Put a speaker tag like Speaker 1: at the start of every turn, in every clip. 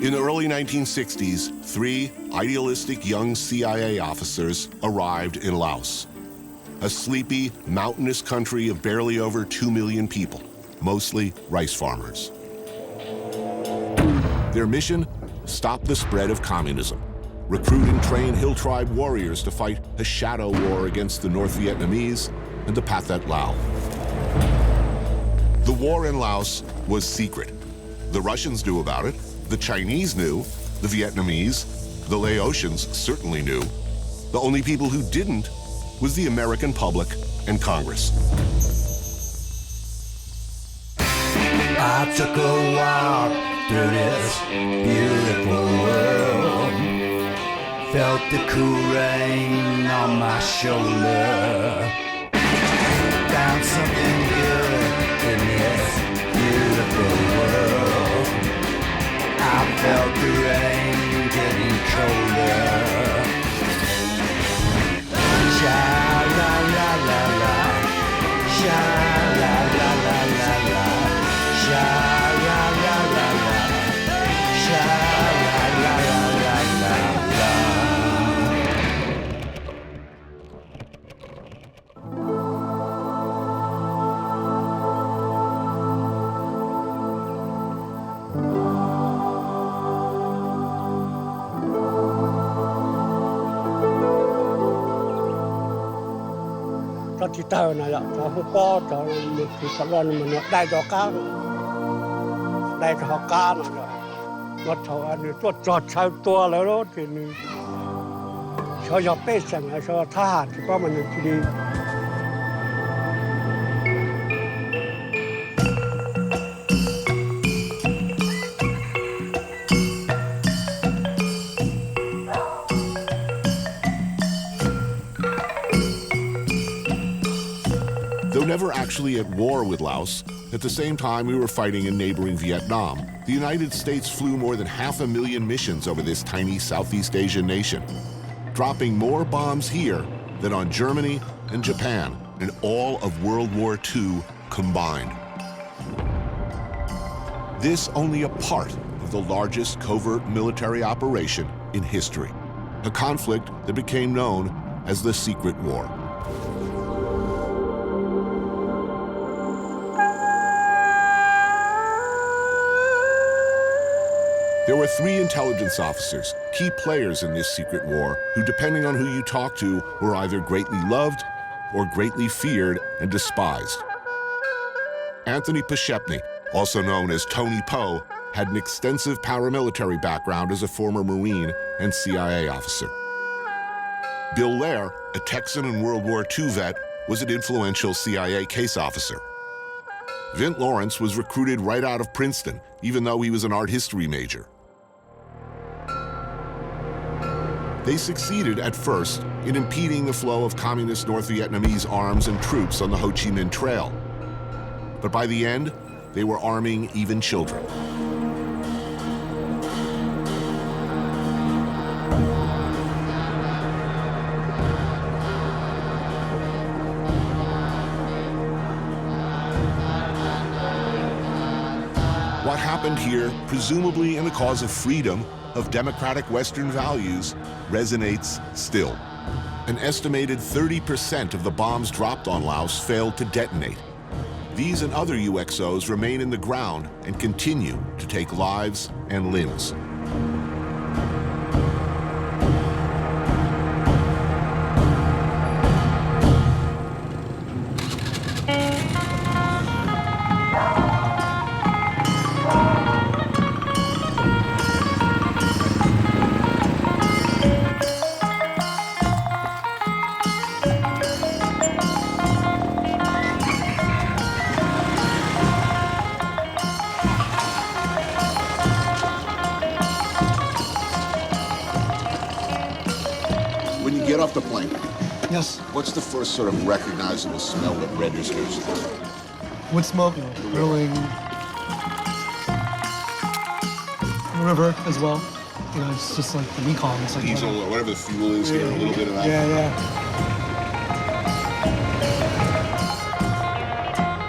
Speaker 1: In the early 1960s, 3 idealistic young CIA officers arrived in Laos, a sleepy, mountainous country of barely over 2 million people, mostly rice farmers. Their mission? Stop the spread of communism, recruit and train hill tribe warriors to fight a shadow war against the North Vietnamese and the Pathet Lao. The war in Laos was secret. The Russians knew about it, the Chinese knew, the Vietnamese, the Laotians certainly knew. The only people who didn't was the American public and Congress.
Speaker 2: I took a walk through this beautiful world, felt the cool rain on my shoulder, found something good in this beautiful world. I felt the rain getting colder. Sha la la la la, sha la la la la la, sha la la la la, sha la la la la la.
Speaker 3: Thì tao này là tao không có tao thì tao lo mình đây cho cá đây cho cá này nó thầu anh nó chọt sao tuaแล้ว thì cho dọc bê sang cho tha thì có mình thì đi.
Speaker 1: Never actually at war with Laos, at the same time we were fighting in neighboring Vietnam, the United States flew more than 500,000 missions over this tiny Southeast Asian nation, dropping more bombs here than on Germany and Japan in all of World War II combined. This only a part of the largest covert military operation in history, a conflict that became known as the Secret War. There were 3 intelligence officers, key players in this secret war, who, depending on who you talked to, were either greatly loved or greatly feared and despised. Anthony Bourdain, also known as Tony Poe, had an extensive paramilitary background as a former Marine and CIA officer. Bill Lair, a Texan and World War II vet, was an influential CIA case officer. Vint Lawrence was recruited right out of Princeton, even though he was an art history major. They succeeded at first in impeding the flow of communist North Vietnamese arms and troops on the Ho Chi Minh Trail. But by the end, they were arming even children. What happened here, presumably in the cause of freedom, of democratic Western values, resonates still. An estimated 30% of the bombs dropped on Laos failed to detonate. These and other UXOs remain in the ground and continue to take lives and limbs. Get off the plane.
Speaker 4: Yes.
Speaker 1: What's the first sort of recognizable smell that registers?
Speaker 4: Wood smoke, grilling, river as well. You know, it's just like the Mekong. It's like
Speaker 1: diesel or whatever the fuel is here, a little bit of that.
Speaker 4: Yeah.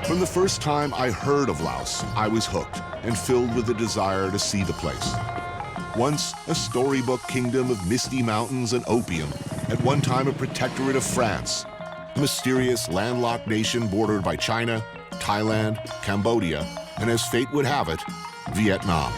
Speaker 1: From the first time I heard of Laos, I was hooked and filled with a desire to see the place. Once a storybook kingdom of misty mountains and opium, at one time a protectorate of France, a mysterious landlocked nation bordered by China, Thailand, Cambodia, and as fate would have it, Vietnam.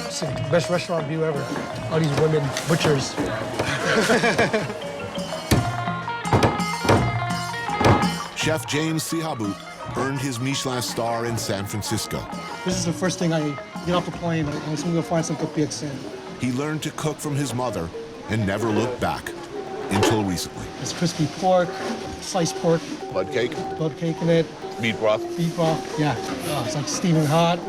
Speaker 4: It's like the best restaurant view ever. All these women butchers.
Speaker 1: Chef James Sihabut earned his Michelin star in San Francisco.
Speaker 4: This is the first thing I get off the plane. I'm just gonna go find some copiaxin.
Speaker 1: He learned to cook from his mother and never looked back until recently.
Speaker 4: It's crispy pork, sliced pork,
Speaker 1: Blood cake,
Speaker 4: in it,
Speaker 1: meat broth.
Speaker 4: beef broth. Yeah, it's like steaming hot.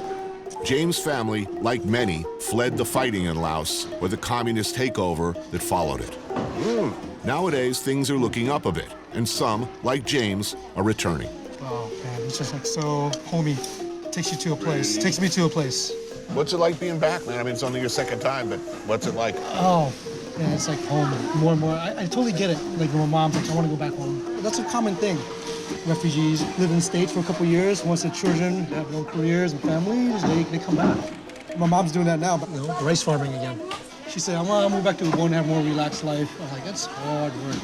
Speaker 1: James' family, like many, fled the fighting in Laos or the communist takeover that followed it. Nowadays, things are looking up a bit, and some, like James, are returning.
Speaker 4: Oh man, it's just like so homey. Takes you to a place. Takes me to a place.
Speaker 1: What's it like being back, man? I mean, it's only your second time, but what's it like?
Speaker 4: Oh, man, it's like home more and more. I totally get it. Like when my mom's like, I want to go back home. That's a common thing. Refugees live in the States for a couple of years. Once their children have no careers and families, they come back. My mom's doing that now, but you know, rice farming again. She said, I want to move back to Bogota and have a more relaxed life. I was like, that's hard work.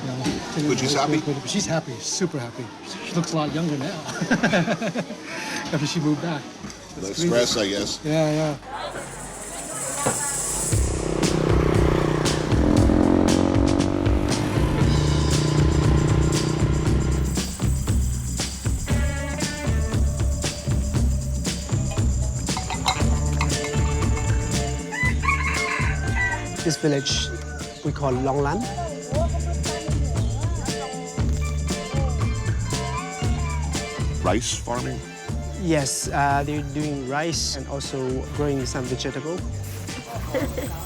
Speaker 4: You know,
Speaker 1: But she's happy?
Speaker 4: She's happy, super happy. She looks a lot younger now after she moved back.
Speaker 1: Less stress, I guess.
Speaker 4: Yeah.
Speaker 2: This village we call Long Lan.
Speaker 1: Rice farming?
Speaker 2: Yes, they're doing rice and also growing some vegetable.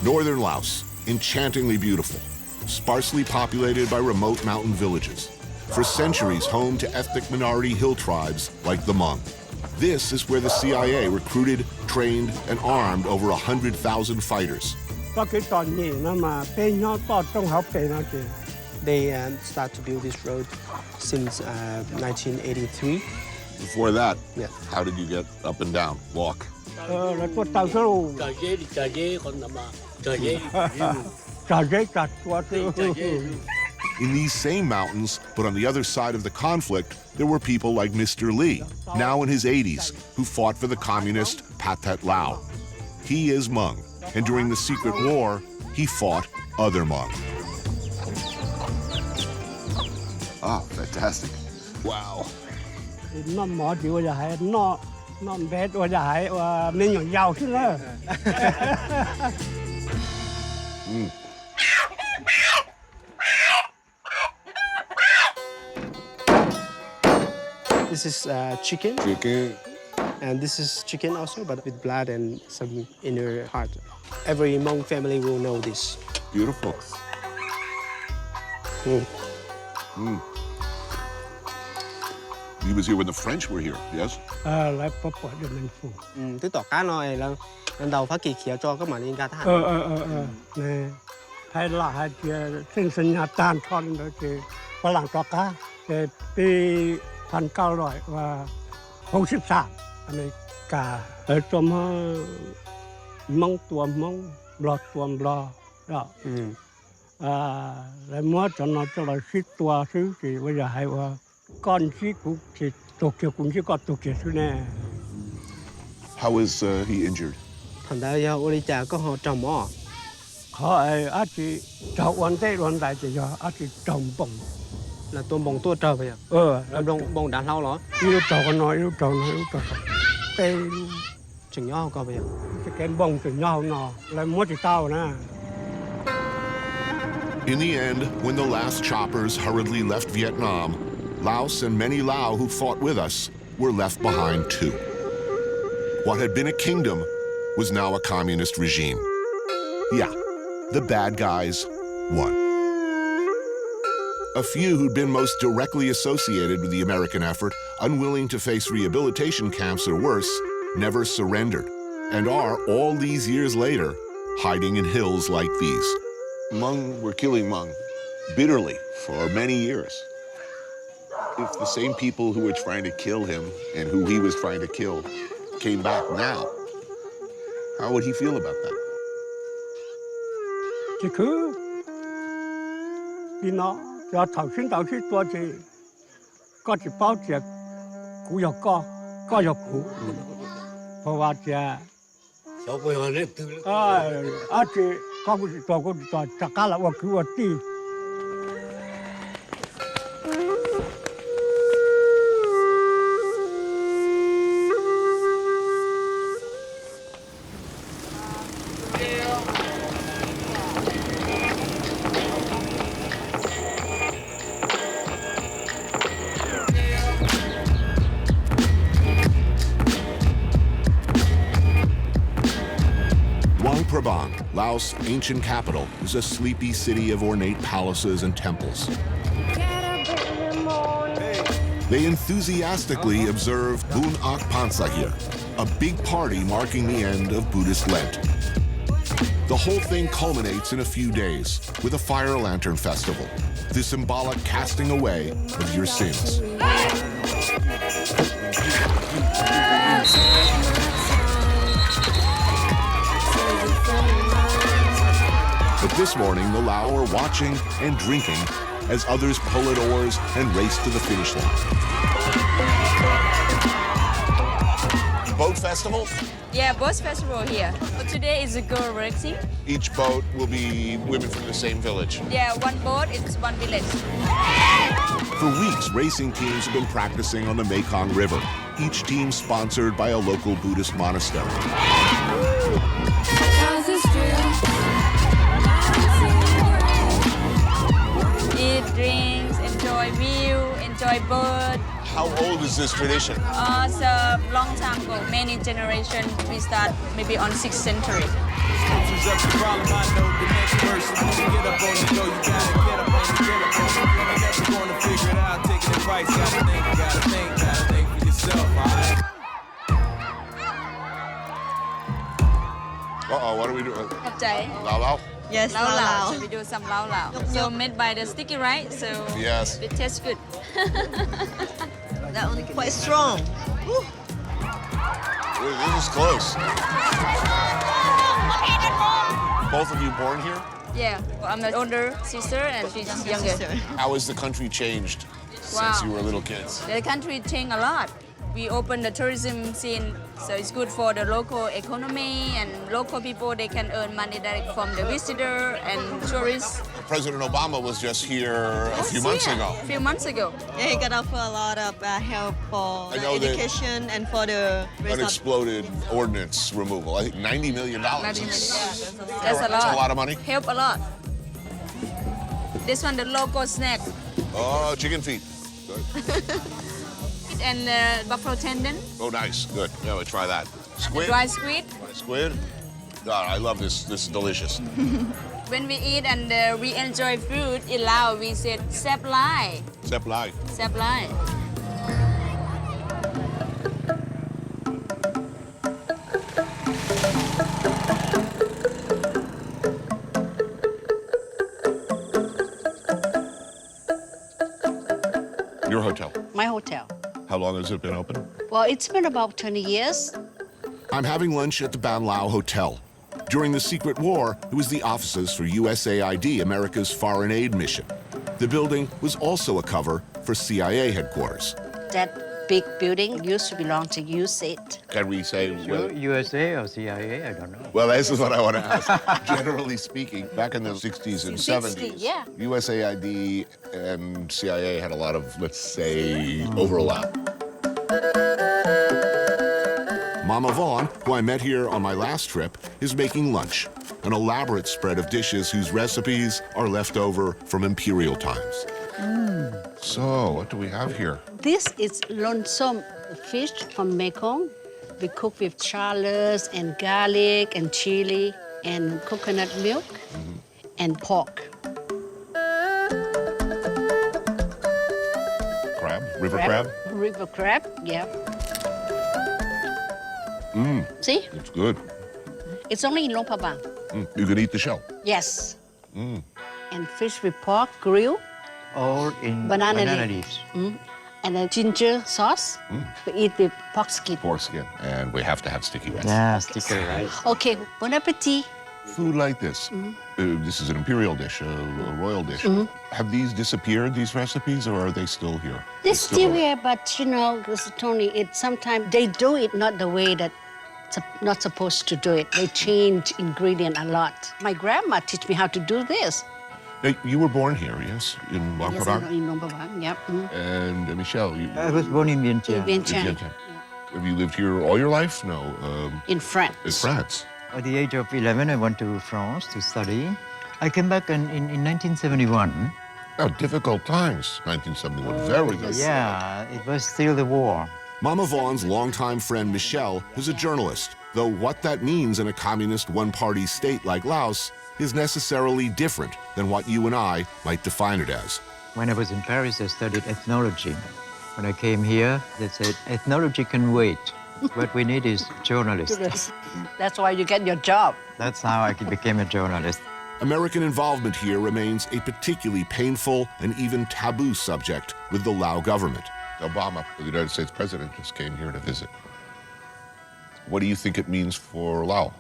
Speaker 1: Northern Laos, enchantingly beautiful, sparsely populated by remote mountain villages. For centuries home to ethnic minority hill tribes like the Hmong. This is where the CIA recruited, trained, and armed over 100,000 fighters.
Speaker 3: They
Speaker 2: start to build this road since 1983.
Speaker 1: Before that,
Speaker 2: Yeah.
Speaker 1: how did you get up and down, walk? In these same mountains, but on the other side of the conflict, there were people like Mr. Lee, now in his 80s, who fought for the communist Pathet Lao. He is Hmong, and during the Secret War, he fought other Hmong. Ah, fantastic. Wow.
Speaker 2: This is chicken. And this is chicken also, but with blood and some inner heart. Every Hmong family will know this.
Speaker 1: Beautiful. He was here when the French were here, yes?
Speaker 2: Tức tỏ cá này là lần đầu phát kỳ khía cho các bạn in ca thang.
Speaker 3: Hay là hai sinh sinh nhà tàn thon đó thìฝรั่ง cho cá thì ปี1963อเมริกาตัวmong tua mong blo tua blo đó lại mua cho nó cho là xí tua xứ thì bây giờ hayว่าcon xí cũng thì tổ chức cũng chỉ có tổ chức thế này.
Speaker 1: How was he injured?
Speaker 2: Thành ra do Olicha có họ trồng ó.
Speaker 3: Họ ấy chỉ trồng vấn đề thì do chỉ trồng bông.
Speaker 2: Là tôm bông tua trầu vậy à? Là bông đàn lâu đó.
Speaker 3: Yêu trồng. Cây
Speaker 2: chừng nhau có vậy à?
Speaker 3: Cái bông chừng nhau nó là mua chỉ tao nè.
Speaker 1: In the end, when the last choppers hurriedly left Vietnam, Laos and many Lao who fought with us were left behind too. What had been a kingdom was now a communist regime. Yeah, the bad guys won. A few who'd been most directly associated with the American effort, unwilling to face rehabilitation camps or worse, never surrendered, and are, all these years later, hiding in hills like these.
Speaker 5: Hmong were killing Hmong bitterly for many years. If the same people who were trying to kill him and who he was trying to kill came back now, how would he feel about that?
Speaker 3: Thì cứ đi nó cho thảo sinh tua thì có chỉ bao giờ cũng có cũเพราะว่าจะ
Speaker 2: cháu bây giờ lên từ
Speaker 3: thì có cáiตัวจักรละว่าคือว่าตี
Speaker 1: Laos' ancient capital is a sleepy city of ornate palaces and temples. They enthusiastically observe Bun Ak Pansa here, a big party marking the end of Buddhist Lent. The whole thing culminates in a few days with a fire lantern festival, the symbolic casting away of your sins. But this morning, the Lao are watching and drinking as others pull at oars and race to the finish line.
Speaker 5: Boat festival?
Speaker 6: Yeah, boat festival here. But today is a girl racing.
Speaker 5: Each boat will be women from the same village.
Speaker 6: Yeah, one boat is one village.
Speaker 1: For weeks, racing teams have been practicing on the Mekong River, each team sponsored by a local Buddhist monastery.
Speaker 6: Eat, drinks, enjoy view, enjoy bird.
Speaker 5: How old is this tradition?
Speaker 6: It's a long time ago, many generations. We start maybe on 6th century.
Speaker 5: Uh-oh, what are we doing?
Speaker 6: Hợp chảy.
Speaker 5: Lao Lao?
Speaker 6: Yes, lao lao. So we do some lao lao. So made by the sticky rice, so
Speaker 5: Yes.
Speaker 6: it tastes good.
Speaker 7: That one's quite strong. Woo.
Speaker 5: This is close. Both of you born here?
Speaker 6: Yeah, I'm the older sister and she's younger.
Speaker 5: How has the country changed since you were little kids?
Speaker 6: The country changed a lot. We opened the tourism scene, so it's good for the local economy and local people. They can earn money direct from the visitor and tourists.
Speaker 5: President Obama was just here a few months ago.
Speaker 6: A few months ago.
Speaker 7: Yeah, he got offer a lot of help for
Speaker 5: I know that-
Speaker 7: education and for the
Speaker 5: Unexploded ordnance removal. I think $90 million.
Speaker 6: That's a lot.
Speaker 5: That's a lot of money.
Speaker 6: Help a lot. This one, the local snack.
Speaker 5: Oh, chicken feet. Good.
Speaker 6: And buffalo tendon,
Speaker 5: Oh, nice. Good. Yeah, we'll try that. Squid?
Speaker 6: dry squid.
Speaker 5: Squid? God, I love this. This is delicious.
Speaker 6: When we eat and we enjoy food in Laos, we say sep lai.
Speaker 5: Sep Lai.
Speaker 6: Sep lai.
Speaker 5: Your hotel.
Speaker 8: My hotel.
Speaker 5: How long has it been open?
Speaker 8: Well, it's been about 20 years.
Speaker 1: I'm having lunch at the Ban Lao Hotel. During the Secret War, it was the offices for USAID, America's foreign aid mission. The building was also a cover for CIA headquarters.
Speaker 8: That big building used to belong to USAID.
Speaker 5: Can we say whether?
Speaker 2: USA or CIA, I don't know.
Speaker 5: Well, this is what I want to ask. Generally speaking, back in the 60s and 70s,
Speaker 8: yeah.
Speaker 5: USAID and CIA had a lot of, let's say, overlap.
Speaker 1: Mama Vaughn, who I met here on my last trip, is making lunch, an elaborate spread of dishes whose recipes are left over from imperial times.
Speaker 5: So, what do we have here?
Speaker 8: This is lonesome fish from Mekong. We cook with shallots and garlic and chili and coconut milk and pork.
Speaker 5: River crab?
Speaker 8: River crab, yeah. See?
Speaker 5: It's good.
Speaker 8: It's only in Luang Prabang.
Speaker 5: You can eat the shell.
Speaker 8: Yes. And fish with pork grill,
Speaker 2: All in
Speaker 8: banana
Speaker 2: leaves.
Speaker 8: and a ginger sauce. We eat with pork skin.
Speaker 5: Pork skin. And we have to have sticky rice.
Speaker 2: Yeah, sticker rice.
Speaker 8: Okay, bon appetit.
Speaker 5: Food like this. This is an imperial dish, a royal dish. Have these disappeared, these recipes, or are they still here?
Speaker 8: They're still here, but you know, Tony, sometimes they do it not the way that not supposed to do it. They change ingredient a lot. My grandma teach me how to do this.
Speaker 5: Now, you were born here, yes, in Luang
Speaker 8: Yes,
Speaker 5: Prabang?
Speaker 8: in Luang Prabang, yep.
Speaker 5: And Michelle, you,
Speaker 2: I was born in Vientiane.
Speaker 8: Vientiane.
Speaker 5: have you lived here all your life? No.
Speaker 8: In France.
Speaker 5: In France.
Speaker 2: At the age of 11, I went to France to study. I came back in 1971.
Speaker 5: Oh, difficult times, 1971. Very good.
Speaker 2: Yeah, it was still the war.
Speaker 1: Mama Vaughn's longtime friend Michelle is a journalist, though what that means in a communist one-party state like Laos is necessarily different than what you and I might define it as.
Speaker 2: When I was in Paris, I studied ethnology. When I came here, they said, ethnology can wait. What we need is journalists.
Speaker 8: That's why you get your job.
Speaker 2: That's how I became a journalist.
Speaker 1: American involvement here remains a particularly painful and even taboo subject with the Lao government.
Speaker 5: Obama, the United States president, just came here to visit. What do you think it means for Laos?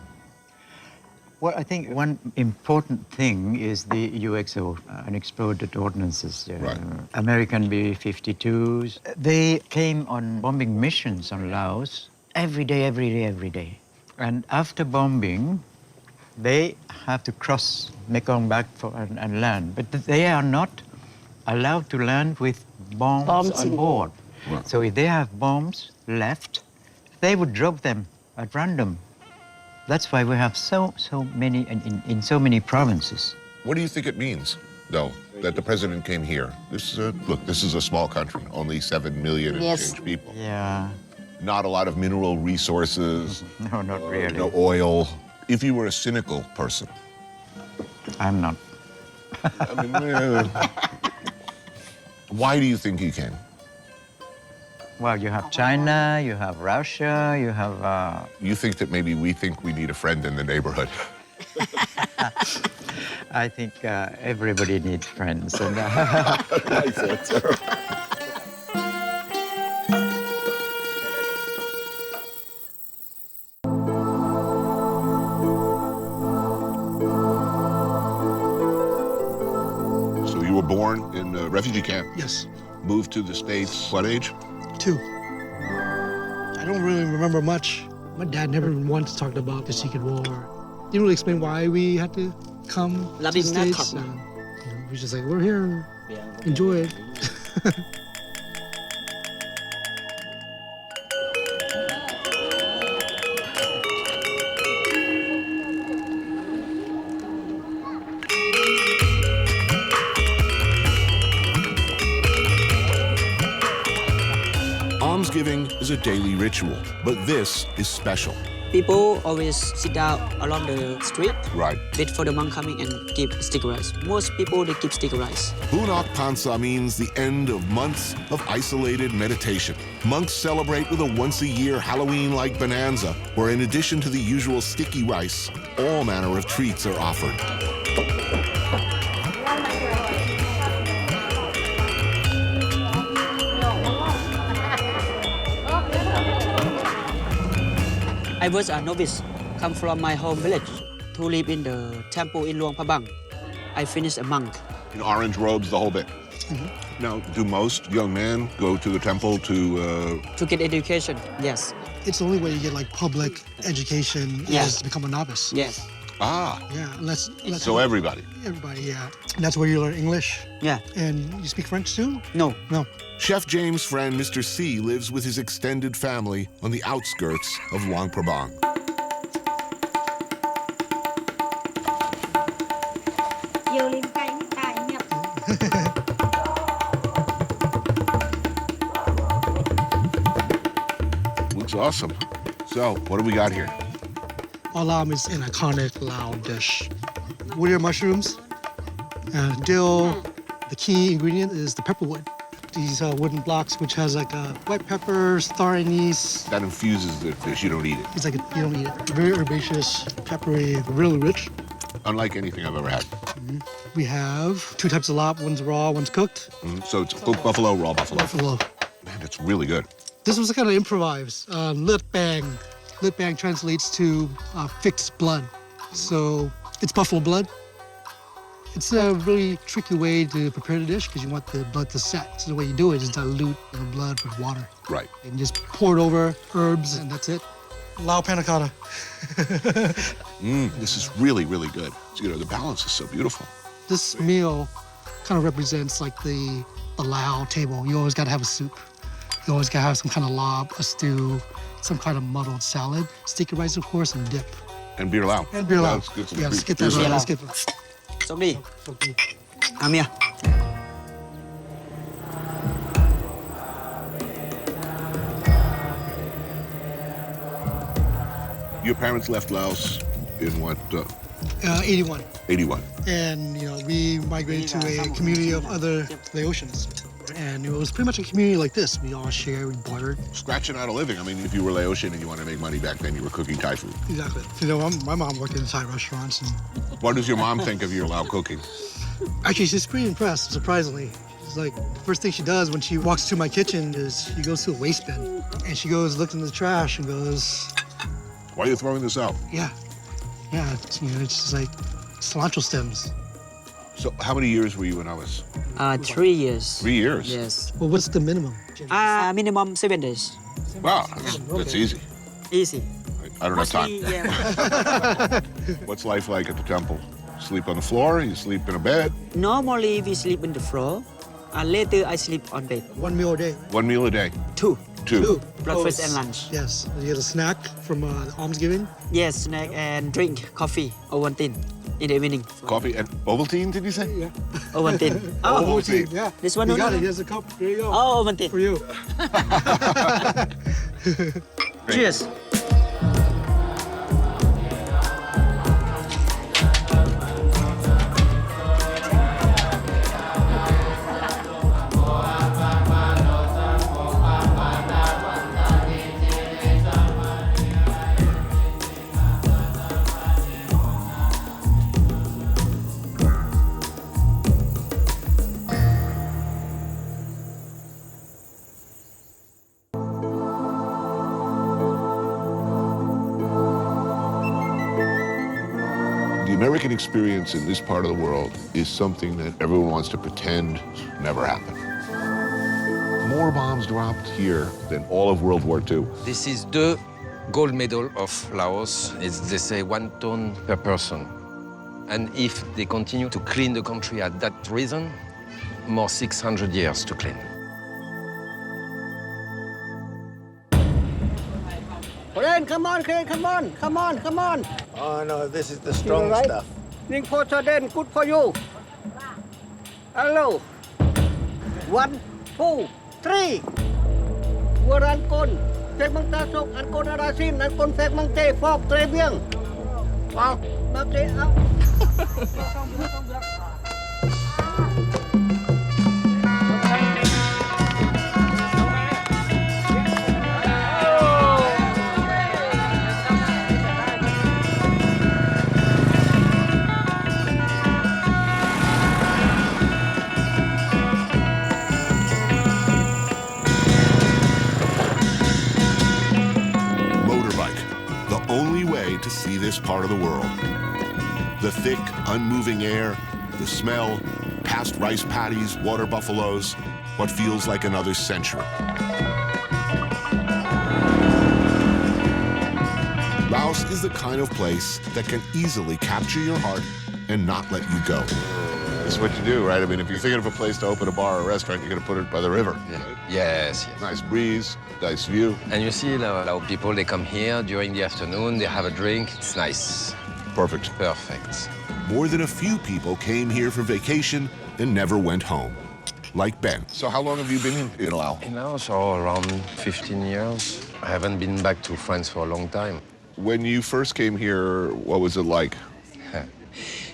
Speaker 2: Well, I think one important thing is the UXO, unexploded ordnances.
Speaker 5: Right.
Speaker 2: American B-52s. They came on bombing missions on Laos every day. And after bombing, they have to cross Mekong back and land. But they are not allowed to land with bombs on board.
Speaker 5: Right.
Speaker 2: So if they have bombs left, they would drop them at random. That's why we have so many in so many provinces.
Speaker 5: What do you think it means, though, that the president came here? Look, this is a small country, only 7 million and
Speaker 8: Yes.
Speaker 5: change people.
Speaker 2: Yeah.
Speaker 5: Not a lot of mineral resources.
Speaker 2: No, not really.
Speaker 5: No oil. If you were a cynical person,
Speaker 2: I'm not.
Speaker 5: I mean, why do you think he came?
Speaker 2: Well, you have China, you have Russia, you have...
Speaker 5: You think that maybe we think we need a friend in the neighborhood.
Speaker 2: I think everybody needs friends. And,
Speaker 5: Nice answer. So you were born in a refugee camp,
Speaker 4: Yes,
Speaker 5: moved to the States, what age?
Speaker 4: 2. I don't really remember much. My dad never once talked about the Secret War. Didn't really explain why we had to come to the States. And, we were just like, we're here, enjoy it.
Speaker 1: Almsgiving is a daily ritual, but this is special.
Speaker 9: People always sit down along the street,
Speaker 5: Right.
Speaker 9: wait for the monk coming and give stick rice. Most people, they keep stick rice.
Speaker 1: Bunak Pansa means the end of months of isolated meditation. Monks celebrate with a once-a-year Halloween-like bonanza, where in addition to the usual sticky rice, all manner of treats are offered.
Speaker 9: I was a novice, come from my home village to live in the temple in Luang Prabang. I finished a monk.
Speaker 5: In orange robes, the whole bit. Now, do most young men go to the temple to...
Speaker 9: To get education, yes,
Speaker 4: It's the only way you get like public education
Speaker 9: Yeah.
Speaker 4: is to become a novice.
Speaker 9: yes,
Speaker 4: Yeah, unless
Speaker 5: So everybody.
Speaker 4: everybody, yeah. And that's where you learn English.
Speaker 9: yeah,
Speaker 4: And you speak French too?
Speaker 9: no.
Speaker 4: No.
Speaker 1: Chef James' friend Mr. C lives with his extended family on the outskirts of Luang Prabang.
Speaker 5: Looks awesome. So, what do we got here?
Speaker 4: Alam is an iconic Lao dish. What are your mushrooms? Dill. The key ingredient is the pepperwood. these wooden blocks, which has like white pepper, star anise.
Speaker 5: That infuses the fish. You don't eat it.
Speaker 4: It's like you don't eat it. Very herbaceous, peppery, really rich.
Speaker 5: Unlike anything I've ever had.
Speaker 4: We have 2 types of lop. One's raw, one's cooked.
Speaker 5: So it's cooked buffalo, raw buffalo.
Speaker 4: Buffalo.
Speaker 5: Man, it's really good.
Speaker 4: This was kind of improvised. Lit bang. Lit bang translates to fixed blood. So it's buffalo blood. It's a really tricky way to prepare the dish because you want the blood to set. So the way you do it is dilute the blood with water.
Speaker 5: Right.
Speaker 4: And just pour it over herbs, and that's it. Lao panna cotta.
Speaker 5: This is really, really good. You know, the balance is so beautiful.
Speaker 4: This meal kind of represents like the Lao table. You always got to have a soup. You always got to have some kind of lob, a stew, some kind of muddled salad, sticky rice, of course, and dip.
Speaker 5: And beer lao.
Speaker 4: And beer lao.
Speaker 5: Let's get some
Speaker 4: Yeah, let's get that
Speaker 5: beer
Speaker 4: right.
Speaker 5: lao.
Speaker 4: Let's get that.
Speaker 9: Sống đi. Come here.
Speaker 5: Your parents left Laos in what?
Speaker 4: 81.
Speaker 5: 81.
Speaker 4: And, you know, we migrated to a community of other Laotians. And it was pretty much a community like this. We all shared, we bartered.
Speaker 5: Scratching out a living. I mean, if you were Laotian and you wanted to make money back then, you were cooking Thai food.
Speaker 4: Exactly. You know, my mom worked in Thai restaurants. And
Speaker 5: What does your mom think of your Lao cooking?
Speaker 4: actually, she's pretty impressed, surprisingly. It's like the first thing she does when she walks to my kitchen is she goes to a waste bin. And she goes, looks in the trash and goes,
Speaker 5: Why are you throwing this out?
Speaker 4: yeah, it's, you know, it's just like cilantro stems.
Speaker 5: So how many years were you in Laos?
Speaker 9: 3 years.
Speaker 5: 3 years?
Speaker 9: Yes.
Speaker 4: Well, what's the minimum?
Speaker 9: Minimum 7 days.
Speaker 5: Wow, that's easy.
Speaker 9: Easy.
Speaker 5: I don't have time.
Speaker 9: Yeah.
Speaker 5: What's life like at the temple? Sleep on the floor? You sleep in a bed?
Speaker 9: Normally we sleep on the floor. Later I sleep on bed.
Speaker 4: 1 meal a day.
Speaker 5: 1 meal a day?
Speaker 9: 2.
Speaker 5: 2.
Speaker 9: Breakfast
Speaker 4: Oh,
Speaker 9: and lunch.
Speaker 4: Yes. You get a snack from almsgiving.
Speaker 9: Yes, snack and drink coffee, Ovaltine, in the evening.
Speaker 5: Coffee and Ovaltine, did you say?
Speaker 4: Yeah.
Speaker 9: Ovaltine.
Speaker 5: Ovaltine.
Speaker 4: Yeah.
Speaker 9: This one,
Speaker 4: You
Speaker 9: no,
Speaker 4: got
Speaker 9: no,
Speaker 4: it.
Speaker 9: no.
Speaker 4: Here's a cup. Here you go.
Speaker 9: Oh, Ovaltine.
Speaker 4: For you.
Speaker 9: Cheers.
Speaker 5: The American experience in this part of the world is something that everyone wants to pretend never happened. More bombs dropped here than all of World War II.
Speaker 10: This is the gold medal of Laos. It's, they say, 1 ton per person. And if they continue to clean the country at that reason, more 600 years to clean.
Speaker 3: Ren, come on, Ren, come on, come on, come on.
Speaker 11: Oh no, this is the strong stuff.
Speaker 3: Ning for Jordan, good for you. Hello. 1, 2, 3. Waran kon, phép mang ta sok, an kon arasin, an kon phép mang tê phop tre biếng. Wow, mang tê out.
Speaker 1: To see this part of the world. The thick, unmoving air, the smell, past rice paddies, water buffaloes, what feels like another century. Laos is the kind of place that can easily capture your heart and not let you go.
Speaker 5: This is what you do, right? I mean, if you're thinking of a place to open a bar or a restaurant, you're going to put it by the river.
Speaker 10: Yeah. Yes, yes.
Speaker 5: Nice breeze, nice view.
Speaker 10: And you see Lao people, they come here during the afternoon, they have a drink, it's nice.
Speaker 5: Perfect.
Speaker 10: Perfect.
Speaker 1: More than a few people came here for vacation and never went home, like Ben.
Speaker 5: So how long have you been in Laos?
Speaker 10: In Laos, around 15 years. I haven't been back to France for a long time.
Speaker 5: When you first came here, what was it like?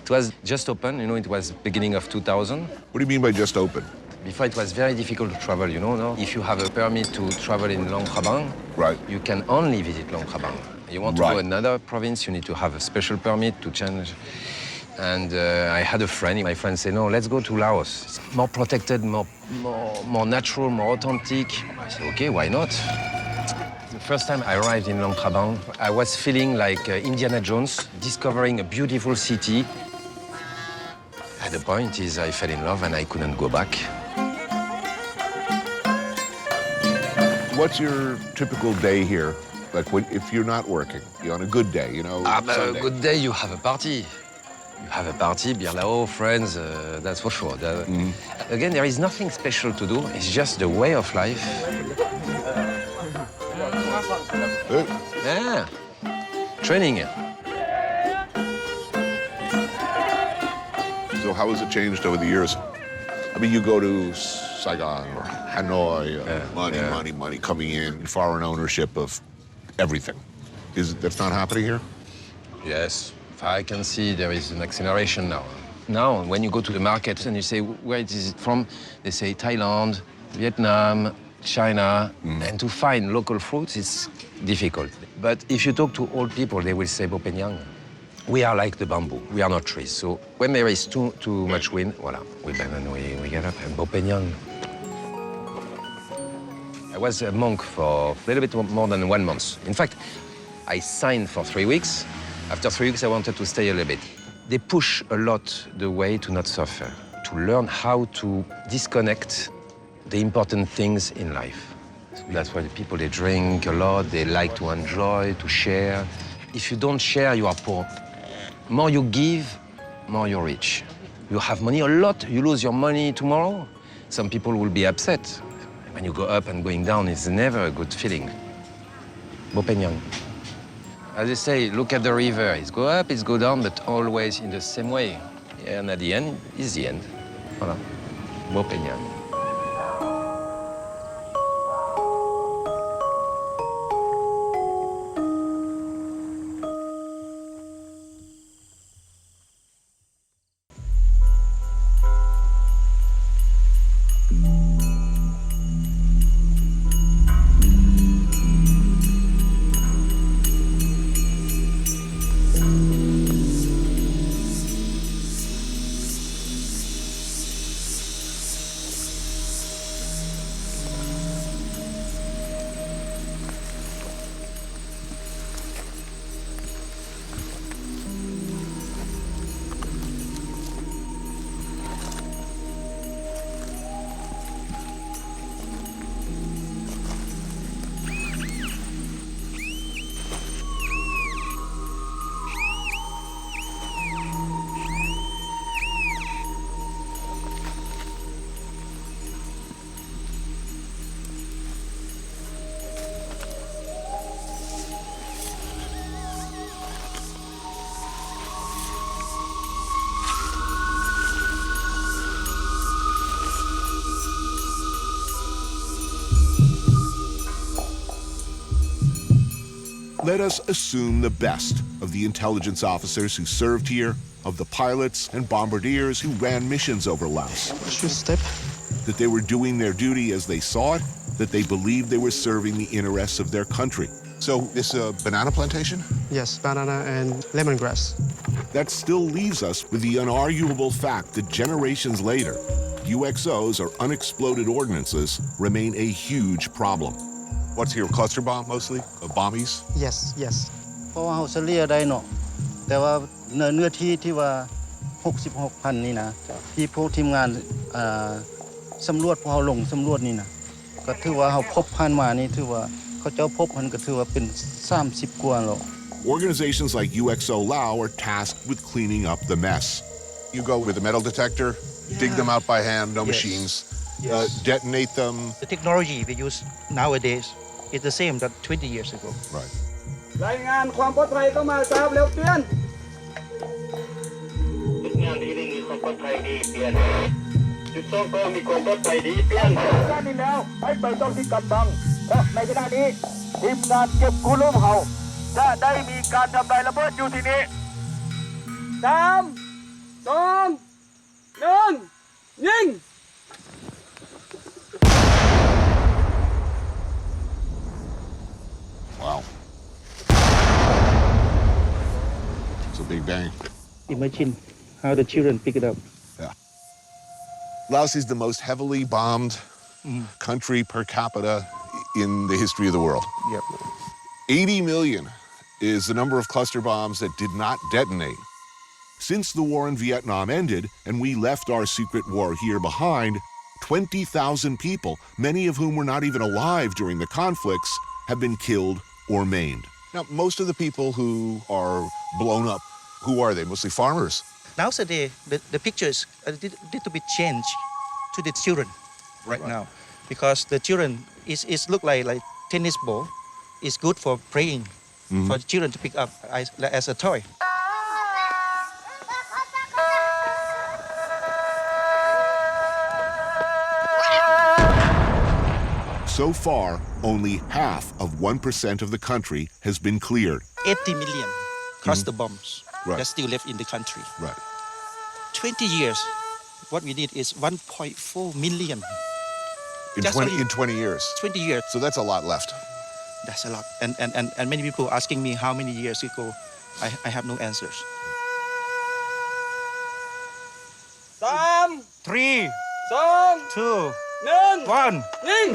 Speaker 10: It was just open, you know, it was beginning of 2000.
Speaker 5: What do you mean by just open?
Speaker 10: Before it was very difficult to travel, you know, no? If you have a permit to travel in Luang Prabang,
Speaker 5: Right.
Speaker 10: you can only visit Luang Prabang. You want to go another province, you need to have a special permit to change. And I had a friend, my friend said, no, let's go to Laos. It's more protected, more natural, more authentic. I said, okay, why not? The first time I arrived in Luang Prabang, I was feeling like Indiana Jones, discovering a beautiful city. At the point is I fell in love and I couldn't go back.
Speaker 5: What's your typical day here? Like if you're not working, you're on a good day, you know,
Speaker 10: A
Speaker 5: Sunday.
Speaker 10: good day, you have a party. You have a party, beer lao, friends, that's for sure. Again, there is nothing special to do. It's just the way of life. Yeah. Training.
Speaker 5: So how has it changed over the years? I mean, you go to Saigon or Hanoi, money coming in, foreign ownership of everything. That's not happening here?
Speaker 10: Yes. I can see there is an acceleration now. Now, when you go to the market and you say, where is it from? They say Thailand, Vietnam, China. And to find local fruits, it's difficult. But if you talk to old people, they will say Bopenyang. We are like the bamboo. We are not trees. So when there is too much wind, voila, we bend and we get up. And Bopenyang. I was a monk for a little bit more than 1 month. In fact, I signed for 3 weeks. After 3 weeks, I wanted to stay a little bit. They push a lot the way to not suffer, to learn how to disconnect the important things in life. So that's why the people, they drink a lot, they like to enjoy, to share. If you don't share, you are poor. More you give, more you're rich. You have money a lot, you lose your money tomorrow, some people will be upset. When you go up and going down, it's never a good feeling. Bopenyang. As they say, look at the river. It's go up, it's go down, but always in the same way. And at the end, is the end. Voilà. Bopenyang.
Speaker 1: Let us assume the best of the intelligence officers who served here, of the pilots and bombardiers who ran missions over Laos. That they were doing their duty as they saw it, that they believed they were serving the interests of their country.
Speaker 5: So this is a banana plantation?
Speaker 4: Yes, banana and lemongrass.
Speaker 1: That still leaves us with the unarguable fact that generations later, UXOs, or unexploded ordnances, remain a huge problem.
Speaker 5: What's here, cluster bomb mostly? Bombies?
Speaker 4: Yes, yes.
Speaker 12: เพราะว่าเราเฉลี่ยได้เนาะแต่ว่าเนื้อที่ที่ว่า 66,000 นี่นะที่พวกทีมงานสำรวจพวกเราลงสำรวจนี่นะก็ถือว่าเราพบผ่านมานี่ถือว่าเขาเจ้าพบมันก็ถือว่าเป็น30 กว่าแล้ว
Speaker 1: Organizations like UXO Lao are tasked with cleaning up the mess.
Speaker 5: You go with a metal detector, dig them out by hand, no machines, detonate them.
Speaker 13: The technology we use nowadays is the same that 20 years ago.
Speaker 5: Right.
Speaker 3: รายงานความปลอดภัยเข้ามาทราบแล้วเปลี่ยน
Speaker 14: งานที่นี่มีความปลอดภัยดีเปลี่ยนจุดสองก็มีความปลอดภัยดีเปลี่ยนด้านนี้แล้วให้ไปต้องที่กำบังเพราะในขณะนี้ทีมงานเก็บกู้ร่มเห่าจะได้มีการทำลายระเบิดอยู่ที่นี้
Speaker 3: 3 2 1 ยิง
Speaker 5: Big Bang.
Speaker 13: Imagine how the children pick it up.
Speaker 5: Yeah. Laos is the most heavily bombed country per capita in the history of the world.
Speaker 13: Yep.
Speaker 5: 80 million is the number of cluster bombs that did not detonate. Since the war in Vietnam ended and we left our secret war here behind, 20,000 people, many of whom were not even alive during the conflicts, have been killed or maimed. Now, most of the people who are blown up, who are they? Mostly farmers.
Speaker 13: Nowadays, the pictures a little bit changed to the children right now, because the children is look like tennis ball. It's good for playing, for the children to pick up as a toy.
Speaker 1: So far, only half of 1% of the country has been cleared.
Speaker 13: 80 million cluster bombs
Speaker 5: Right.
Speaker 13: that still left in the country.
Speaker 5: Right.
Speaker 13: 20 years, what we did is 1.4 million.
Speaker 5: In
Speaker 13: Just
Speaker 5: 20,
Speaker 13: only-
Speaker 5: in 20 years.
Speaker 13: 20 years.
Speaker 5: So that's a lot left.
Speaker 13: That's a lot. And many people asking me how many years ago. I have no answers.
Speaker 2: 3
Speaker 13: 3,
Speaker 2: 2
Speaker 13: 2,
Speaker 2: 1
Speaker 13: 1.
Speaker 2: นิ่ง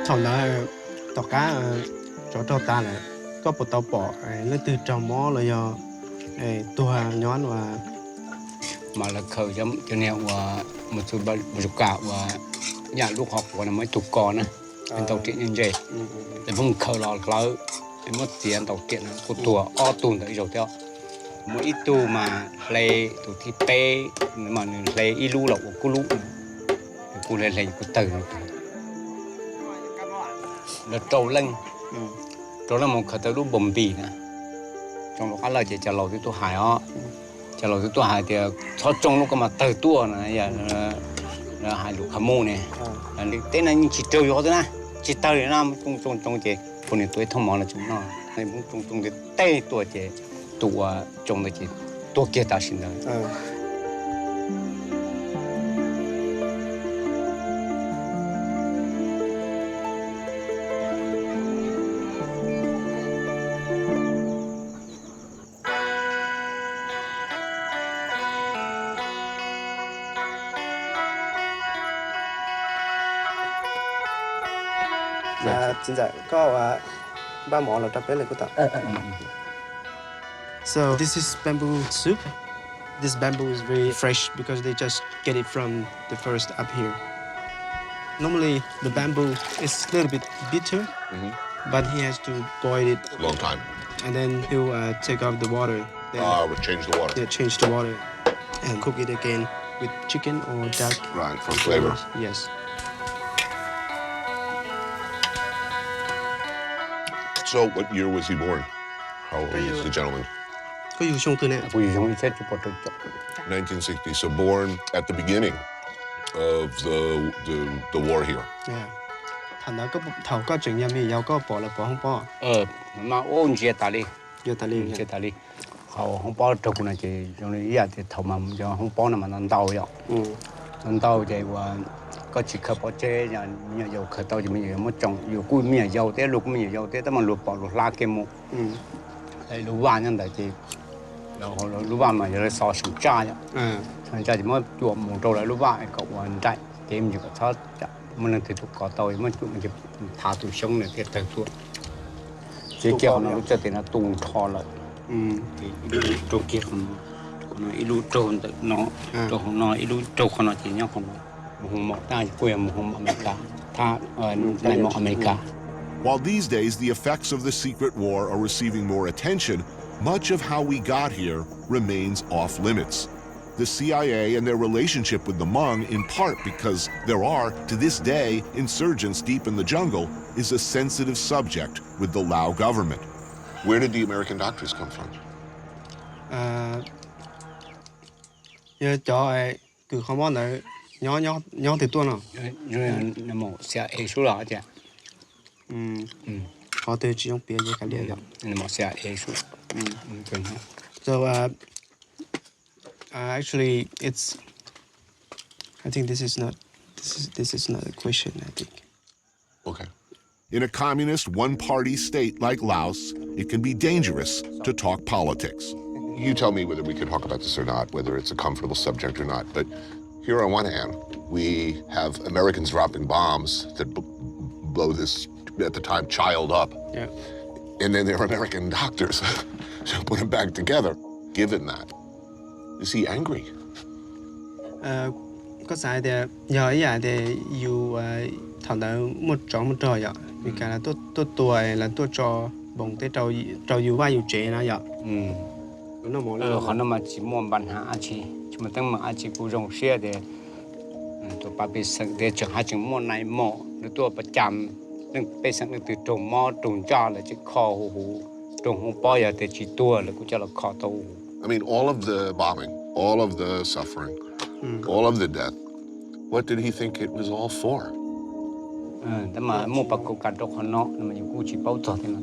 Speaker 15: Thằng đó tàu cá chỗ trâu ta là có một tàu bỏ nó từ trong mó là do tua nhón và
Speaker 16: mà là khởi cho nèo và một số cả và nhà lúc học và mấy chục con á tàu điện như vậy để vùng khởi lò lỡ để mất tiền tàu điện của tua o tùn tới rồi theo mỗi ít tu mà lê tu thi pe mà lê ilu lộc của lu của lê của từ là trâu lên trâu là một khởi tới lúc bầm bì nè trong lúc là chỉ trả lầu thì tôi hài họ trả lầu thì tôi hài thì cho trong lúc mà từ tua này giờ là hài lúc khám mô này là tên là chỉ trâu gió thôi nè chỉ tao để làm trong chỉ phụ nữ tuổi thông mỏ là chúng nó này cũng trong cái tay tuổi chỉ tuổi trong cái chỉ tuổi kia ta sinh ra
Speaker 15: chính xác có ba món là đặc biệt là của ta. So this is bamboo soup. This bamboo is very fresh because they just get it from the forest up here. Normally the bamboo is a little bit bitter, but he has to boil it
Speaker 5: a long time,
Speaker 15: and then he'll take off the water.
Speaker 5: Would change the water.
Speaker 15: Yeah, change the water and cook it again with chicken or duck.
Speaker 5: Right, for flavor.
Speaker 15: Yes.
Speaker 5: So what year was he born? How old is the gentleman?
Speaker 15: Cóอยู่ช่วงตัวเนี่ย
Speaker 16: của dùng chết cho bọn tôi
Speaker 5: 1960. So born at the beginning of the war here.
Speaker 15: Yeah. Thằng đó có thầu có chuyện nhà mình giàu có bỏ là bỏ không bỏ.
Speaker 16: mà ôn chia ta đi
Speaker 15: chia
Speaker 16: ta đi họ không bỏ trục này chỉ trong này giờ thì thầu mà cho không bỏ là mà nó đau vậy nó đau vậy và có chỉ khởi bỏ chế nhà giàu khởi tàu thì mình giờ mới trồng nhiều cùi mình giàu thế lục mình giàu thế mà lục bỏ lục la cái mũ đây lục vàng như vậy thì lục vàng mà giờ so sánh cha vậy sánh cha thì mới chuột một trâu lại lục vàng cậu hoàn chạy thì mình chỉ có thoát mình là thì thuộc cỏ tàu mới chuột mình chỉ thả tủ sống này thì từ chuột chỉ kéo nó cho thì nó tung thò lại thì trâu kia không nó ilu trâu nó ilu trâu không nó chỉ nhau không một mỏ ta quê một America tha này một America
Speaker 1: While these days the effects of the secret war are receiving more attention, much of how we got here remains off limits. The CIA and their relationship with the Hmong, in part because there are, to this day, insurgents deep in the jungle, is a sensitive subject with the Lao government.
Speaker 5: Where did the American doctors come from?
Speaker 15: Cử không món này nhỏ thì tuôn nào.
Speaker 16: Nó một xe ế số là chứ.
Speaker 15: Họ từ chỉ trong biển như cái liền.
Speaker 16: Nó một xe ế số.
Speaker 15: So actually, it's. I think this is not a question. I think.
Speaker 1: Okay. In a communist one-party state like Laos, it can be dangerous to talk politics.
Speaker 5: You tell me whether we can talk about this or not, whether it's a comfortable subject or not. But here on one hand, we have Americans dropping bombs that blow this, at the time, child up.
Speaker 15: Yeah.
Speaker 5: And then there are American doctors who put him back together. Given that, is he angry?
Speaker 15: Có sai thì giờ ý thì you thằng đó một trò vậy, vì cái là tôi tuổi là tôi trò bồng tới trò you vai you chế nó vậy. Nó một
Speaker 16: lúc họ nó mà chỉ muốn bàn hạ chỉ mà tăng mà chỉ cố rong xe để tôi bảo bị sặc để chẳng hạn chẳng muốn này mỏ để tôi phải chạm nên bị sặc từ trồng mỏ trồng cho là chỉ kho hủ trồng không bao giờ để chỉ tua là cũng cho là kho tàu.
Speaker 5: I mean, all of the bombing, all of the suffering, all of the death, what did he think it was all for?
Speaker 16: แต่มาหมู่ปากกาดอกเขาเนาะมันอยู่กูchỉ bao giờ thì nó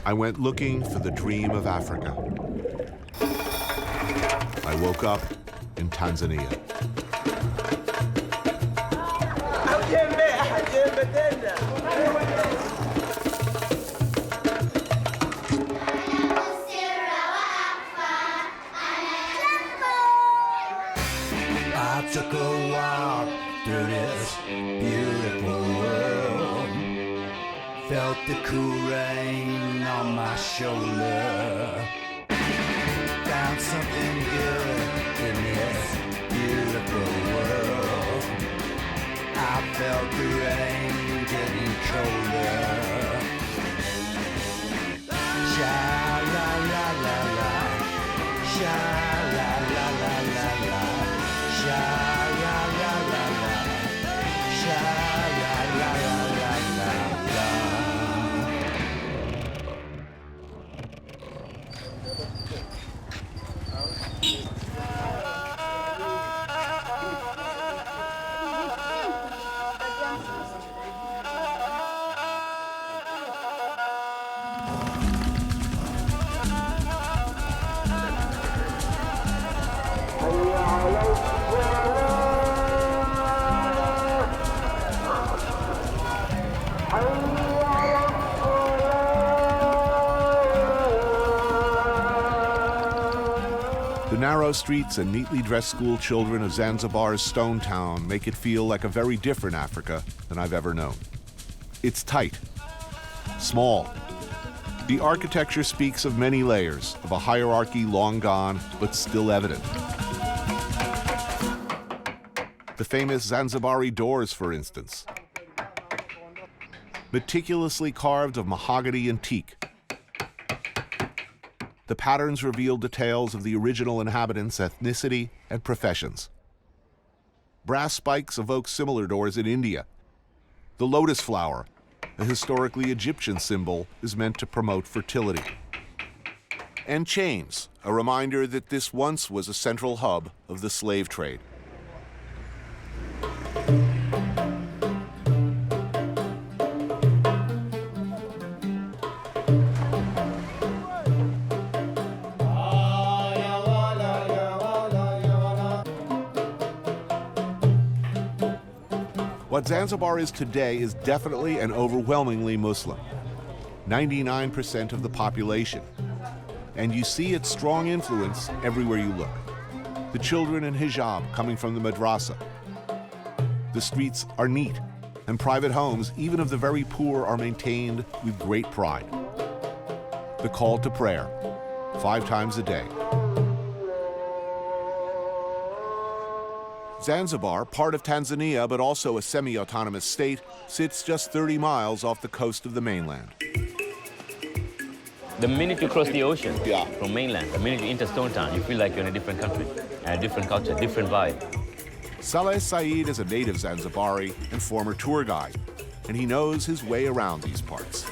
Speaker 1: I went looking for the dream of Africa. I woke up in Tanzania.
Speaker 2: I took a walk through this beautiful world. Felt the cool rain on my shoulder. Found something good in this beautiful world. I felt the rain getting colder. Sha la la la la, sha la la la la la, sha la la la la, sha la la la la la.
Speaker 1: The narrow streets and neatly dressed school children of Zanzibar's Stone Town make it feel like a very different Africa than I've ever known. It's tight, small. The architecture speaks of many layers, of a hierarchy long gone, but still evident. The famous Zanzibari doors, for instance, meticulously carved of mahogany and teak. The patterns reveal details of the original inhabitants' ethnicity and professions. Brass spikes evoke similar doors in India. The lotus flower, a historically Egyptian symbol, is meant to promote fertility. And chains, a reminder that this once was a central hub of the slave trade. What Zanzibar is today is definitely and overwhelmingly Muslim, 99% of the population. And you see its strong influence everywhere you look. The children in hijab coming from the madrasa. The streets are neat, and private homes, even of the very poor, are maintained with great pride. The call to prayer, 5 times a day. Zanzibar, part of Tanzania but also a semi-autonomous state, sits just 30 miles off the coast of the mainland.
Speaker 17: The minute you cross the ocean from mainland, the minute you enter Stone Town, you feel like you're in a different country, a different culture, different vibe.
Speaker 1: Saleh Saeed is a native Zanzibari and former tour guide, and he knows his way around these parts.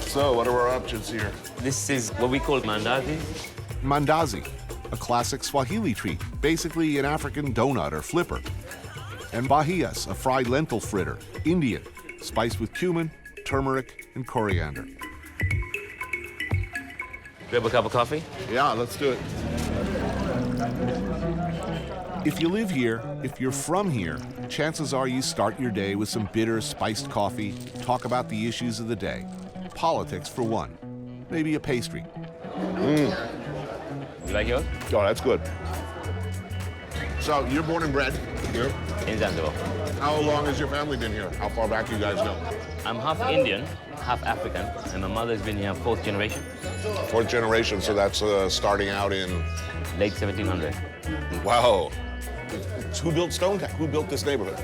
Speaker 1: So, what are our options here?
Speaker 17: This is what we call mandazi.
Speaker 1: Mandazi, a classic Swahili treat, basically an African donut or flipper. And bahiyas, a fried lentil fritter, Indian, spiced with cumin, turmeric, and coriander.
Speaker 17: Grab a cup of coffee?
Speaker 1: Yeah, let's do it. If you live here, if you're from here, chances are you start your day with some bitter, spiced coffee, talk about the issues of the day. Politics for one, maybe a pastry.
Speaker 17: You like yours?
Speaker 1: Oh, that's good. So, you're born and bred here?
Speaker 17: In Zanzibar.
Speaker 1: How long has your family been here? How far back do you guys go?
Speaker 17: I'm half Indian, half African, and my mother's been here 4th generation.
Speaker 1: 4th generation, so that's starting out in?
Speaker 17: Late 1700.
Speaker 1: Wow. Who built Stone Town? Who built this neighborhood?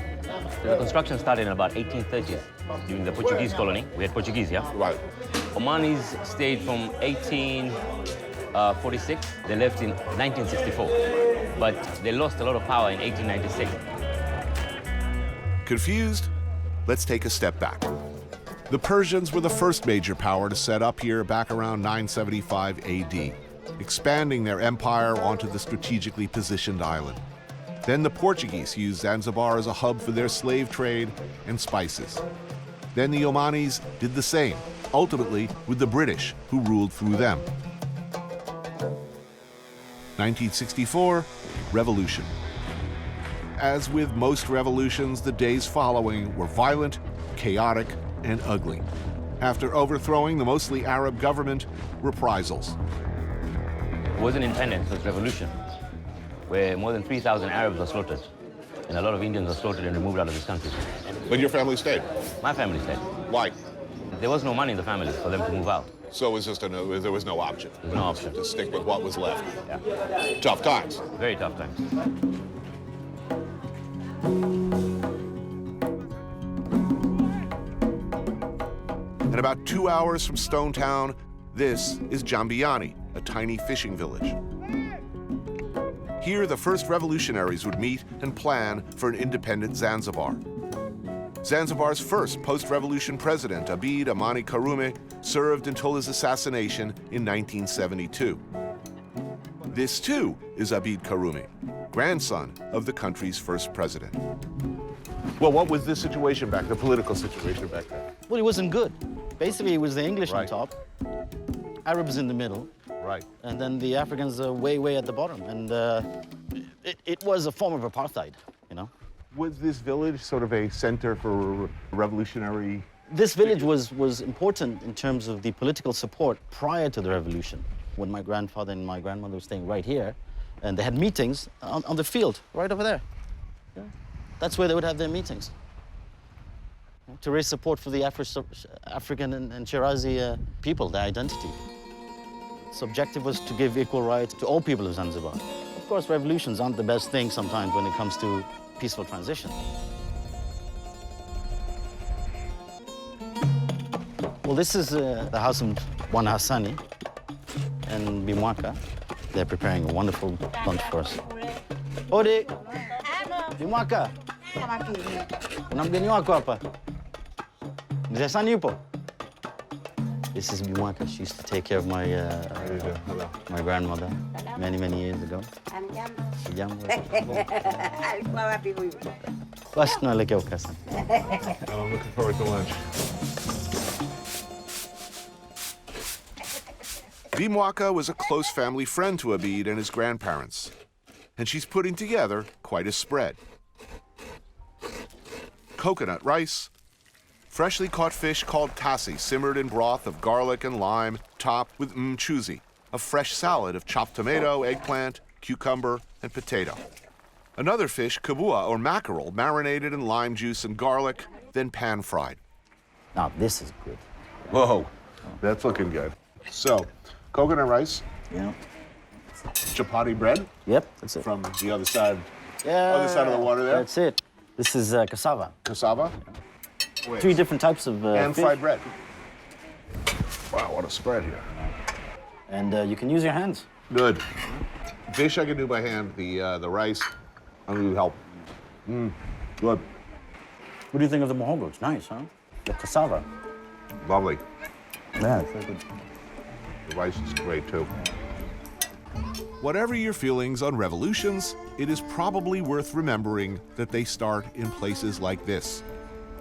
Speaker 17: The construction started in about 1830s, during the Portuguese colony. We had Portuguese, yeah?
Speaker 1: Right.
Speaker 17: Omanis stayed from 1846. They left in 1964, but they lost a lot of power in 1896.
Speaker 1: Confused? Let's take a step back. The Persians were the first major power to set up here back around 975 AD, expanding their empire onto the strategically positioned island. Then the Portuguese used Zanzibar as a hub for their slave trade and spices. Then the Omanis did the same, ultimately with the British, who ruled through them. 1964, revolution. As with most revolutions, the days following were violent, chaotic, and ugly. After overthrowing the mostly Arab government, reprisals.
Speaker 17: It wasn't independence, it was revolution, where more than 3,000 Arabs were slaughtered, and a lot of Indians were slaughtered and removed out of this country.
Speaker 5: But your family stayed?
Speaker 17: My family stayed.
Speaker 5: Why?
Speaker 17: There was no money in the family for them to move out.
Speaker 5: So it was just there was no option?
Speaker 17: There was no option.
Speaker 5: To stick with what was left?
Speaker 17: Yeah.
Speaker 5: Tough times?
Speaker 17: Very tough times.
Speaker 1: And about 2 hours from Stone Town, this is Jambiani, a tiny fishing village. Here, the first revolutionaries would meet and plan for an independent Zanzibar. Zanzibar's first post-revolution president, Abeid Amani Karume, served until his assassination in 1972. This, too, is Abeid Karume, grandson of the country's first president.
Speaker 5: Well, what was the situation back, the political situation back then?
Speaker 12: Well, it wasn't good. Basically, it was the English on top, Arabs in the middle,
Speaker 5: right,
Speaker 12: and then the Africans way at the bottom. And it was a form of apartheid, you know.
Speaker 5: Was this village sort of a center for revolutionary?
Speaker 12: This village was important in terms of the political support prior to the revolution. When my grandfather and my grandmother were staying right here, and they had meetings on the field, right over there. Yeah. That's where they would have their meetings. To raise support for the African and Shirazi people, their identity. Its objective was to give equal rights to all people of Zanzibar. Of course, revolutions aren't the best thing sometimes when it comes to peaceful transition. Well, this is the house of Bwana Hassani and Bimwaka. They're preparing a wonderful lunch for us. Odi, Bimwaka, kuna mgeni wako hapa. Mzee Hassani yupo? This is Bimwaka. She used to take care of my my grandmother many years ago. Basi tunaelekea ukasani.
Speaker 5: I'm looking forward to lunch.
Speaker 1: Bimwaka was a close family friend to Abeid and his grandparents, and she's putting together quite a spread. Coconut rice, freshly caught fish called tassi simmered in broth of garlic and lime, topped with mchuzi, a fresh salad of chopped tomato, eggplant, cucumber, and potato. Another fish, kabua or mackerel, marinated in lime juice and garlic, then pan-fried.
Speaker 12: Now this is good.
Speaker 5: Whoa, that's looking good. So, coconut rice.
Speaker 12: Yeah.
Speaker 5: Chapati bread.
Speaker 12: Yep, that's it.
Speaker 5: From the other side.
Speaker 12: Yeah.
Speaker 5: Other side of the water there.
Speaker 12: That's it. This is cassava.
Speaker 5: Cassava.
Speaker 12: Yeah. 3 different types of
Speaker 5: and
Speaker 12: fish.
Speaker 5: fried bread. Wow, what a spread here.
Speaker 12: And you can use your hands.
Speaker 5: Good. Fish I can do by hand. The rice, I'm gonna help. Good.
Speaker 12: What do you think of the muhogo? It's nice, huh? The cassava.
Speaker 5: Lovely.
Speaker 12: Yeah, it's very good.
Speaker 5: The rice is great too.
Speaker 1: Whatever your feelings on revolutions, it is probably worth remembering that they start in places like this,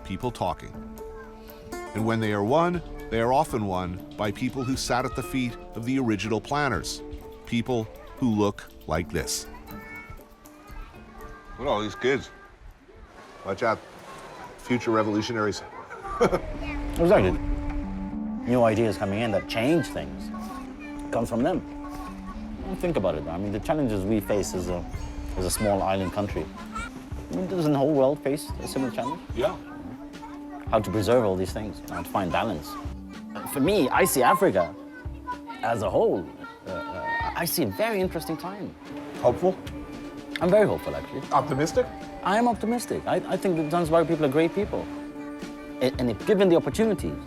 Speaker 1: people talking. And when they are won, they are often won by people who sat at the feet of the original planners, people who look like this.
Speaker 5: Look at all these kids. Watch out, future revolutionaries.
Speaker 12: Exactly. New ideas coming in that change things come from them. Think about it. I mean, the challenges we face as a small island country. I mean, doesn't the whole world face a similar challenge?
Speaker 5: Yeah.
Speaker 12: How to preserve all these things, how to find balance. For me, I see Africa as a whole. I see a very interesting time.
Speaker 5: Hopeful?
Speaker 12: I'm very hopeful, actually.
Speaker 5: Optimistic?
Speaker 12: I am optimistic. I think the Zanzibar people are great people. And if given the opportunities,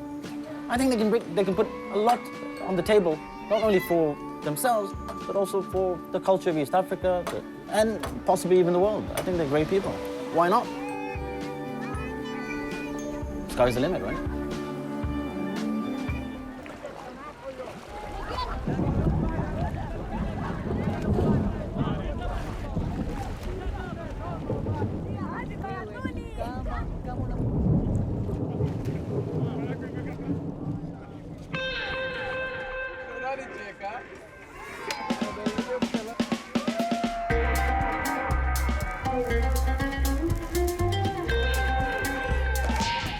Speaker 12: I think they can put a lot on the table, not only for themselves, but also for the culture of East Africa and possibly even the world. I think they're great people. Why not? Sky's the limit, right?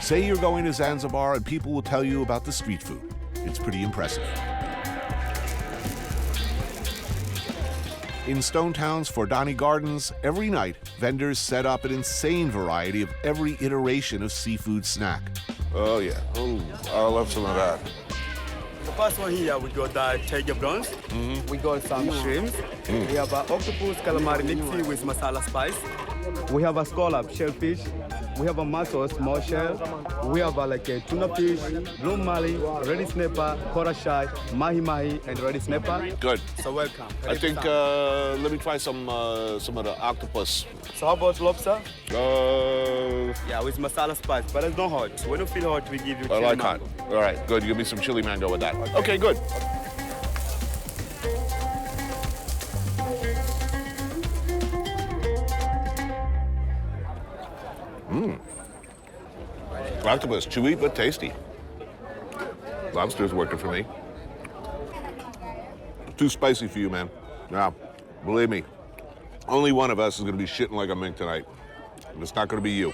Speaker 1: Say you're going to Zanzibar and people will tell you about the street food. It's pretty impressive. In Stone Town's Fordani Gardens, every night, vendors set up an insane variety of every iteration of seafood snack.
Speaker 5: Oh, yeah. Oh, I love some of that.
Speaker 18: The first one here, we got the tiger prawns. We got some shrimps. We have octopus calamari mixed with masala spice. We have a scallop, shellfish. We have a mussel, small shell. We have like a tuna fish, blue mali, red snapper, korashai, mahi-mahi, and red snapper.
Speaker 5: Good.
Speaker 18: So welcome.
Speaker 5: I think, let me try some of the octopus.
Speaker 18: So how about lobster? Yeah, with masala spice, but it's not hot. When you feel hot, we give you chili
Speaker 5: I like hot.
Speaker 18: mango.
Speaker 5: All right, good. Give me some chili mango with that. Okay, good. Octopus, chewy but tasty. Lobster's working for me. Too spicy for you, man. Now, believe me, only one of us is gonna be shitting like a mink tonight. And it's not gonna be you.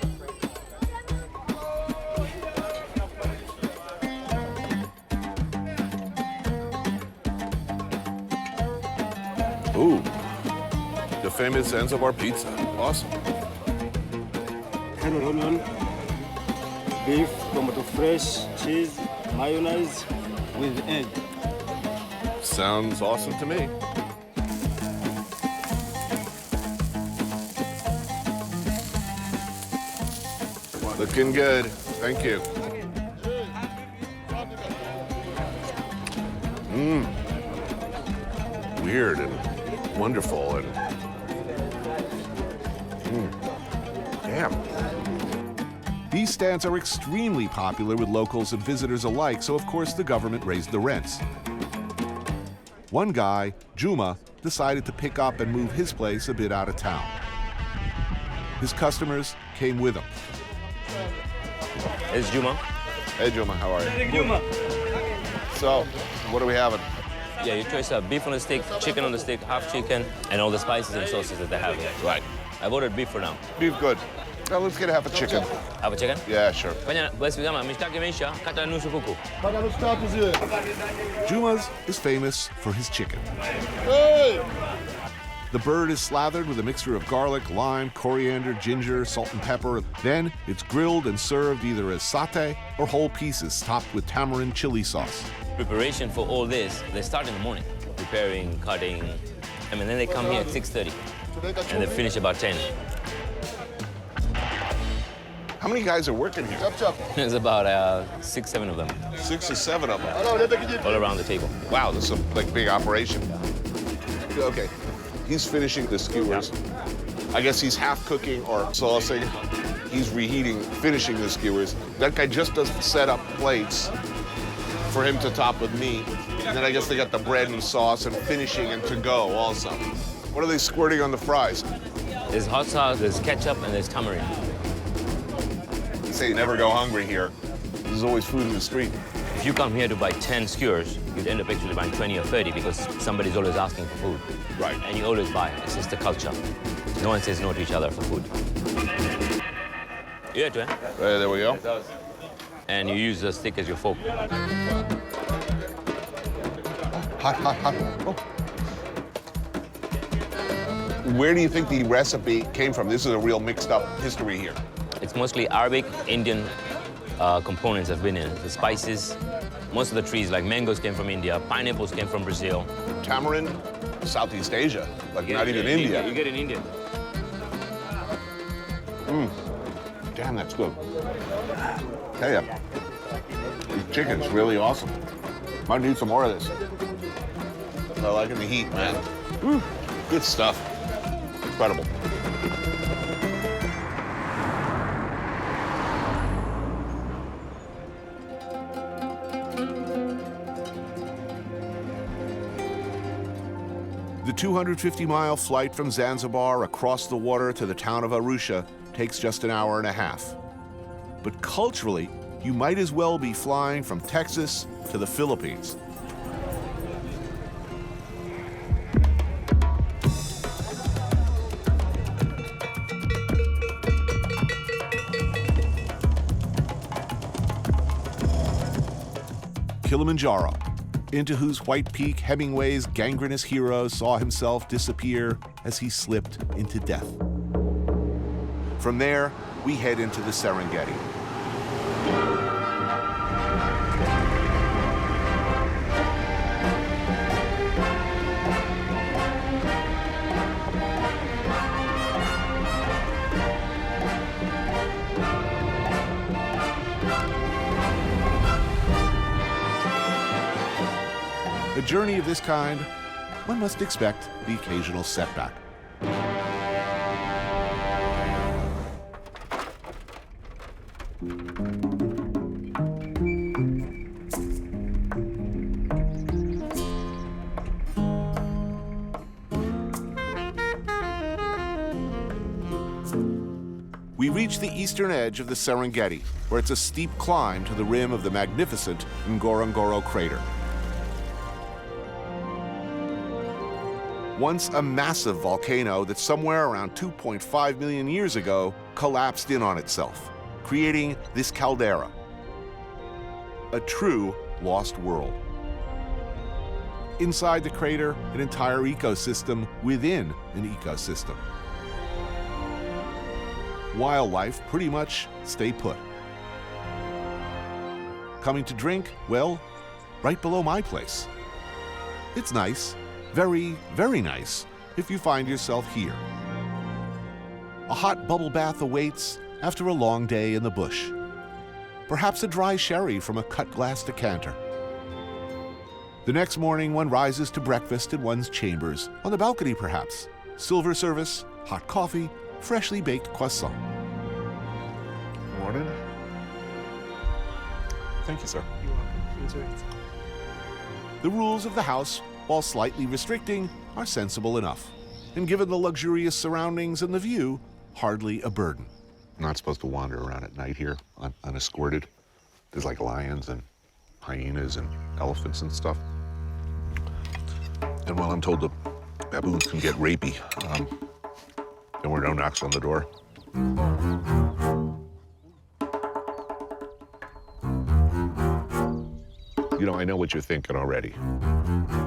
Speaker 5: Ooh, the famous Zanzibar pizza. Awesome.
Speaker 18: Carrot onion, beef, tomato fresh, cheese, mayonnaise with egg.
Speaker 5: Sounds awesome to me. Looking good. Thank you. Weird and wonderful and damn.
Speaker 1: These stands are extremely popular with locals and visitors alike, so of course the government raised the rents. One guy, Juma, decided to pick up and move his place a bit out of town. His customers came with him.
Speaker 17: It's Juma.
Speaker 5: Hey, Juma, how are you?
Speaker 17: Juma.
Speaker 5: So, what are we having?
Speaker 17: Yeah, your choice of beef on the stick, chicken on the stick, half chicken, and all the spices and sauces that they have here.
Speaker 5: Right.
Speaker 17: I've ordered beef for now.
Speaker 5: Beef, good. Now let's get half a chicken.
Speaker 17: Have a chicken?
Speaker 5: Yeah, sure.
Speaker 1: Juma's is famous for his chicken.
Speaker 5: Hey!
Speaker 1: The bird is slathered with a mixture of garlic, lime, coriander, ginger, salt and pepper. Then it's grilled and served either as satay or whole pieces topped with tamarind chili sauce.
Speaker 17: Preparation for all this, they start in the morning, preparing, cutting, and then they come here at 6:30, and they finish about 10.
Speaker 5: How many guys are working here?
Speaker 17: There's about 6, 7 of them.
Speaker 5: 6 or 7 of them.
Speaker 17: All around the table.
Speaker 5: Wow, this is a like big operation. Okay, he's finishing the skewers. I guess he's half cooking or saucing. He's reheating, finishing the skewers. That guy just doesn't set up plates for him to top with meat. And then I guess they got the bread and sauce and finishing and to go also. What are they squirting on the fries?
Speaker 17: There's hot sauce, there's ketchup, and there's tamarind.
Speaker 5: They say you never go hungry here. There's always food in the street.
Speaker 17: If you come here to buy 10 skewers, you'd end up actually buying 20 or 30 because somebody's always asking for food.
Speaker 5: Right.
Speaker 17: And you always buy. It's just the culture. No one says no to each other for food. You had to, eh?
Speaker 5: There we go.
Speaker 17: And you use the stick as your fork.
Speaker 5: Hot, hot, hot. Oh. Where do you think the recipe came from? This is a real mixed up history here.
Speaker 17: It's mostly Arabic, Indian components have been in. The spices, most of the trees, like mangoes came from India, pineapples came from Brazil.
Speaker 5: Tamarind, Southeast Asia, like not even India.
Speaker 17: You get in India.
Speaker 5: Damn, that's good. Tell ya, the chicken's really awesome. Might need some more of this. I like the heat, man. Woo. Good stuff. Incredible.
Speaker 1: The 250-mile flight from Zanzibar across the water to the town of Arusha takes just an hour and a half. But culturally, you might as well be flying from Texas to the Philippines. Kilimanjaro, into whose white peak Hemingway's gangrenous hero saw himself disappear as he slipped into death. From there, we head into the Serengeti. A journey of this kind, one must expect the occasional setback. We reach the eastern edge of the Serengeti, where it's a steep climb to the rim of the magnificent Ngorongoro crater. Once a massive volcano that somewhere around 2.5 million years ago collapsed in on itself, creating this caldera, a true lost world. Inside the crater, an entire ecosystem within an ecosystem. Wildlife pretty much stay put. Coming to drink? Well, right below my place. It's nice. Very, very nice if you find yourself here. A hot bubble bath awaits after a long day in the bush. Perhaps a dry sherry from a cut glass decanter. The next morning, one rises to breakfast in one's chambers, on the balcony perhaps. Silver service, hot coffee, freshly baked croissant. Morning. Thank you, sir.
Speaker 15: You're welcome. Enjoy it.
Speaker 1: The rules of the house, while slightly restricting, are sensible enough. And given the luxurious surroundings and the view, hardly a burden.
Speaker 5: Not supposed to wander around at night here, unescorted. There's like lions and hyenas and elephants and stuff. And while I'm told the baboons can get rapey, there were no knocks on the door. You know, I know what you're thinking already.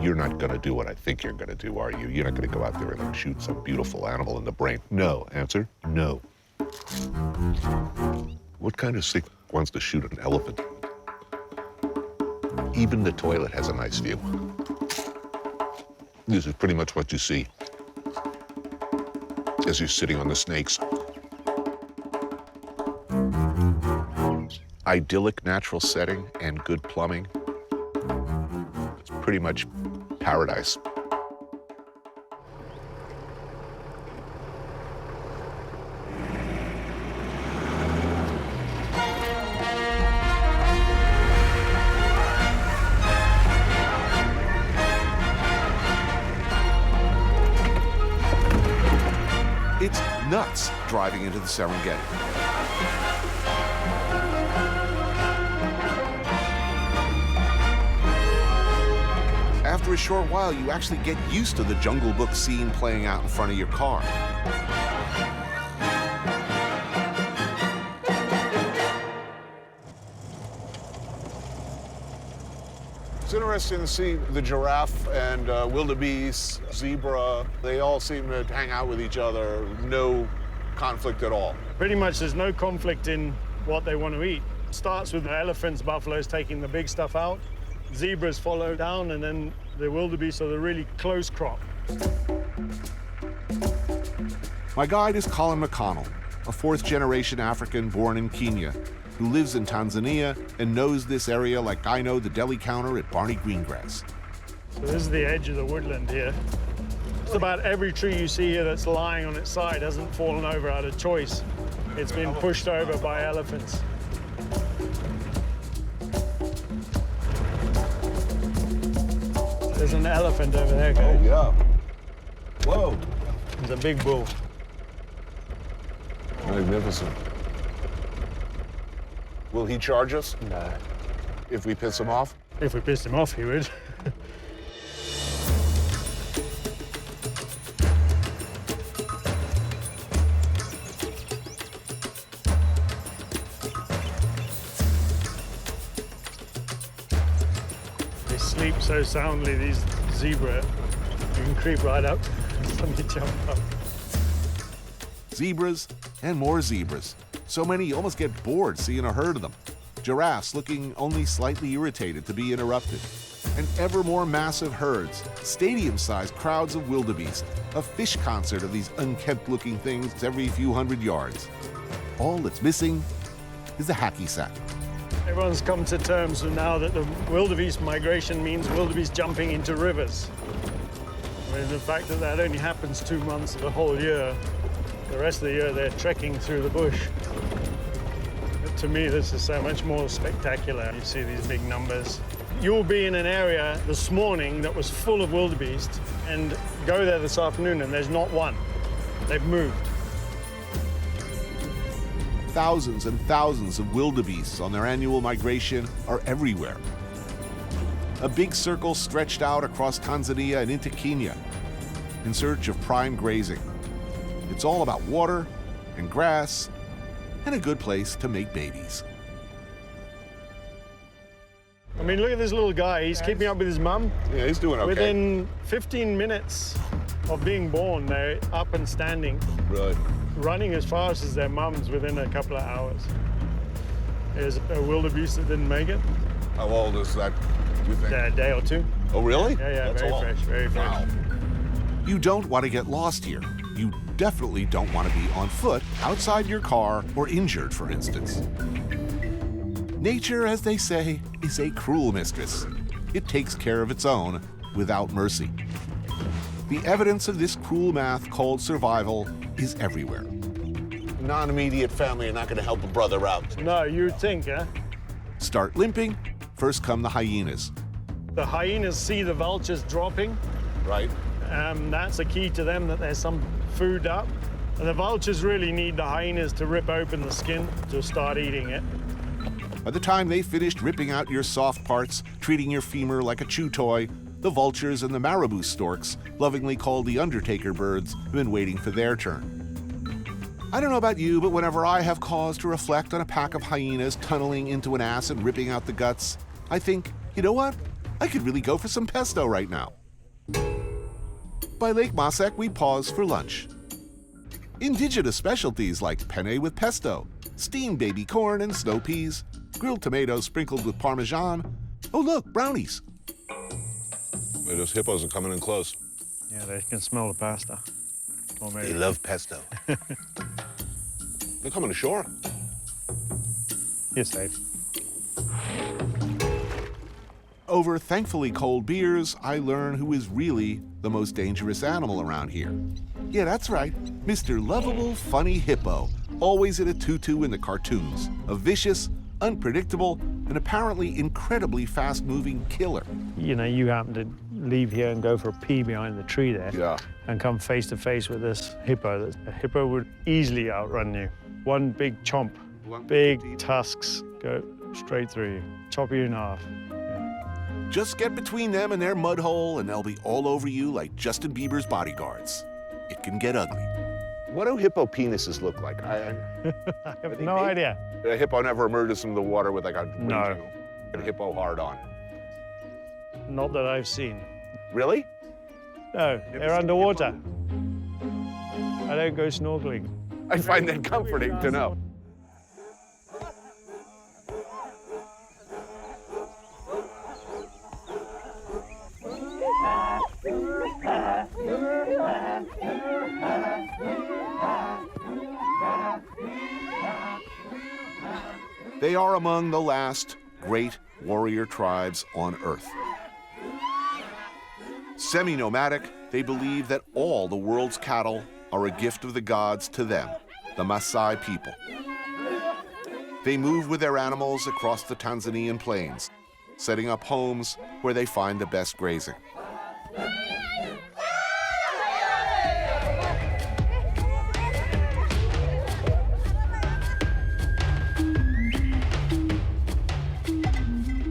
Speaker 5: You're not gonna do what I think you're gonna do, are you? You're not gonna go out there and like, shoot some beautiful animal in the brain. No. Answer, no. What kind of sick wants to shoot an elephant? Even the toilet has a nice view. This is pretty much what you see as you're sitting on the snakes. Idyllic natural setting and good plumbing. It's pretty much paradise.
Speaker 1: It's nuts driving into the Serengeti. After a short while, you actually get used to the Jungle Book scene playing out in front of your car.
Speaker 5: It's interesting to see the giraffe and wildebeest, zebra. They all seem to hang out with each other, no conflict at all.
Speaker 19: Pretty much there's no conflict in what they want to eat. It starts with the elephants, buffaloes taking the big stuff out. Zebras follow down, and then the wildebeest are the really close crop.
Speaker 1: My guide is Colin McConnell, a fourth-generation African born in Kenya, who lives in Tanzania and knows this area like I know the deli counter at Barney Greengrass.
Speaker 19: So this is the edge of the woodland here. Just about every tree you see here that's lying on its side hasn't fallen over out of choice. It's been pushed over by elephants. There's an elephant over there, guys.
Speaker 5: Oh, yeah. Whoa.
Speaker 19: There's a big bull.
Speaker 5: Magnificent. Will he charge us?
Speaker 19: No.
Speaker 5: If we piss him off?
Speaker 19: If we pissed him off, he would. sleep so soundly, these zebra, you can creep right up, suddenly jump up.
Speaker 1: Zebras and more zebras. So many you almost get bored seeing a herd of them. Giraffes looking only slightly irritated to be interrupted. And ever more massive herds, stadium-sized crowds of wildebeest, a fish concert of these unkempt-looking things every few hundred yards. All that's missing is the hacky sack.
Speaker 19: Everyone's come to terms with now that the wildebeest migration means wildebeest jumping into rivers. I mean, the fact that that only happens 2 months of the whole year, the rest of the year they're trekking through the bush. But to me, this is so much more spectacular. You see these big numbers. You'll be in an area this morning that was full of wildebeest and go there this afternoon and there's not one. They've moved.
Speaker 1: Thousands and thousands of wildebeests on their annual migration are everywhere. A big circle stretched out across Tanzania and into Kenya in search of prime grazing. It's all about water and grass and a good place to make babies.
Speaker 19: I mean, look at this little guy. He's keeping up with his mum.
Speaker 5: Yeah, he's doing okay.
Speaker 19: Within 15 minutes of being born, they're up and standing.
Speaker 5: Right.
Speaker 19: Running as fast as their mums within a couple of hours. There's a wildebeest that didn't make it.
Speaker 5: How old is that, do you think?
Speaker 19: A day or two.
Speaker 5: Oh, really?
Speaker 19: Yeah,
Speaker 5: That's
Speaker 19: very
Speaker 5: all.
Speaker 19: fresh, very fresh.
Speaker 5: Wow.
Speaker 1: You don't want to get lost here. You definitely don't want to be on foot, outside your car, or injured, for instance. Nature, as they say, is a cruel mistress. It takes care of its own without mercy. The evidence of this cruel math called survival is everywhere.
Speaker 5: Non-immediate family are not going to help a brother out.
Speaker 19: No, you'd think, huh?
Speaker 1: Start limping, first come the hyenas.
Speaker 19: The hyenas see the vultures dropping.
Speaker 5: Right.
Speaker 19: That's a key to them that there's some food up. And the vultures really need the hyenas to rip open the skin to start eating it.
Speaker 1: By the time they finished ripping out your soft parts, treating your femur like a chew toy, the vultures and the marabou storks, lovingly called the undertaker birds, have been waiting for their turn. I don't know about you, but whenever I have cause to reflect on a pack of hyenas tunneling into an ass and ripping out the guts, I think, you know what? I could really go for some pesto right now. By Lake Maasai, we pause for lunch. Indigenous specialties like penne with pesto, steamed baby corn and snow peas, grilled tomatoes sprinkled with Parmesan. Oh, look, brownies.
Speaker 5: Wait, those hippos are coming in close.
Speaker 19: Yeah, they can smell the pasta. Or maybe.
Speaker 5: They love pesto. They're coming ashore.
Speaker 19: You're safe.
Speaker 1: Over thankfully cold beers, I learn who is really the most dangerous animal around here. Yeah, that's right, Mr. Lovable Funny Hippo, always in a tutu in the cartoons. A vicious, unpredictable, and apparently incredibly fast-moving killer.
Speaker 19: You know, you happen to leave here and go for a pee behind the tree there.
Speaker 5: Yeah.
Speaker 19: And come face to face with this hippo. A hippo would easily outrun you. One big chomp, big tusks go straight through you, chop you in half.
Speaker 1: Just get between them and their mud hole and they'll be all over you like Justin Bieber's bodyguards. It can get ugly.
Speaker 5: What do hippo penises look like?
Speaker 19: I have no idea.
Speaker 5: A hippo never emerges from the water with like a
Speaker 19: No.
Speaker 5: a hippo hard on.
Speaker 19: Not that I've seen.
Speaker 5: Really?
Speaker 19: No, they're underwater. I don't go snorkeling.
Speaker 5: I find that comforting to know.
Speaker 1: They are among the last great warrior tribes on Earth. Semi-nomadic, they believe that all the world's cattle are a gift of the gods to them, the Maasai people. They move with their animals across the Tanzanian plains, setting up homes where they find the best grazing.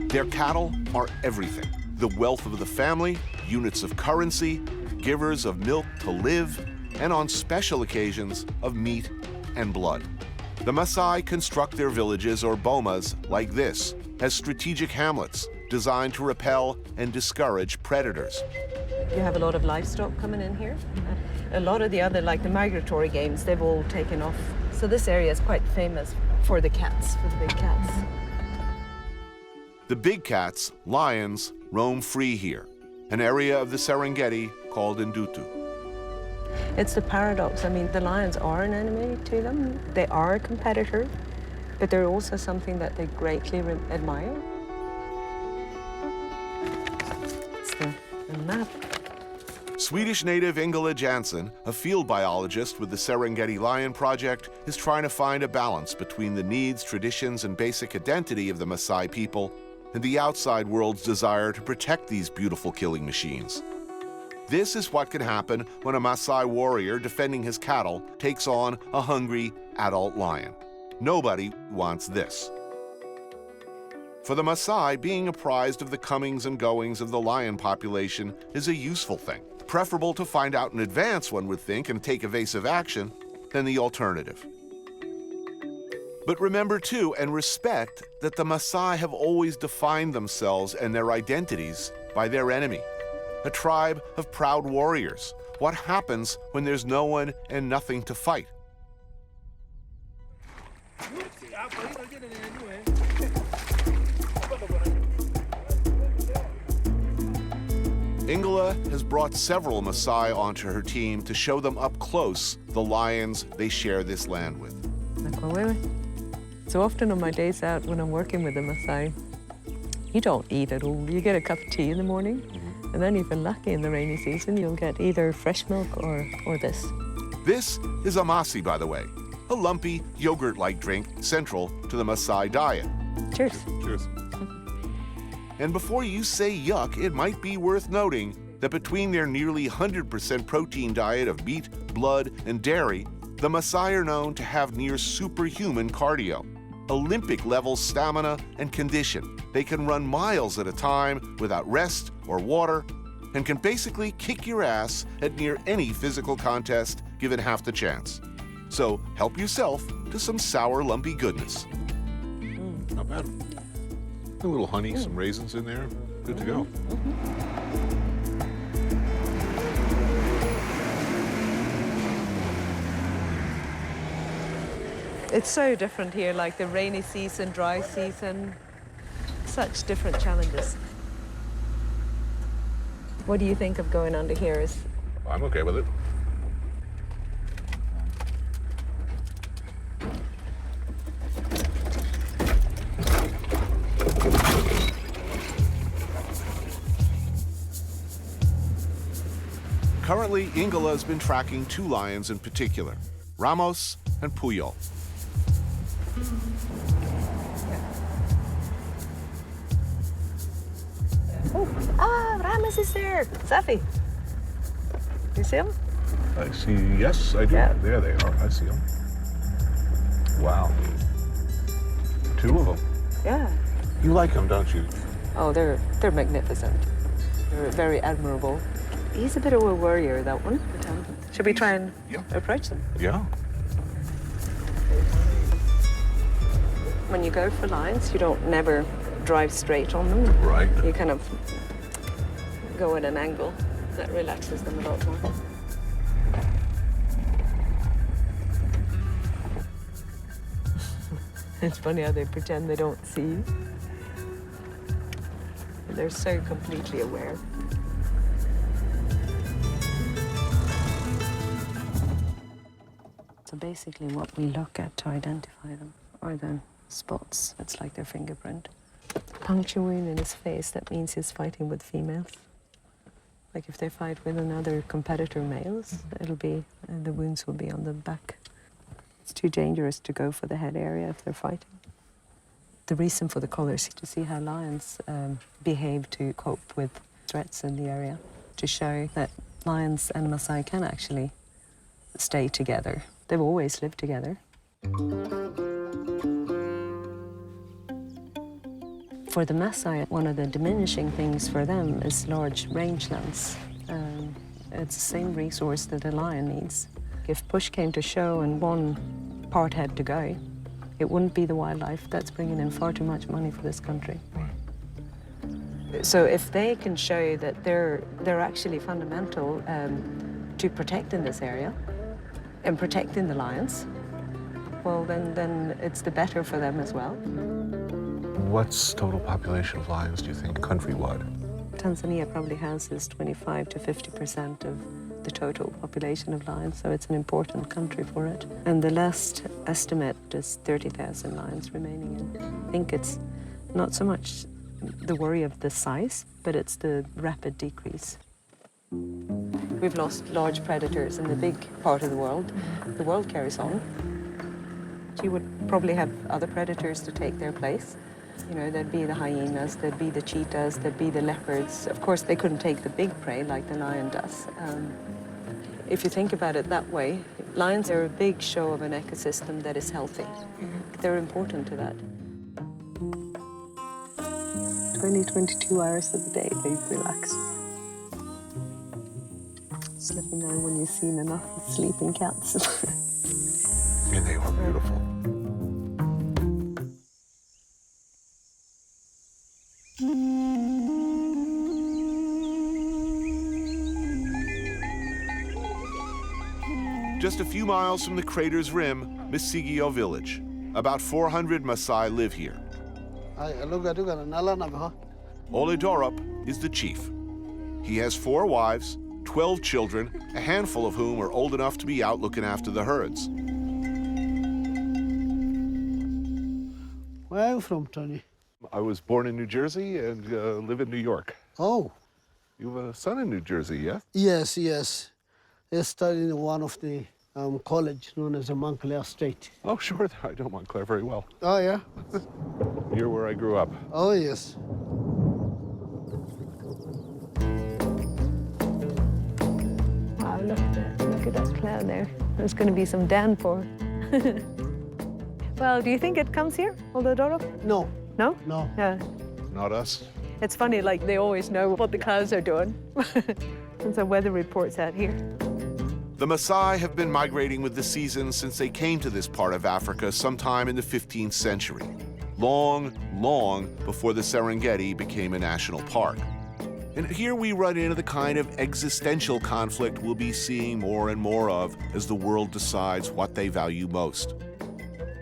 Speaker 1: Their cattle are everything. The wealth of the family, units of currency, givers of milk to live, and on special occasions of meat and blood. The Maasai construct their villages or bomas like this as strategic hamlets designed to repel and discourage predators.
Speaker 20: You have a lot of livestock coming in here. A lot of the other, like the migratory games, they've all taken off. So this area is quite famous for the cats, for the big cats.
Speaker 1: The big cats, lions, roam free here, an area of the Serengeti called Ndutu.
Speaker 20: It's the paradox. I mean, the lions are an enemy to them. They are a competitor, but they're also something that they greatly admire. It's the map.
Speaker 1: Swedish native Ingela Jansson, a field biologist with the Serengeti Lion Project, is trying to find a balance between the needs, traditions, and basic identity of the Maasai people and the outside world's desire to protect these beautiful killing machines. This is what can happen when a Maasai warrior defending his cattle takes on a hungry adult lion. Nobody wants this. For the Maasai, being apprised of the comings and goings of the lion population is a useful thing. Preferable to find out in advance, one would think, and take evasive action, than the alternative. But remember, too, and respect that the Maasai have always defined themselves and their identities by their enemy, a tribe of proud warriors. What happens when there's no one and nothing to fight? Ingela has brought several Maasai onto her team to show them up close the lions they share this land with.
Speaker 20: So often on my days out when I'm working with the Maasai, you don't eat at all. You get a cup of tea in the morning, and then if you're lucky in the rainy season, you'll get either fresh milk or this.
Speaker 1: This is amasi, by the way, a lumpy, yogurt-like drink central to the Maasai diet.
Speaker 20: Cheers.
Speaker 1: Cheers. And before you say yuck, it might be worth noting that between their nearly 100% protein diet of meat, blood, and dairy, the Maasai are known to have near superhuman cardio, Olympic-level stamina and condition. They can run miles at a time without rest or water and can basically kick your ass at near any physical contest given half the chance. So help yourself to some sour, lumpy goodness.
Speaker 5: Not bad. A little honey, some raisins in there. Good to go.
Speaker 20: It's so different here, like the rainy season, dry season, such different challenges. What do you think of going under here?
Speaker 5: I'm okay with it.
Speaker 1: Currently, Ingela has been tracking two lions in particular, Ramos and Puyol.
Speaker 20: Oh, Ramos is there. Safi. You see him?
Speaker 5: I see, yes, I do. Yeah. There they are, I see them. Wow. Two of them.
Speaker 20: Yeah.
Speaker 5: You like them, don't you?
Speaker 20: Oh, they're magnificent. They're very admirable. He's a bit of a warrior, that one. Should we try and approach them?
Speaker 5: Yeah.
Speaker 20: When you go for lions, you don't never drive straight on them.
Speaker 5: Right.
Speaker 20: You kind of go at an angle that relaxes them a lot more. It's funny how they pretend they don't see you. They're so completely aware. So basically what we look at to identify them are the spots. It's like their fingerprint. Puncture wound in his face, that means he's fighting with females. Like if they fight with another competitor males, it'll be, the wounds will be on the back. It's too dangerous to go for the head area if they're fighting. The reason for the collars is to see how lions behave to cope with threats in the area, to show that lions and Maasai can actually stay together. They've always lived together. For the Maasai, one of the diminishing things for them is large rangelands. It's the same resource that a lion needs. If push came to shove and one part had to go, it wouldn't be the wildlife. That's bringing in far too much money for this country. So if they can show that they're actually fundamental to protecting this area and protecting the lions, well, then it's the better for them as well.
Speaker 5: What's total population of lions, do you think, countrywide?
Speaker 20: Tanzania probably houses 25 to 50% of the total population of lions, so it's an important country for it. And the last estimate is 30,000 lions remaining in. I think it's not so much the worry of the size, but it's the rapid decrease. We've lost large predators in the big part of the world. The world carries on. You would probably have other predators to take their place. You know, there'd be the hyenas, there'd be the cheetahs, there'd be the leopards. Of course, they couldn't take the big prey like the lion does. If you think about it that way, lions are a big show of an ecosystem that is healthy. They're important to that. 22 hours of the day, they relax. Just let me know when you've seen enough of sleeping cats.
Speaker 5: And they are beautiful.
Speaker 1: Just a few miles from the crater's rim, Misigio village. About 400 Maasai live here. Oledorup is the chief. He has 4 wives, 12 children, a handful of whom are old enough to be out looking after the herds.
Speaker 3: Where are you from, Tony?
Speaker 5: I was born in New Jersey and live in New York.
Speaker 3: Oh.
Speaker 5: You have a son in New Jersey, yeah?
Speaker 3: Yes, yes. He studied in one of the college known as the Montclair State.
Speaker 5: Oh, sure. I know Montclair very well.
Speaker 3: Oh, yeah?
Speaker 5: Near where I grew up.
Speaker 3: Oh, yes.
Speaker 20: Wow, look at that cloud there. There's going to be some downpour. Well, do you think it comes here, Oledorup?
Speaker 3: No.
Speaker 20: No?
Speaker 3: No.
Speaker 20: Yeah.
Speaker 5: Not us.
Speaker 20: It's funny, like they always know what the clouds are doing. There's a weather reports out here.
Speaker 1: The Maasai have been migrating with the seasons since they came to this part of Africa sometime in the 15th century, long, long before the Serengeti became a national park. And here we run into the kind of existential conflict we'll be seeing more and more of as the world decides what they value most.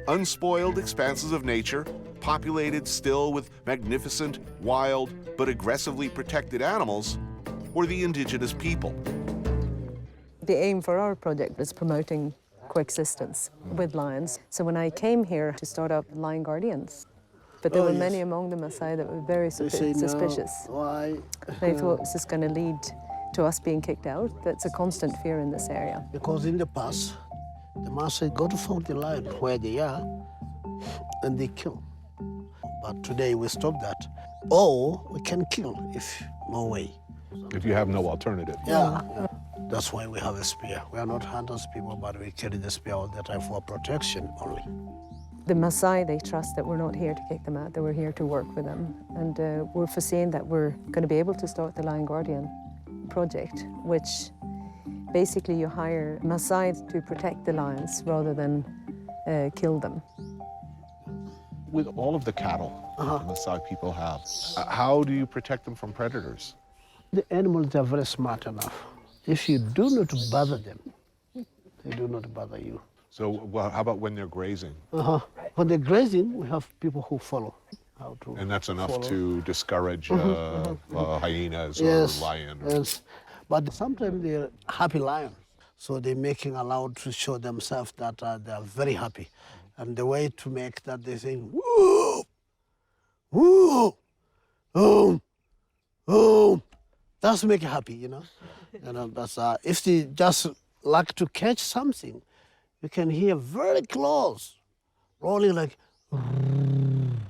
Speaker 1: Unspoiled expanses of nature, populated still with magnificent, wild, but aggressively protected animals, or the indigenous people.
Speaker 20: The aim for our project is promoting coexistence with lions. So when I came here to start up Lion Guardians, but there were many among the Maasai that were very suspicious.
Speaker 3: No. Why?
Speaker 20: They thought this is going to lead to us being kicked out. That's a constant fear in this area.
Speaker 3: Because in the past, the Maasai go to find the lion where they are, and they kill. But today we stop that. Or we can kill if no way.
Speaker 5: If you have no alternative.
Speaker 3: Yeah. That's why we have a spear. We are not hunters people, but we carry the spear all the time for protection only.
Speaker 20: The Maasai, they trust that we're not here to kick them out, that we're here to work with them. And we're foreseeing that we're going to be able to start the Lion Guardian project, which basically you hire Maasai to protect the lions rather than kill them.
Speaker 5: With all of the cattle the Maasai people have, how do you protect them from predators?
Speaker 3: The animals are very smart enough. If you do not bother them, they do not bother you.
Speaker 5: So how about when they're grazing?
Speaker 3: When they're grazing, we have people who follow how to.
Speaker 5: And that's enough
Speaker 3: follow.
Speaker 5: to discourage hyenas or lion?
Speaker 3: Yes, but sometimes they're happy lions. So they're making allowed to show themselves that they're very happy. And the way to make that, they say, woo, woo, that's make you happy, you know. That's if they just like to catch something, you can hear very close, rolling like, and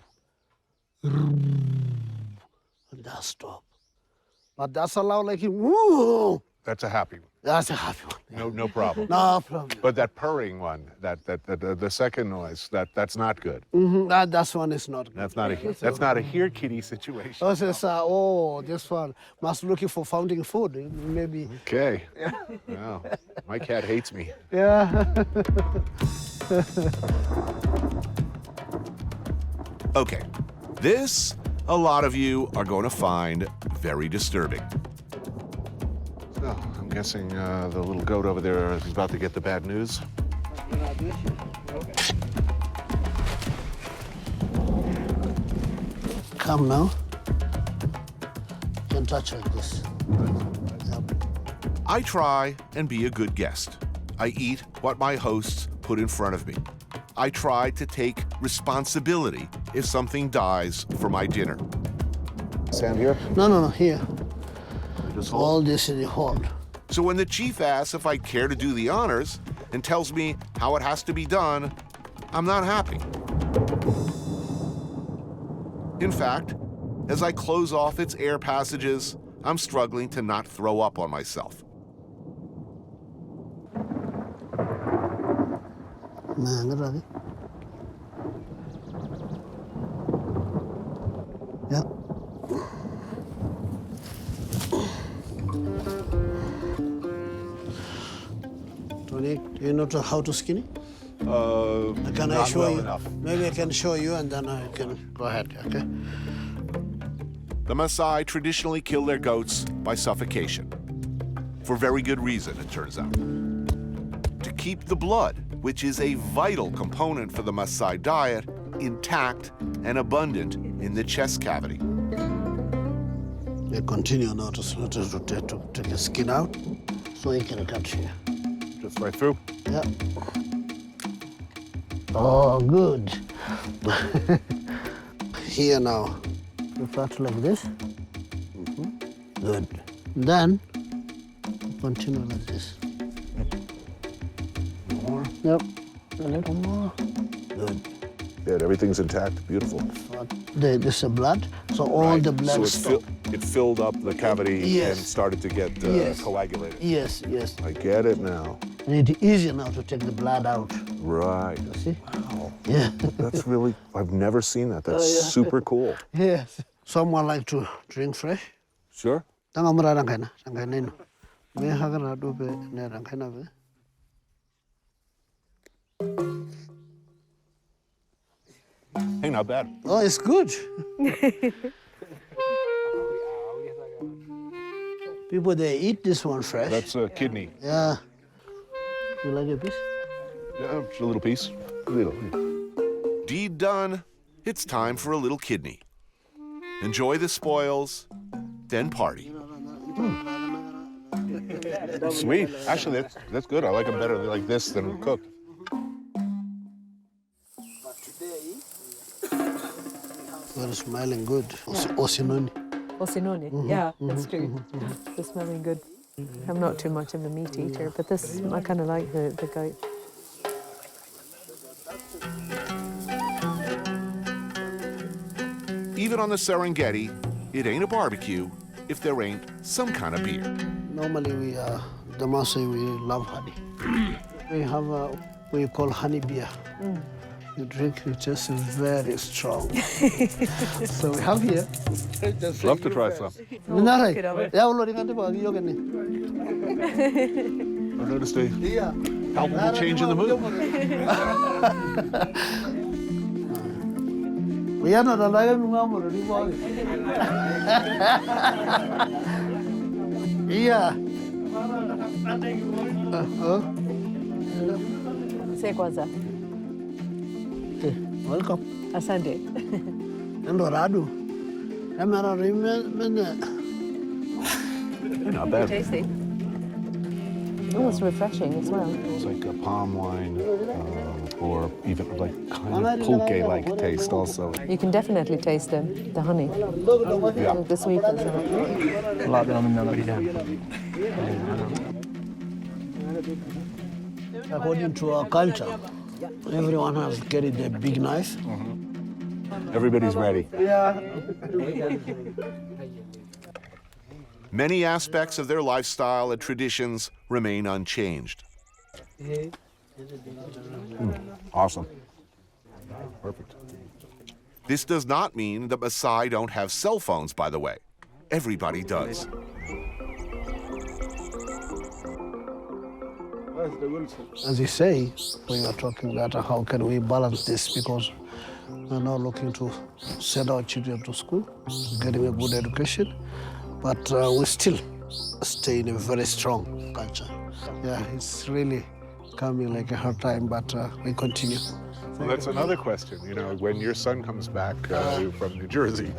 Speaker 3: that stop. But that's allowed like, woo.
Speaker 5: That's a happy one.
Speaker 3: That's a happy one.
Speaker 5: No problem.
Speaker 3: No problem.
Speaker 5: But that purring one, the second noise, that's not good.
Speaker 3: That one is not good.
Speaker 5: That's not a here kitty situation.
Speaker 3: This one must looking for founding food, maybe.
Speaker 5: Okay. Wow. My cat hates me.
Speaker 3: Yeah.
Speaker 1: Okay, this a lot of you are going to find very disturbing.
Speaker 5: So, I'm guessing the little goat over there is about to get the bad news.
Speaker 3: Come now. You can touch like this.
Speaker 1: I try and be a good guest. I eat what my hosts put in front of me. I try to take responsibility if something dies for my dinner.
Speaker 5: Stand here?
Speaker 3: No, here. All this in the hold.
Speaker 1: So when the chief asks if I care to do the honors and tells me how it has to be done, I'm not happy. In fact, as I close off its air passages, I'm struggling to not throw up on myself.
Speaker 3: Yeah. Tony, do you know how to skin it? Can I show you?
Speaker 5: Enough.
Speaker 3: Maybe I can show you and then I can go ahead, okay?
Speaker 1: The Maasai traditionally kill their goats by suffocation. For very good reason, it turns out. To keep the blood, which is a vital component for the Maasai diet, intact and abundant in the chest cavity.
Speaker 3: They continue now to take the skin out so you can cut here.
Speaker 5: Just right through?
Speaker 3: Yeah. Oh, good. Here now, you cut like this. Good. Then, continue like this. More. Yep. A little more. Good.
Speaker 5: Yeah, everything's intact. Beautiful.
Speaker 3: This is blood, so all the blood
Speaker 5: So it filled up the cavity and started to get coagulated.
Speaker 3: Yes.
Speaker 5: I get it now.
Speaker 3: And it's easier now to take the blood out.
Speaker 5: Right.
Speaker 3: You see?
Speaker 5: Wow.
Speaker 3: Yeah.
Speaker 5: That's really, I've never seen that. That's super cool.
Speaker 3: Yes. Someone like to drink fresh?
Speaker 5: Sure. Hey, not bad.
Speaker 3: Oh, it's good. People, they eat this one fresh.
Speaker 5: That's a kidney.
Speaker 3: Yeah. You like a piece?
Speaker 5: Yeah, just a little piece. Little.
Speaker 1: Deed done. It's time for a little kidney. Enjoy the spoils, then party.
Speaker 5: Sweet. Actually, that's good. I like them better like this than cooked.
Speaker 3: Well, smelling good. Osinoni.
Speaker 20: Osinoni, yeah, that's true. They're smelling good. I'm not too much of a meat eater, but this, I kind of like the goat.
Speaker 1: Even on the Serengeti, it ain't a barbecue if there ain't some kind of beer.
Speaker 3: Normally, the Maasai, we love honey. We have we call honey beer. You drink it just very strong. So we have here.
Speaker 5: Love to try some.
Speaker 3: I
Speaker 5: noticed a palpable change in the mood.
Speaker 3: Yeah.
Speaker 20: Say kwanza.
Speaker 3: Welcome.
Speaker 20: Asante.
Speaker 3: Endorado.
Speaker 5: Not bad.
Speaker 20: Tasty. Oh, it's refreshing as well.
Speaker 5: It's like a palm wine or even like kind of pulque-like taste also.
Speaker 20: You can definitely taste the honey.
Speaker 5: Yeah.
Speaker 20: The sweetness of it.
Speaker 3: According to our culture, everyone has carried a big knife.
Speaker 5: Everybody's ready.
Speaker 3: Yeah.
Speaker 1: Many aspects of their lifestyle and traditions remain unchanged.
Speaker 5: Awesome. Perfect.
Speaker 1: This does not mean that Maasai don't have cell phones, by the way. Everybody does.
Speaker 3: As you say, when you're talking about how can we balance this, because
Speaker 21: We're now looking to send our children to school, getting a good education, but we still stay in a very strong culture. Yeah, it's really coming like a hard time, but we continue.
Speaker 5: Well, that's another question. You know, when your son comes back from New Jersey,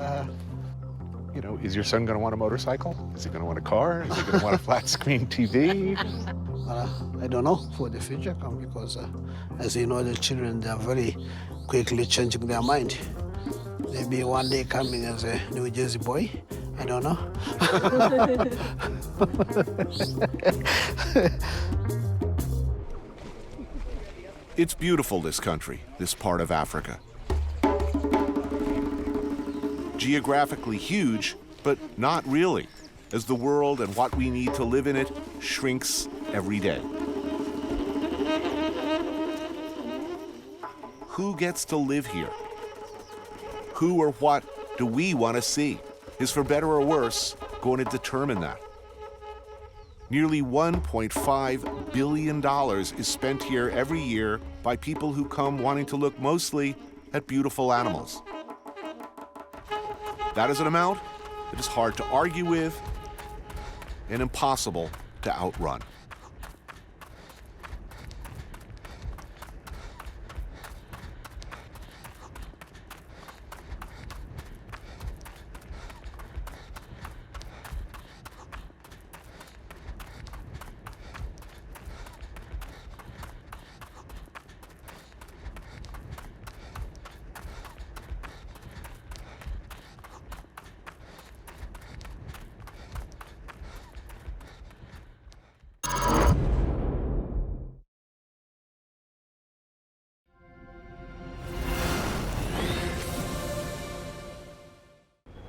Speaker 5: you know, is your son going to want a motorcycle? Is he going to want a car? Is he going to want a flat screen TV?
Speaker 21: I don't know for the future because, as you know, the children, they are very quickly changing their mind. Maybe one day coming as a New Jersey boy, I don't know.
Speaker 1: It's beautiful, this country, this part of Africa. Geographically huge, but not really, as the world and what we need to live in it shrinks every day. Who gets to live here? Who or what do we want to see? Is, for better or worse, going to determine that. Nearly $1.5 billion is spent here every year by people who come wanting to look mostly at beautiful animals. That is an amount that is hard to argue with and impossible to outrun.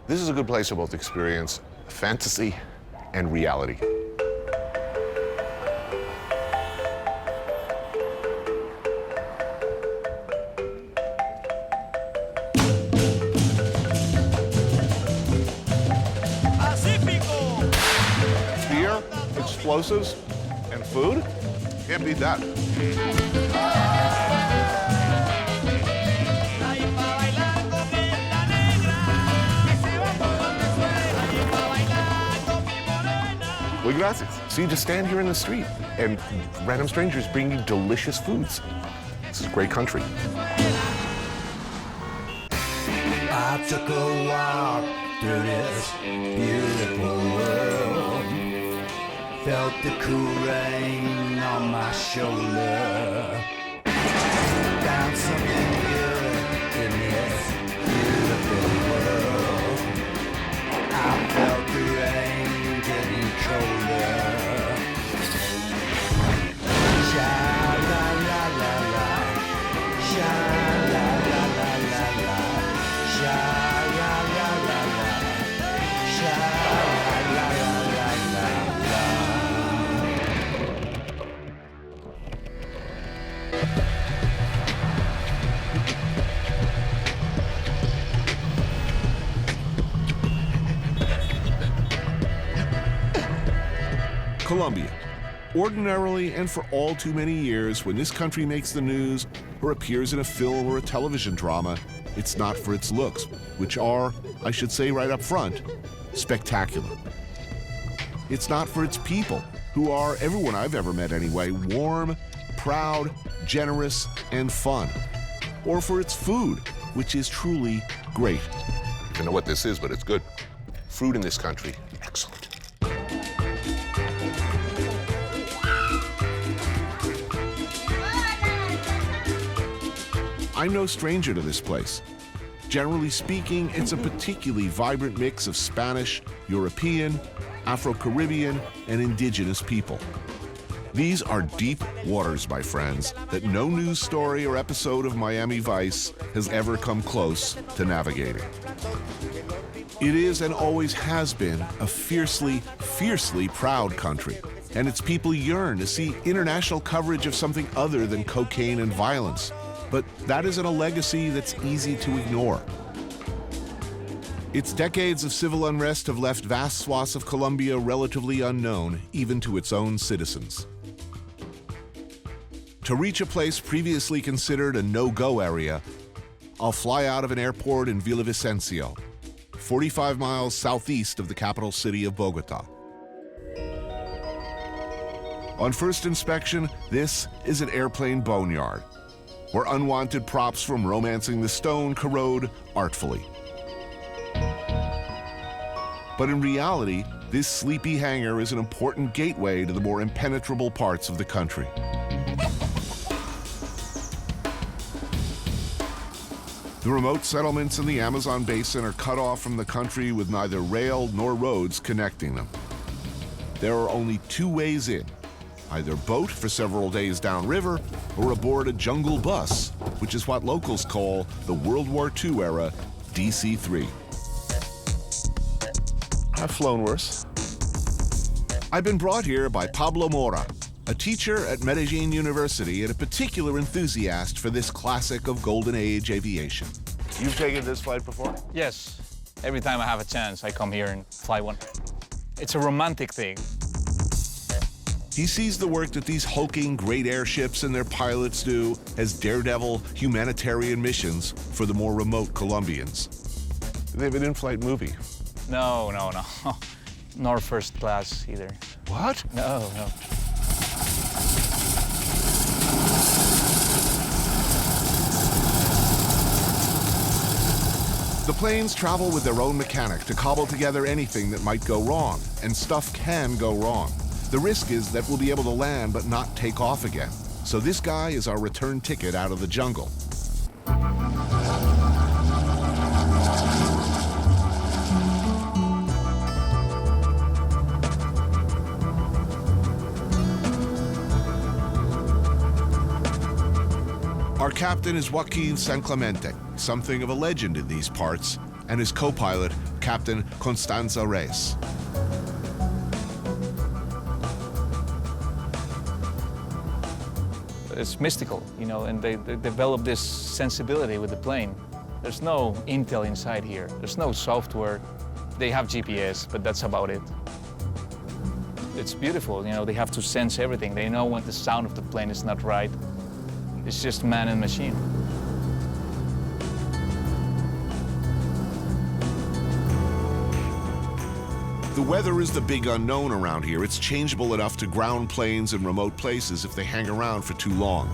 Speaker 5: This is a good place to both experience fantasy and reality. Beer, explosives, and food? Can't beat that. Well, gracias. So you just stand here in the street and random strangers bring you delicious foods. This is a great country.
Speaker 2: I took a walk through this beautiful world. Felt the cool rain on my shoulder. Found something good in this beautiful world. I felt the rain getting colder. Sha la la la la, sha la la la la la, sha la la la la, sha la la la la la.
Speaker 1: Colombia. Ordinarily, and for all too many years, when this country makes the news or appears in a film or a television drama, it's not for its looks, which are, I should say right up front, spectacular. It's not for its people, who are, everyone I've ever met anyway, warm, proud, generous, and fun. Or for its food, which is truly great.
Speaker 5: I don't know what this is, but it's good. Fruit in this country, excellent.
Speaker 1: I'm no stranger to this place. Generally speaking, it's a particularly vibrant mix of Spanish, European, Afro-Caribbean, and indigenous people. These are deep waters, my friends, that no news story or episode of Miami Vice has ever come close to navigating. It is and always has been a fiercely, fiercely proud country, and its people yearn to see international coverage of something other than cocaine and violence. But that isn't a legacy that's easy to ignore. Its decades of civil unrest have left vast swaths of Colombia relatively unknown, even to its own citizens. To reach a place previously considered a no-go area, I'll fly out of an airport in Villavicencio, 45 miles southeast of the capital city of Bogota. On first inspection, this is an airplane boneyard, where unwanted props from romancing the stone corrode artfully. But in reality, this sleepy hangar is an important gateway to the more impenetrable parts of the country. The remote settlements in the Amazon basin are cut off from the country with neither rail nor roads connecting them. There are only two ways in, either boat for several days downriver or aboard a jungle bus, which is what locals call the World War II era DC-3. I've flown worse. I've been brought here by Pablo Mora, a teacher at Medellin University and a particular enthusiast for this classic of Golden Age aviation. You've taken this flight before?
Speaker 7: Yes. Every time I have a chance, I come here and fly one. It's a romantic thing.
Speaker 1: He sees the work that these hulking great airships and their pilots do as daredevil humanitarian missions for the more remote Colombians. They have an in-flight movie.
Speaker 7: No. Nor first class either.
Speaker 1: What?
Speaker 7: No.
Speaker 1: The planes travel with their own mechanic to cobble together anything that might go wrong, and stuff can go wrong. The risk is that we'll be able to land but not take off again. So this guy is our return ticket out of the jungle. Our captain is Joaquin San Clemente, something of a legend in these parts, and his co-pilot, Captain Constanza Reyes.
Speaker 7: It's mystical, you know, and they develop this sensibility with the plane. There's no intel inside here. There's no software. They have GPS, but that's about it. It's beautiful, you know, they have to sense everything. They know when the sound of the plane is not right. It's just man and machine.
Speaker 1: The weather is the big unknown around here. It's changeable enough to ground planes in remote places if they hang around for too long.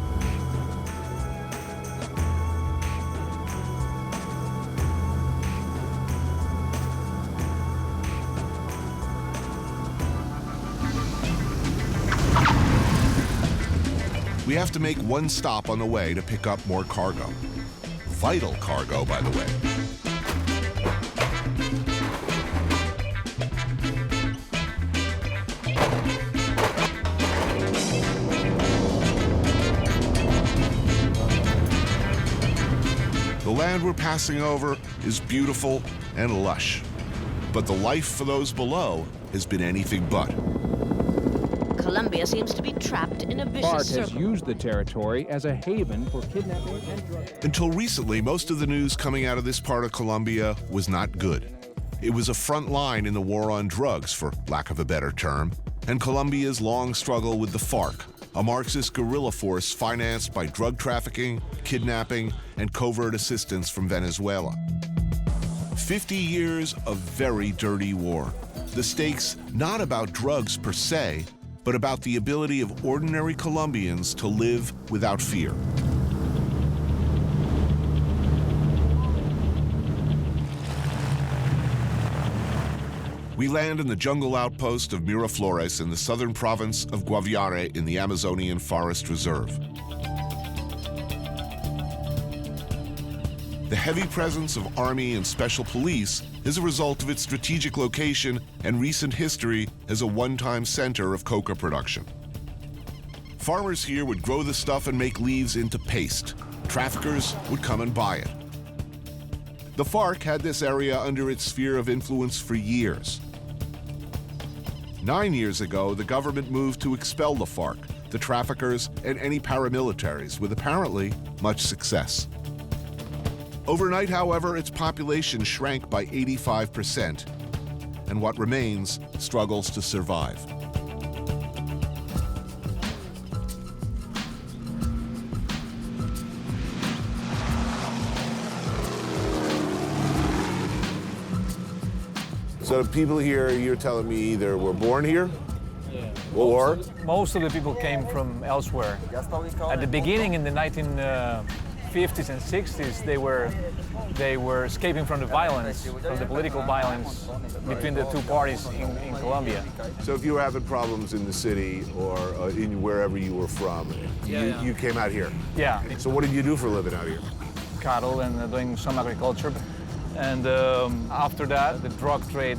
Speaker 1: We have to make one stop on the way to pick up more cargo. Vital cargo, by the way. The land we're passing over is beautiful and lush, but the life for those below has been anything but.
Speaker 22: Colombia seems to be trapped in a vicious circle.
Speaker 23: FARC has used the territory as a haven for kidnapping and drug.
Speaker 1: Until recently, most of the news coming out of this part of Colombia was not good. It was a front line in the war on drugs, for lack of a better term, and Colombia's long struggle with the FARC, a Marxist guerrilla force financed by drug trafficking, kidnapping, and covert assistance from Venezuela. 50 years of very dirty war. The stakes not about drugs per se, but about the ability of ordinary Colombians to live without fear. We land in the jungle outpost of Miraflores in the southern province of Guajira in the Amazonian Forest Reserve. The heavy presence of army and special police is a result of its strategic location and recent history as a one-time center of coca production. Farmers here would grow the stuff and make leaves into paste. Traffickers would come and buy it. The FARC had this area under its sphere of influence for years. 9 years ago, the government moved to expel the FARC, the traffickers, and any paramilitaries, with apparently much success. Overnight, however, its population shrank by 85%, and what remains struggles to survive.
Speaker 5: So the people here, you're telling me either were born here, or
Speaker 7: most of the people came from elsewhere. At the beginning, in the 1950s and 60s, they were escaping from the violence, from the political violence between the two parties in Colombia.
Speaker 5: So if you were having problems in the city or in wherever you were from, you came out here?
Speaker 7: Yeah.
Speaker 5: So what did you do for a living out here?
Speaker 7: Cattle and doing some agriculture. And after that, the drug trade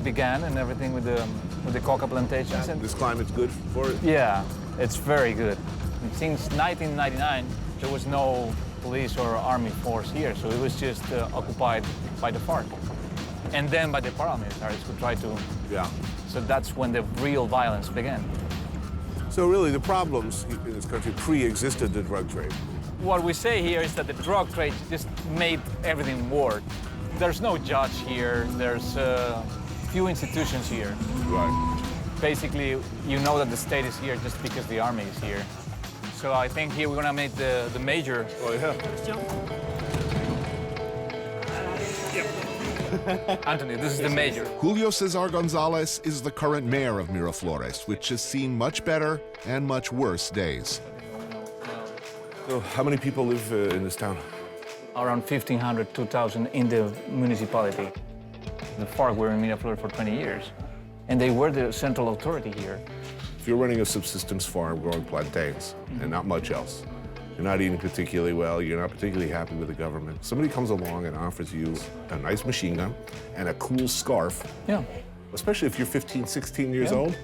Speaker 7: began and everything with the coca plantations. And
Speaker 5: this climate's good for it?
Speaker 7: Yeah, it's very good. And since 1999, there was no police or army force here, so it was just occupied by the FARC. And then by the paramilitaries who tried to...
Speaker 5: Yeah.
Speaker 7: So that's when the real violence began.
Speaker 5: So really, the problems in this country pre-existed the drug trade.
Speaker 7: What we say here is that the drug trade just made everything worse. There's no judge here, there's few institutions here.
Speaker 5: Right.
Speaker 7: Basically, you know that the state is here just because the army is here. So I think here we're gonna make the major.
Speaker 5: Oh, yeah.
Speaker 7: Anthony, this is the major.
Speaker 1: Julio Cesar Gonzalez is the current mayor of Miraflores, which has seen much better and much worse days.
Speaker 5: So how many people live in this town?
Speaker 7: Around 1,500, 2,000 in the municipality. The FARC were in Miraflores for 20 years, and they were the central authority here.
Speaker 5: If you're running a subsistence farm growing plantains and not much else, you're not eating particularly well, you're not particularly happy with the government, somebody comes along and offers you a nice machine gun and a cool scarf, especially if you're 15, 16 years old,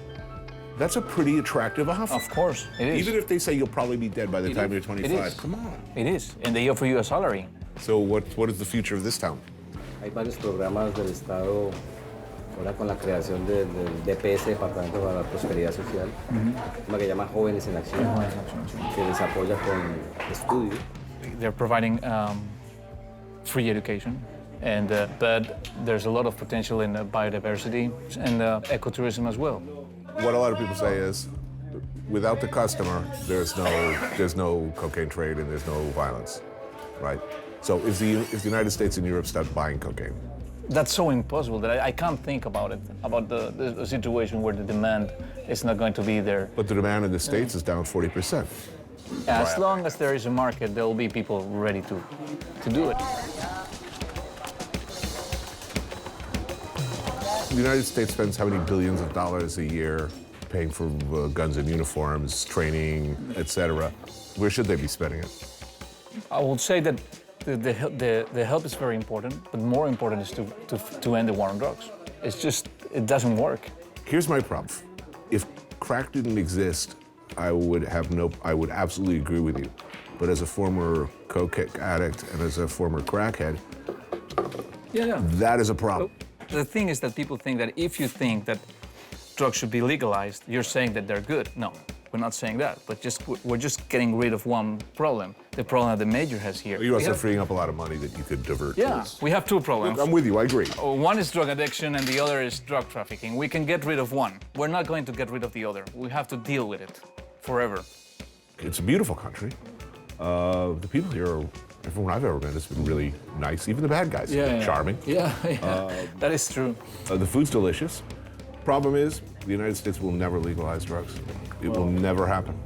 Speaker 5: that's a pretty attractive offer.
Speaker 7: Of course, it is.
Speaker 5: Even if they say you'll probably be dead by the time you're 25.
Speaker 7: It is.
Speaker 5: Come on.
Speaker 7: It is, and they offer you a salary.
Speaker 5: So what is the future of this town?
Speaker 6: Hay varios programas del Estado ahora con la creación del DPS, Departamento para la Prosperidad Social, una que llama Jóvenes en Acción, que les apoya con estudio.
Speaker 7: They're providing free education, and but there's a lot of potential in biodiversity and ecotourism as well.
Speaker 5: What a lot of people say is, without the customer, there's no cocaine trade and there's no violence, right? So if the United States and Europe start buying cocaine,
Speaker 7: that's so impossible that I can't think about it, about the situation where the demand is not going to be there.
Speaker 5: But the demand in the States is down 40%.
Speaker 7: As long as there is a market, there will be people ready to do it.
Speaker 5: The United States spends how many billions of dollars a year paying for guns and uniforms, training, etc. Where should they be spending it?
Speaker 7: I would say that the help is very important, but more important is to end the war on drugs. It's just, it doesn't work.
Speaker 5: Here's my problem. If crack didn't exist, I would absolutely agree with you. But as a former coke addict and as a former crackhead, that is a problem.
Speaker 7: The thing is that people think that if you think that drugs should be legalized, you're saying that they're good. No, we're not saying that, but we're just getting rid of one problem, the problem that the major has here.
Speaker 5: You're also freeing up a lot of money that you could divert.
Speaker 7: Yeah, we have two problems.
Speaker 5: I'm with you, I agree.
Speaker 7: One is drug addiction and the other is drug trafficking. We can get rid of one. We're not going to get rid of the other. We have to deal with it forever.
Speaker 5: It's a beautiful country. The people here, everyone I've ever met has been really nice. Even the bad guys, charming.
Speaker 7: Yeah, that is true.
Speaker 5: The food's delicious. Problem is, the United States will never legalize drugs. It will never happen.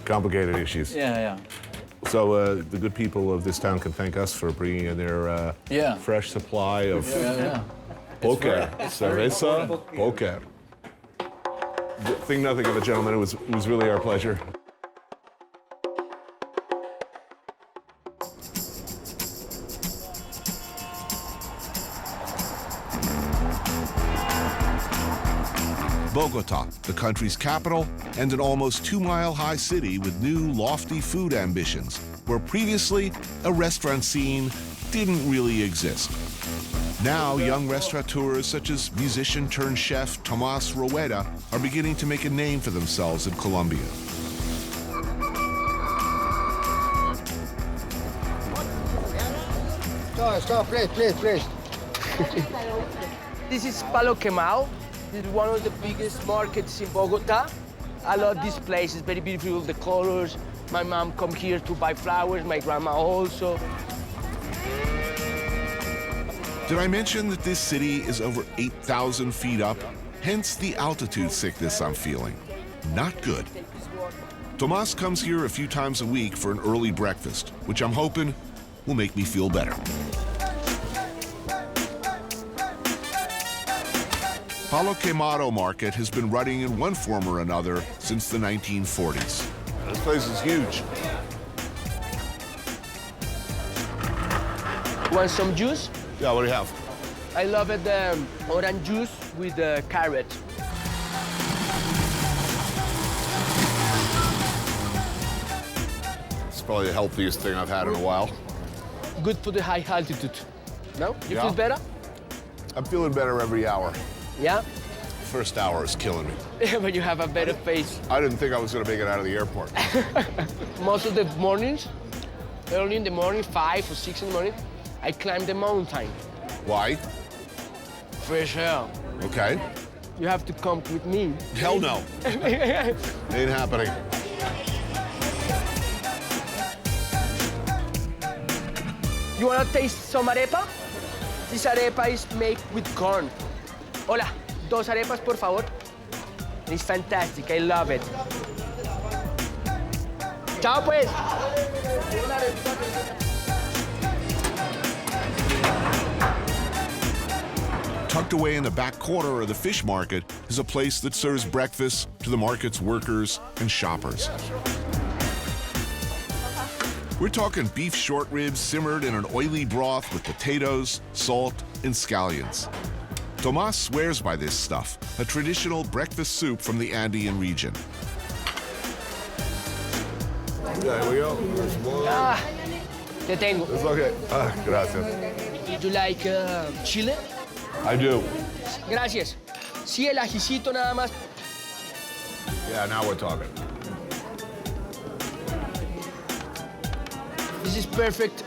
Speaker 5: Complicated issues.
Speaker 7: Yeah.
Speaker 5: So the good people of this town can thank us for bringing in their fresh supply of poker, cerveza, poker. Think nothing of it, gentlemen. It was really our pleasure.
Speaker 1: Bogota, the country's capital, and an almost 2-mile-high city with new, lofty food ambitions, where previously a restaurant scene didn't really exist. Now, young restaurateurs such as musician-turned-chef Tomas Rueda are beginning to make a name for themselves in Colombia.
Speaker 8: Stop, please.
Speaker 9: This is Palo Quemao. This is one of the biggest markets in Bogota. I love this place. It's very beautiful, the colors. My mom come here to buy flowers, my grandma also.
Speaker 1: Did I mention that this city is over 8,000 feet up? Hence the altitude sickness I'm feeling. Not good. Tomas comes here a few times a week for an early breakfast, which I'm hoping will make me feel better. Palo Quemado Market has been running in one form or another since the 1940s.
Speaker 5: This place is huge.
Speaker 9: Want some juice?
Speaker 5: Yeah, what do you have?
Speaker 9: I love it, orange juice with carrot.
Speaker 5: It's probably the healthiest thing I've had in a while.
Speaker 9: Good for the high altitude. No? You
Speaker 5: Yeah.
Speaker 9: feel better?
Speaker 5: I'm feeling better every hour.
Speaker 9: Yeah?
Speaker 5: First hour is killing me.
Speaker 9: But you have a better face.
Speaker 5: I didn't think I was going to make it out of the airport.
Speaker 9: Most of the mornings, early in the morning, 5 or 6 in the morning, I climb the mountain.
Speaker 5: Why?
Speaker 9: Fresh air.
Speaker 5: Okay.
Speaker 9: You have to come with me.
Speaker 5: Hell no. Ain't happening.
Speaker 9: You wanna taste some arepa? This arepa is made with corn. Hola, 2 arepas, por favor. It's fantastic, I love it. Chao, pues.
Speaker 1: Tucked away in the back corner of the fish market is a place that serves breakfast to the market's workers and shoppers. We're talking beef short ribs simmered in an oily broth with potatoes, salt, and scallions. Tomas swears by this stuff, a traditional breakfast soup from the Andean region.
Speaker 5: There we go.
Speaker 9: Te tengo.
Speaker 5: It's okay. Gracias.
Speaker 9: You like chile?
Speaker 5: I do.
Speaker 9: Gracias. Sí, el ajicito nada más.
Speaker 5: Yeah, now we're talking.
Speaker 9: This is perfect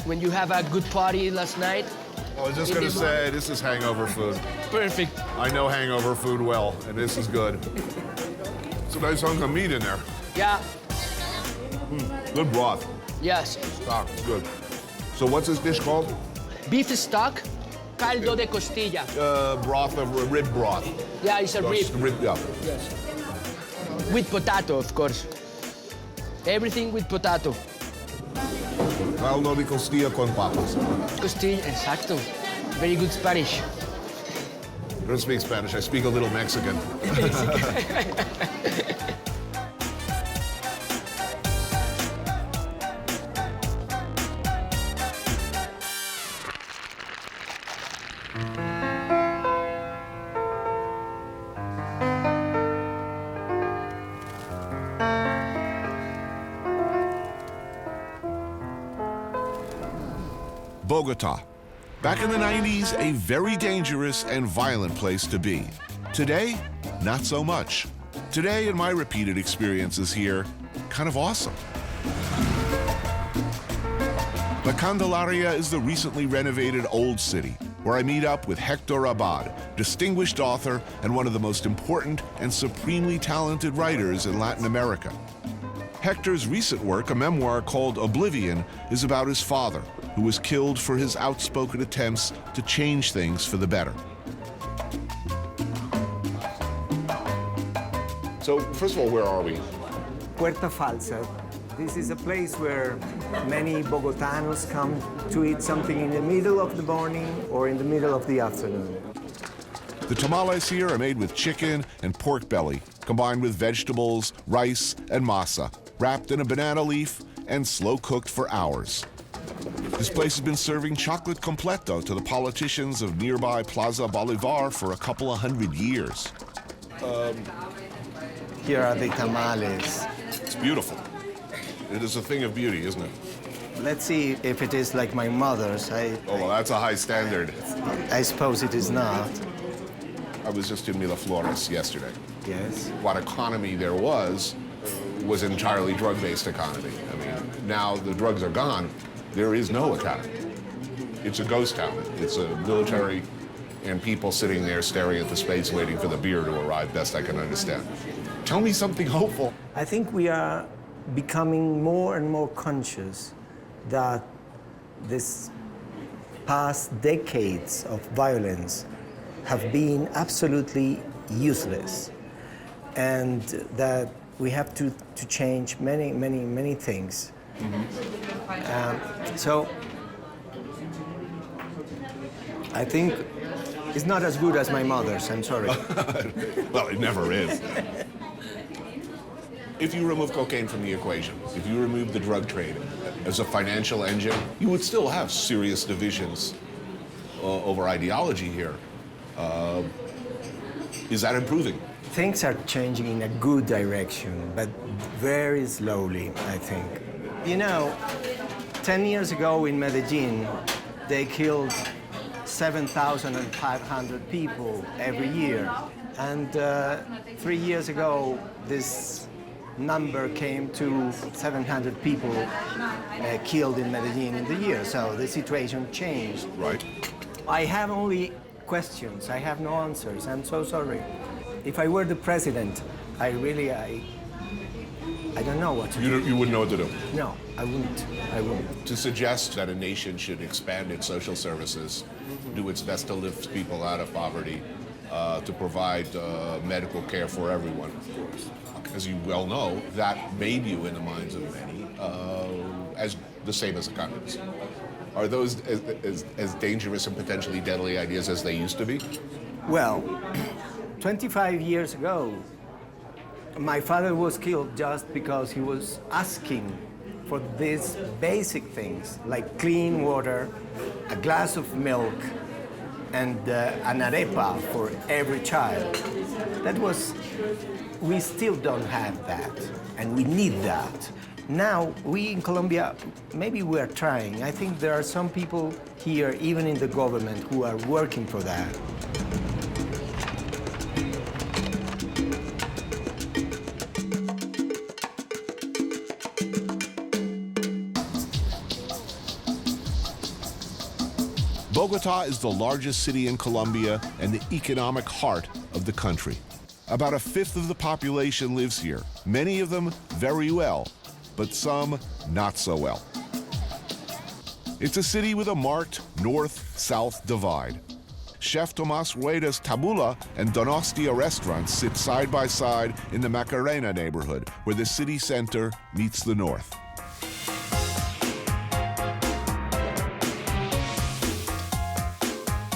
Speaker 9: when you have a good party last night.
Speaker 5: I was just going to say, this is hangover food.
Speaker 9: Perfect.
Speaker 5: I know hangover food well, and this is good. It's a nice hunk of meat in there.
Speaker 9: Yeah.
Speaker 5: Good broth.
Speaker 9: Yes.
Speaker 5: Stock, good. So what's this dish called?
Speaker 9: Beef stock, caldo de costilla.
Speaker 5: Broth of rib broth.
Speaker 9: Yeah, it's a rib.
Speaker 5: Yeah.
Speaker 9: Yes. With potato, of course. Everything with potato.
Speaker 5: Caldo de costilla con papas.
Speaker 9: Costilla, exacto. Very good Spanish.
Speaker 5: I don't speak Spanish. I speak a little Mexican.
Speaker 1: Bogota. Back in the 90s, a very dangerous and violent place to be. Today, not so much. Today, in my repeated experiences here, kind of awesome. La Candelaria is the recently renovated Old City, where I meet up with Hector Abad, distinguished author and one of the most important and supremely talented writers in Latin America. Hector's recent work, a memoir called Oblivion, is about his father, who was killed for his outspoken attempts to change things for the better.
Speaker 5: So, first of all, where are we?
Speaker 4: Puerta Falsa. This is a place where many Bogotanos come to eat something in the middle of the morning or in the middle of the afternoon.
Speaker 1: The tamales here are made with chicken and pork belly, combined with vegetables, rice, and masa, wrapped in a banana leaf and slow-cooked for hours. This place has been serving chocolate completo to the politicians of nearby Plaza Bolivar for a couple of 100 years.
Speaker 4: Here are the tamales.
Speaker 5: It's beautiful. It is a thing of beauty, isn't it?
Speaker 4: Let's see if it is like my mother's.
Speaker 5: Oh, well, that's a high standard.
Speaker 4: I suppose it is not.
Speaker 5: I was just in Miraflores yesterday.
Speaker 4: Yes.
Speaker 5: What economy there was entirely drug-based economy. I mean, now the drugs are gone, there is no economy. It's a ghost town. It's a military and people sitting there staring at the space waiting for the beer to arrive, best I can understand. Tell me something hopeful.
Speaker 4: I think we are becoming more and more conscious that this past decades of violence have been absolutely useless, and that we have to change many things. So I think it's not as good as my mother's, I'm sorry.
Speaker 5: Well, it never is. If you remove cocaine from the equation, if you remove the drug trade as a financial engine, you would still have serious divisions over ideology here. Is that improving?
Speaker 4: Things are changing in a good direction, but very slowly, I think. You know, 10 years ago in Medellin, they killed 7,500 people every year. And 3 years ago, this number came to 700 people killed in Medellin in the year. So the situation changed.
Speaker 5: Right.
Speaker 4: I have only questions. I have no answers. I'm so sorry. If I were the president, I don't know what to do.
Speaker 5: You wouldn't know what to do?
Speaker 4: No, I wouldn't.
Speaker 5: To suggest that a nation should expand its social services, do its best to lift people out of poverty, to provide medical care for everyone. As you well know, that made you, in the minds of many, as the same as a communist. Are those as dangerous and potentially deadly ideas as they used to be?
Speaker 4: Well, 25 years ago, my father was killed just because he was asking for these basic things like clean water, a glass of milk, and an arepa for every child. We still don't have that, and we need that. Now, we in Colombia, maybe we are trying. I think there are some people here, even in the government, who are working for that.
Speaker 1: Bogota is the largest city in Colombia and the economic heart of the country. About 1/5 of the population lives here, many of them very well, but some not so well. It's a city with a marked north-south divide. Chef Tomas Rueda's Tabula and Donostia restaurants sit side by side in the Macarena neighborhood, where the city center meets the north.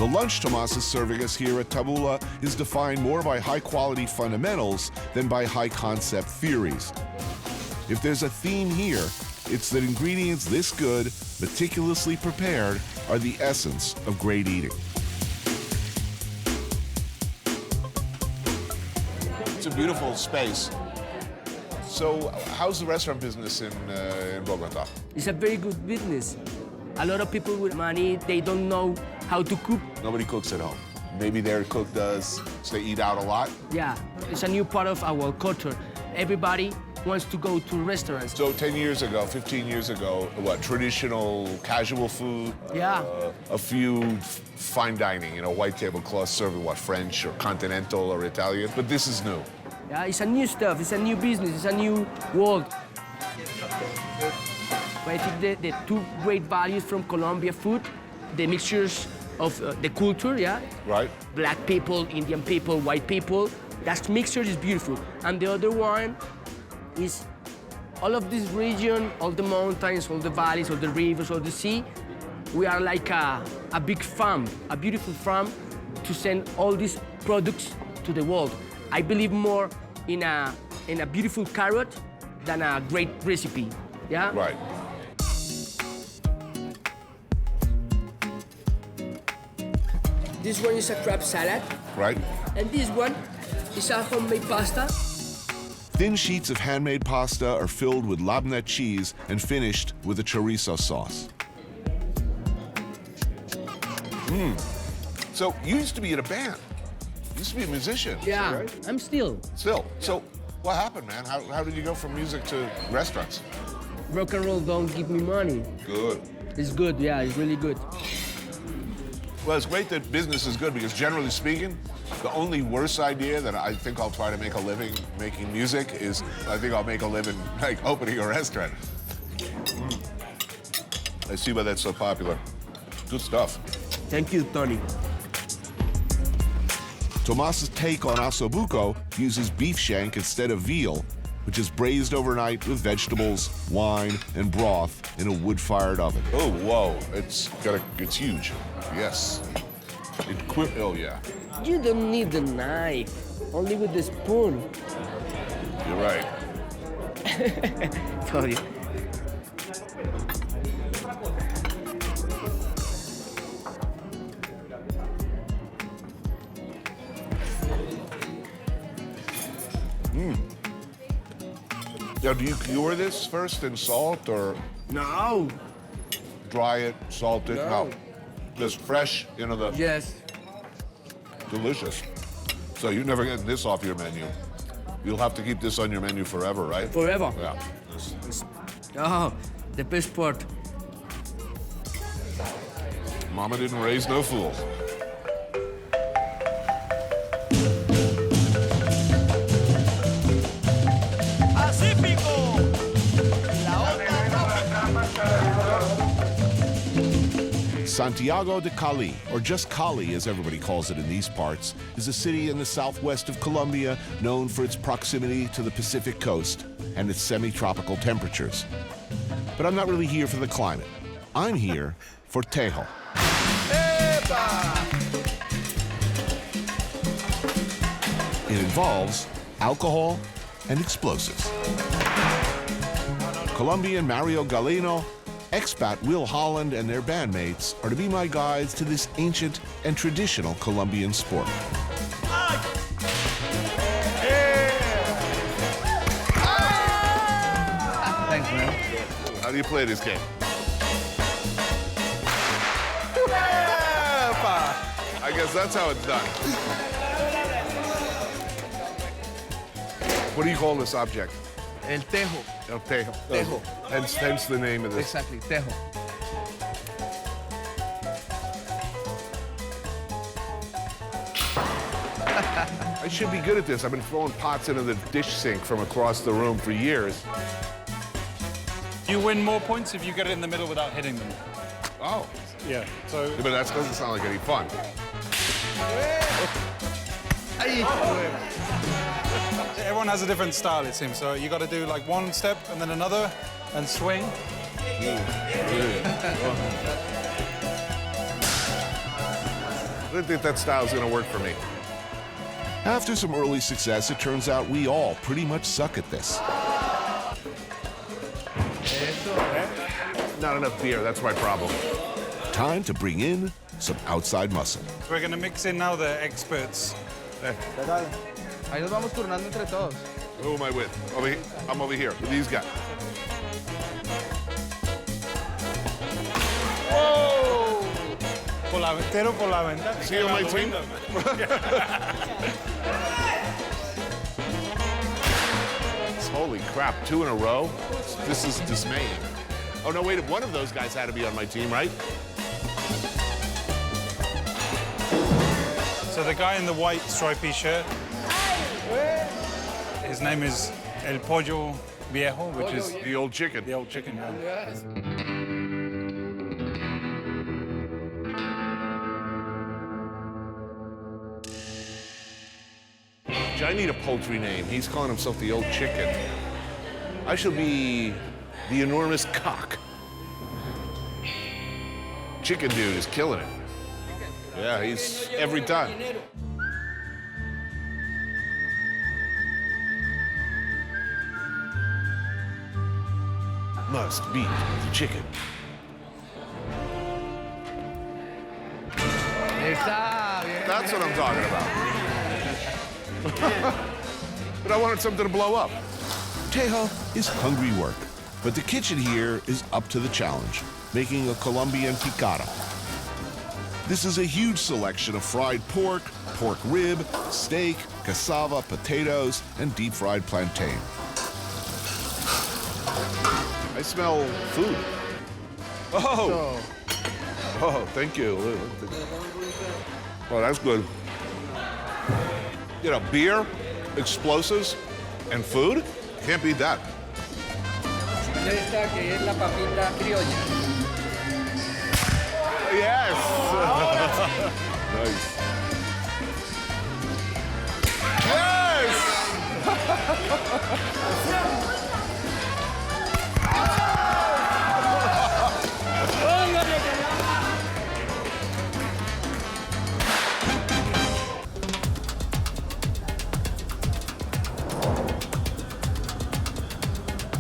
Speaker 1: The lunch Tomas is serving us here at Tabula is defined more by high-quality fundamentals than by high-concept theories. If there's a theme here, it's that ingredients this good, meticulously prepared, are the essence of great eating.
Speaker 5: It's a beautiful space. So, how's the restaurant business in Bogota?
Speaker 9: It's a very good business. A lot of people with money, they don't know how to cook.
Speaker 5: Nobody cooks at home. Maybe their cook does, so they eat out a lot?
Speaker 9: Yeah, it's a new part of our culture. Everybody wants to go to restaurants.
Speaker 5: So 10 years ago, 15 years ago, what, traditional casual food?
Speaker 9: Yeah.
Speaker 5: A few fine dining, white tablecloths serving what, French or continental or Italian, but this is new.
Speaker 9: Yeah, it's a new stuff, it's a new business, it's a new world. But I think the two great values from Colombia food, the mixtures of the culture, yeah?
Speaker 5: Right.
Speaker 9: Black people, Indian people, white people, that mixture is beautiful. And the other one is all of this region, all the mountains, all the valleys, all the rivers, all the sea, we are like a big farm, a beautiful farm to send all these products to the world. I believe more in a beautiful carrot than a great recipe, yeah?
Speaker 5: Right.
Speaker 9: This one is a crab salad.
Speaker 5: Right.
Speaker 9: And this one is a homemade pasta.
Speaker 1: Thin sheets of handmade pasta are filled with labneh cheese and finished with a chorizo sauce.
Speaker 5: So you used to be in a band. You used to be a musician.
Speaker 9: Yeah,
Speaker 5: right?
Speaker 9: I'm still.
Speaker 5: Still. So what happened, man? How did you go from music to restaurants?
Speaker 9: Rock and roll don't give me money.
Speaker 5: Good.
Speaker 9: It's good, yeah, it's really good.
Speaker 5: Well, it's great that business is good because generally speaking, the only worse idea that I think I'll try to make a living making music is I think I'll make a living like opening a restaurant. I see why that's so popular.
Speaker 1: Good stuff.
Speaker 9: Thank you, Tony.
Speaker 1: Tomas's take on ossobuco uses beef shank instead of veal, which is braised overnight with vegetables, wine, and broth in a wood-fired oven.
Speaker 5: Oh, whoa. It's huge. Yes. Oh, yeah.
Speaker 9: You don't need the knife, only with the spoon.
Speaker 5: You're right.
Speaker 9: Told you.
Speaker 5: Now, do you cure this first in salt or?
Speaker 9: No.
Speaker 5: Dry it, salt it?
Speaker 9: No.
Speaker 5: Just fresh into the.
Speaker 9: Yes.
Speaker 5: Delicious. So you're never getting this off your menu. You'll have to keep this on your menu forever, right?
Speaker 9: Forever.
Speaker 5: Yeah.
Speaker 9: Oh, the best part.
Speaker 5: Mama didn't raise no fool.
Speaker 1: Santiago de Cali, or just Cali as everybody calls it in these parts, is a city in the southwest of Colombia known for its proximity to the Pacific coast and its semi-tropical temperatures. But I'm not really here for the climate. I'm here for tejo. It involves alcohol and explosives. Colombian Mario Galeno, expat Will Holland, and their bandmates are to be my guides to this ancient and traditional Colombian sport.
Speaker 5: Thanks, man. How do you play this game? I guess that's how it's done. What do you call this object?
Speaker 10: El tejo.
Speaker 5: El tejo.
Speaker 10: Tejo.
Speaker 5: Hence the name of this.
Speaker 10: Exactly, tejo.
Speaker 5: I should be good at this. I've been throwing pots into the dish sink from across the room for years.
Speaker 11: You win more points if you get it in the middle without hitting them.
Speaker 5: Oh.
Speaker 11: Yeah, so...
Speaker 5: But that doesn't sound like any fun.
Speaker 11: Everyone has a different style, it seems. So you got to do like one step and then another and swing.
Speaker 5: I didn't think that style's going to work for me.
Speaker 1: After some early success, it turns out we all pretty much suck at this.
Speaker 5: Not enough beer, that's my problem.
Speaker 1: Time to bring in some outside muscle.
Speaker 11: We're going to mix in now the experts.
Speaker 10: Ahí nos vamos turnando entre todos.
Speaker 5: Who am I with? I'm over here with these guys.
Speaker 11: Whoa! Por la ventana.
Speaker 5: See you on my team? Holy crap, 2 in a row? This is dismaying. Oh, no, wait, one of those guys had to be on my team, right?
Speaker 11: So the guy in the white stripy shirt, his name is El Pollo Viejo, which is...
Speaker 5: The old chicken.
Speaker 11: The old chicken, yeah.
Speaker 10: Yes.
Speaker 5: I need a poultry name. He's calling himself the old chicken. I shall be the enormous cock. Chicken dude is killing it. Yeah, he's every time. Must be the chicken. That's what I'm talking about. But I wanted something to blow up.
Speaker 1: Tejo is hungry work, but the kitchen here is up to the challenge, making a Colombian picada. This is a huge selection of fried pork, pork rib, steak, cassava, potatoes, and deep-fried plantain.
Speaker 5: I smell food. Oh! Oh, thank you. Oh, that's good. You know, beer, explosives, and food? Can't beat that.
Speaker 10: Esta que es la papita criolla.
Speaker 5: Yes! Nice.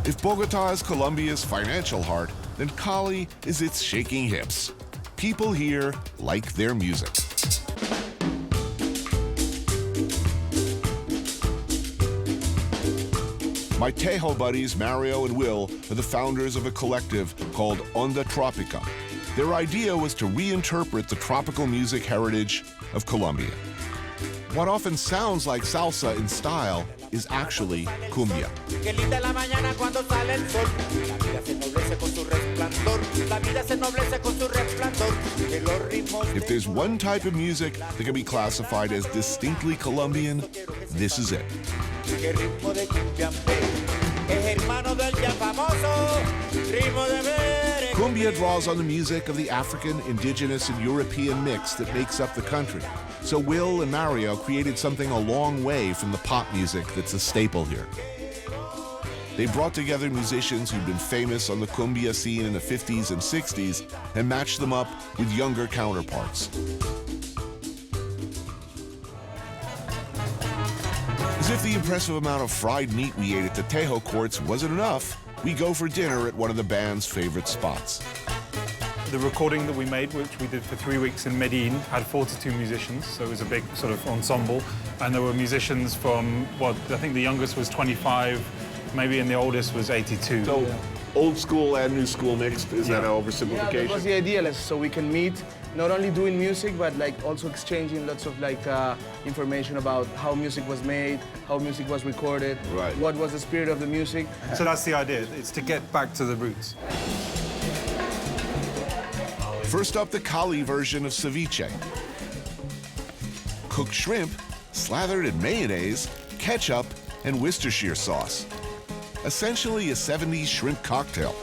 Speaker 1: If Bogota is Colombia's financial heart, then Cali is its shaking hips. People here like their music. My Tejo buddies, Mario and Will, are the founders of a collective called Onda Tropica. Their idea was to reinterpret the tropical music heritage of Colombia. What often sounds like salsa in style is actually cumbia. If there's one type of music that can be classified as distinctly Colombian, this is it. Cumbia draws on the music of the African, indigenous, and European mix that makes up the country. So Will and Mario created something a long way from the pop music that's a staple here. They brought together musicians who'd been famous on the cumbia scene in the 50s and 60s and matched them up with younger counterparts. As if the impressive amount of fried meat we ate at the Tejo Courts wasn't enough, we go for dinner at one of the band's favorite spots.
Speaker 11: The recording that we made, which we did for 3 weeks in Medellin, had 42 musicians, so it was a big sort of ensemble. And there were musicians from, what, I think the youngest was 25, maybe, and the oldest was 82.
Speaker 5: So, old school and new school mixed, is that an oversimplification?
Speaker 10: Yeah, that was the idea, so we can meet, not only doing music, but like also exchanging lots of like information about how music was made, how music was recorded,
Speaker 5: right.
Speaker 10: What was the spirit of the music.
Speaker 11: So that's the idea, it's to get back to the roots.
Speaker 1: First up, the Cali version of ceviche. Cooked shrimp slathered in mayonnaise, ketchup, and Worcestershire sauce. Essentially a 70s shrimp cocktail.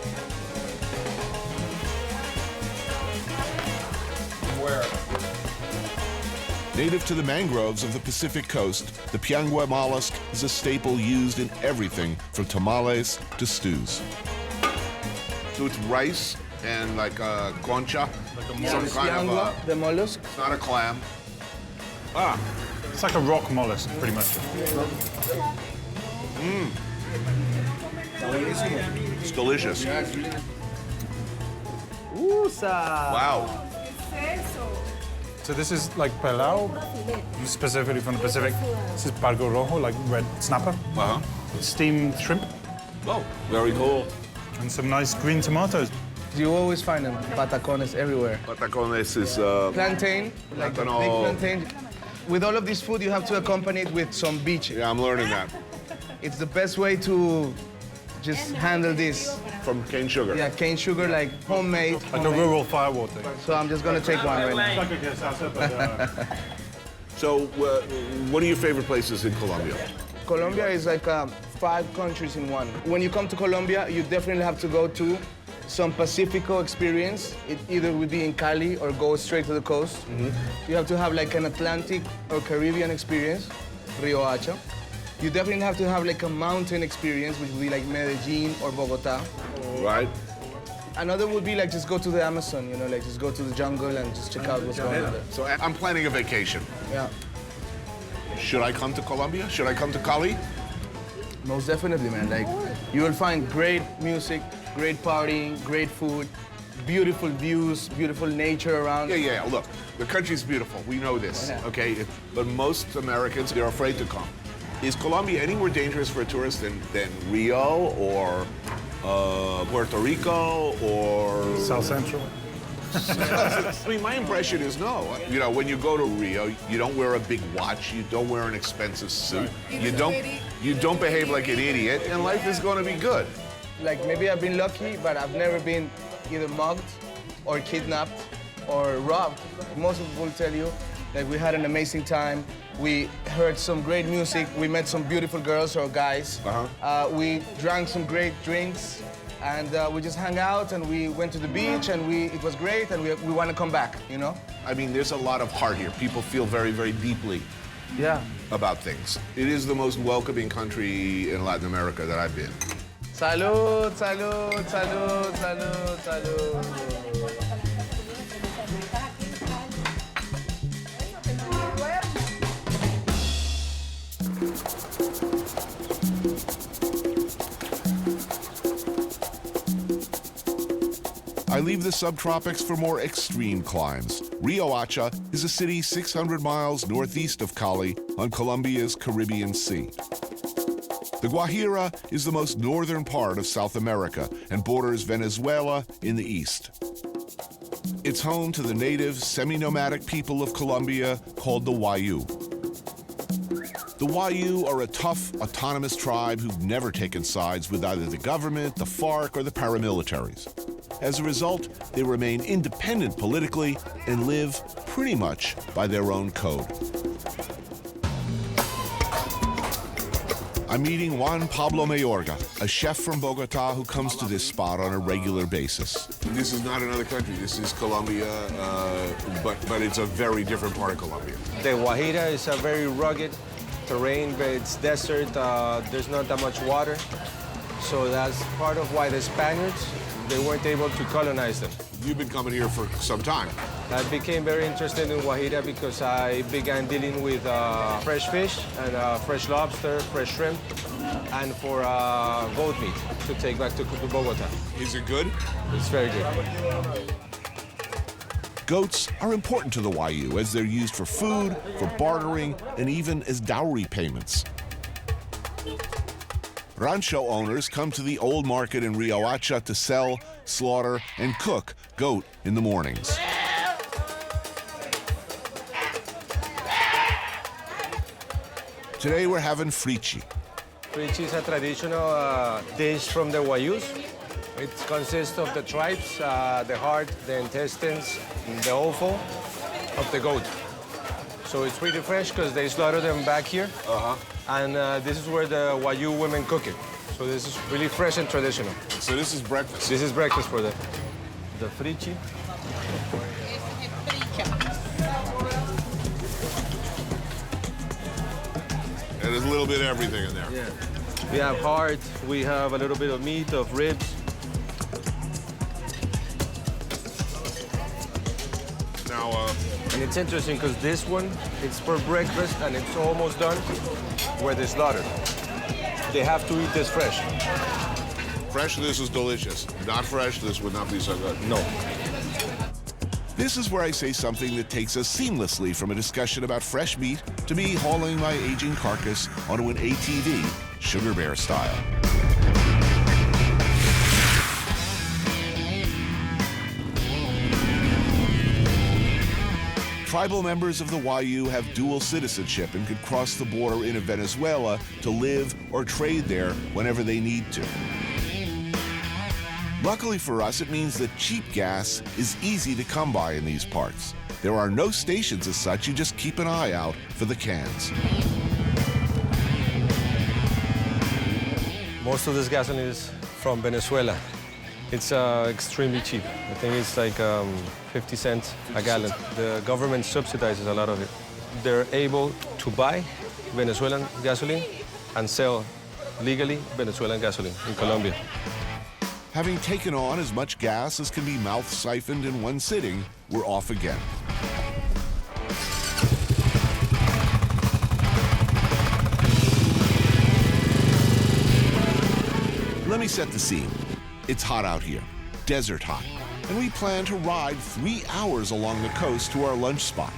Speaker 5: Where?
Speaker 1: Native to the mangroves of the Pacific coast, the piangua mollusk is a staple used in everything from tamales to stews.
Speaker 5: So it's rice and like a concha, some kind
Speaker 10: piangua,
Speaker 5: of
Speaker 10: the mollusk.
Speaker 5: It's not a clam.
Speaker 11: Ah, it's like a rock mollusk, pretty much.
Speaker 5: Mmm. It's delicious. Wow.
Speaker 11: So this is like pilau, specifically from the Pacific. This is pargo rojo, like red snapper. Steamed shrimp.
Speaker 5: Oh, very cool.
Speaker 11: And some nice green tomatoes.
Speaker 10: You always find them, patacones everywhere.
Speaker 5: Patacones is...
Speaker 10: plantain, like a big plantain. With all of this food, you have to accompany it with some beach.
Speaker 5: Yeah, I'm learning that.
Speaker 10: It's the best way to just handle this.
Speaker 5: From cane sugar?
Speaker 10: Yeah, cane sugar, like homemade.
Speaker 11: Like a rural firewater.
Speaker 10: So I'm just gonna take one right now.
Speaker 5: So, what are your favorite places in Colombia?
Speaker 10: Colombia is like 5 countries in one. When you come to Colombia, you definitely have to go to some Pacifico experience. It either would be in Cali or go straight to the coast. You have to have like an Atlantic or Caribbean experience, Rio Hacha. You definitely have to have like a mountain experience, which would be like Medellin or Bogota.
Speaker 5: Right.
Speaker 10: Another would be like just go to the Amazon, you know, like just go to the jungle and just check out what's going on there.
Speaker 5: So I'm planning a vacation.
Speaker 10: Yeah.
Speaker 5: Should I come to Colombia? Should I come to Cali?
Speaker 10: Most definitely, man. Like, you will find great music, great partying, great food, beautiful views, beautiful nature around.
Speaker 5: Yeah. Look, the country's beautiful. We know this, okay? But most Americans, they're afraid to come. Is Colombia any more dangerous for a tourist than Rio or Puerto Rico or...
Speaker 11: South Central?
Speaker 5: I mean, my impression is no. You know, when you go to Rio, you don't wear a big watch, you don't wear an expensive suit, you don't behave like an idiot, and life is going to be good.
Speaker 10: Like, maybe I've been lucky, but I've never been either mugged or kidnapped or robbed. Most people will tell you, like, we had an amazing time. We heard some great music. We met some beautiful girls or guys. We drank some great drinks. and we just hung out and we went to the beach and it was great and we want to come back, you know?
Speaker 1: I mean, there's a lot of heart here. People feel very, very deeply about things. It is the most welcoming country in Latin America that I've been.
Speaker 10: Salud, salud, salud, salud, salud.
Speaker 1: I leave the subtropics for more extreme climes. Riohacha is a city 600 miles northeast of Cali on Colombia's Caribbean Sea. The Guajira is the most northern part of South America and borders Venezuela in the east. It's home to the native semi-nomadic people of Colombia called the Wayuu. The Wayuu are a tough, autonomous tribe who've never taken sides with either the government, the FARC, or the paramilitaries. As a result, they remain independent politically and live pretty much by their own code. I'm meeting Juan Pablo Mayorga, a chef from Bogota who comes to this spot on a regular basis. This is not another country. This is Colombia, but it's a very different part of Colombia.
Speaker 13: The Guajira is a very rugged terrain, but it's desert. There's not that much water. So that's part of why the Spaniards, they weren't able to colonize them.
Speaker 1: You've been coming here for some time.
Speaker 13: I became very interested in Guajira because I began dealing with fresh fish and fresh lobster, fresh shrimp, and for goat meat to take back to Bogota.
Speaker 1: Is it good?
Speaker 13: It's very good.
Speaker 1: Goats are important to the Wayuu as they're used for food, for bartering, and even as dowry payments. Rancho owners come to the old market in Riohacha to sell, slaughter, and cook goat in the mornings. Today we're having frichi.
Speaker 13: Frichi is a traditional dish from the Wayuus. It consists of the tripes, the heart, the intestines, the offal of the goat. So it's pretty fresh because they slaughter them back here. And this is where the Wayuu women cook it. So this is really fresh and traditional.
Speaker 1: So this is breakfast?
Speaker 13: This is breakfast for the frichi.
Speaker 1: And there's a little bit of everything in there.
Speaker 13: Yeah. We have heart, we have a little bit of meat, of ribs.
Speaker 1: Now,
Speaker 13: and it's interesting because this one, it's for breakfast and it's almost done where they slaughter. They have to eat this fresh.
Speaker 1: Fresh, this is delicious. Not fresh, this would not be so good.
Speaker 13: No.
Speaker 1: This is where I say something that takes us seamlessly from a discussion about fresh meat to me hauling my aging carcass onto an ATV, Sugar Bear style. Tribal members of the Wayuu have dual citizenship and could cross the border into Venezuela to live or trade there whenever they need to. Luckily for us, it means that cheap gas is easy to come by in these parts. There are no stations as such, you just keep an eye out for the cans.
Speaker 13: Most of this gasoline is from Venezuela. It's extremely cheap. I think it's like 50 cents a gallon. The government subsidizes a lot of it. They're able to buy Venezuelan gasoline and sell legally Venezuelan gasoline in Colombia.
Speaker 1: Having taken on as much gas as can be mouth-siphoned in one sitting, we're off again. Let me set the scene. It's hot out here, desert hot, and we plan to ride 3 hours along the coast to our lunch spot.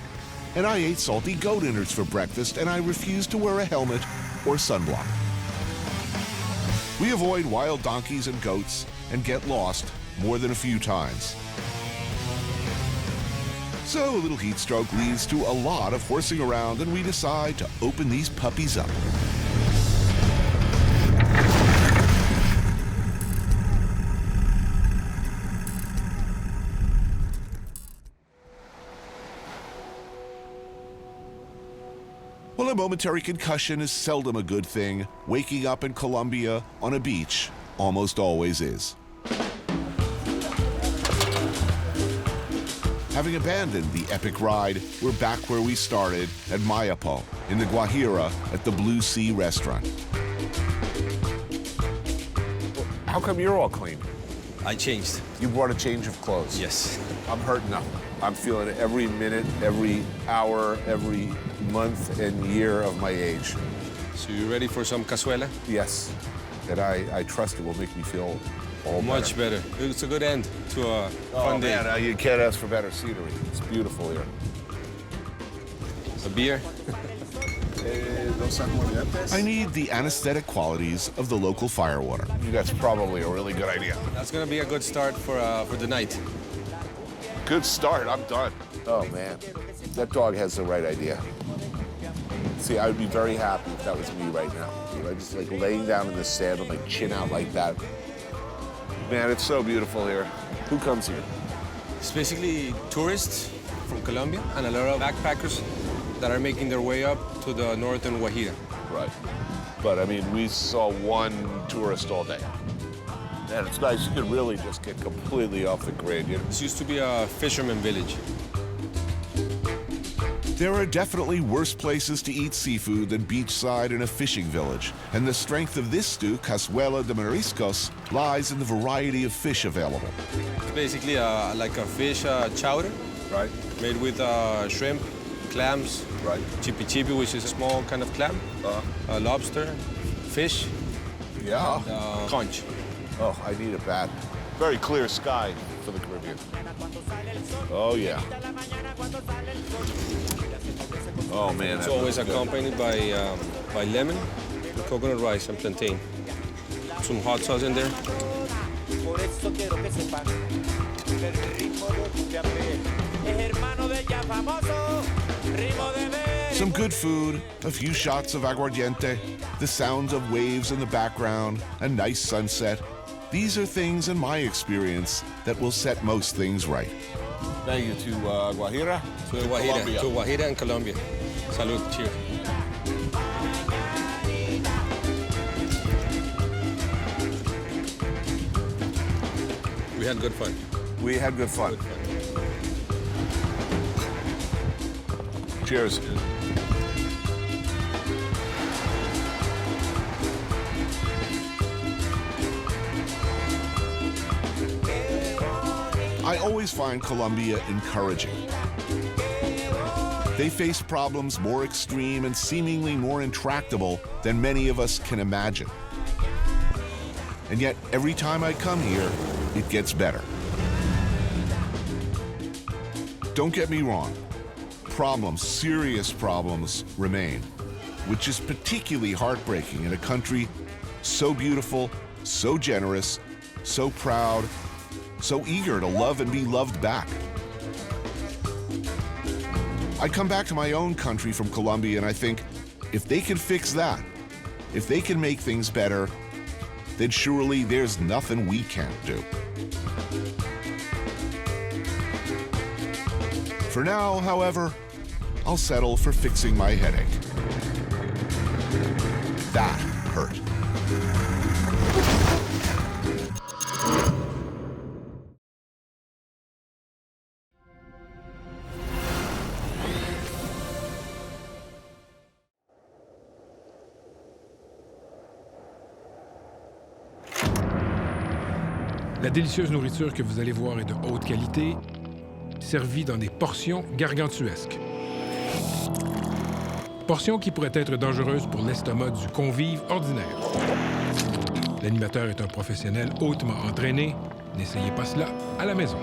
Speaker 1: And I ate salty goat innards for breakfast, and I refused to wear a helmet or sunblock. We avoid wild donkeys and goats and get lost more than a few times. So a little heat stroke leads to a lot of horsing around, and we decide to open these puppies up. Well, a momentary concussion is seldom a good thing. Waking up in Colombia on a beach almost always is. Having abandoned the epic ride, we're back where we started at Mayapo, in the Guajira, at the Blue Sea restaurant.
Speaker 5: How come you're all clean?
Speaker 12: I changed.
Speaker 5: You brought a change of clothes?
Speaker 12: Yes.
Speaker 5: I'm hurting now. I'm feeling it every minute, every hour, every month and year of my age.
Speaker 12: So you ready for some cazuela?
Speaker 5: Yes. And I trust it will make me feel all
Speaker 12: much better. It's a good end to a fun day.
Speaker 5: Man, you can't ask for better scenery. It's beautiful here.
Speaker 12: A beer?
Speaker 1: I need the anesthetic qualities of the local firewater.
Speaker 5: That's probably a really good idea.
Speaker 12: That's gonna be a good start for the night.
Speaker 5: Good start, I'm done. Oh man, that dog has the right idea. See, I would be very happy if that was me right now. You know, just like laying down in the sand with my chin out like that. Man, it's so beautiful here. Who comes here?
Speaker 12: It's basically tourists from Colombia and a lot of backpackers that are making their way up to the northern Guajira.
Speaker 5: Right. But I mean, we saw one tourist all day. And it's nice, you can really just get completely off the grid. You know?
Speaker 12: This used to be a fisherman village.
Speaker 1: There are definitely worse places to eat seafood than beachside in a fishing village, and the strength of this stew, cazuela de mariscos, lies in the variety of fish available.
Speaker 12: It's basically like a fish chowder,
Speaker 5: right?
Speaker 12: Made with shrimp, clams,
Speaker 5: right?
Speaker 12: Chipi chipi, which is a small kind of clam, lobster, fish,
Speaker 5: yeah,
Speaker 12: conch.
Speaker 5: Oh, I need it bad. Very clear sky for the Caribbean. Oh yeah. Oh man,
Speaker 12: it's always accompanied by lemon, coconut rice, and plantain. Some hot sauce in there.
Speaker 1: Some good food, a few shots of aguardiente, the sounds of waves in the background, a nice sunset. These are things, in my experience, that will set most things right.
Speaker 5: Thank you to Guajira,
Speaker 12: to Guajira and Colombia. Salud, cheers. We had good fun.
Speaker 5: We had good fun. Cheers.
Speaker 1: I always find Colombia encouraging. They face problems more extreme and seemingly more intractable than many of us can imagine. And yet, every time I come here, it gets better. Don't get me wrong. Problems, serious problems, remain, which is particularly heartbreaking in a country so beautiful, so generous, so proud, so eager to love and be loved back. I come back to my own country from Colombia and I think, if they can fix that, if they can make things better, then surely there's nothing we can't do. For now, however, I'll settle for fixing my headache. That hurt.
Speaker 14: La délicieuse nourriture que vous allez voir est de haute qualité, servie dans des portions gargantuesques. Portions qui pourraient être dangereuses pour l'estomac du convive ordinaire. L'animateur est un professionnel hautement entraîné. N'essayez pas cela à la maison.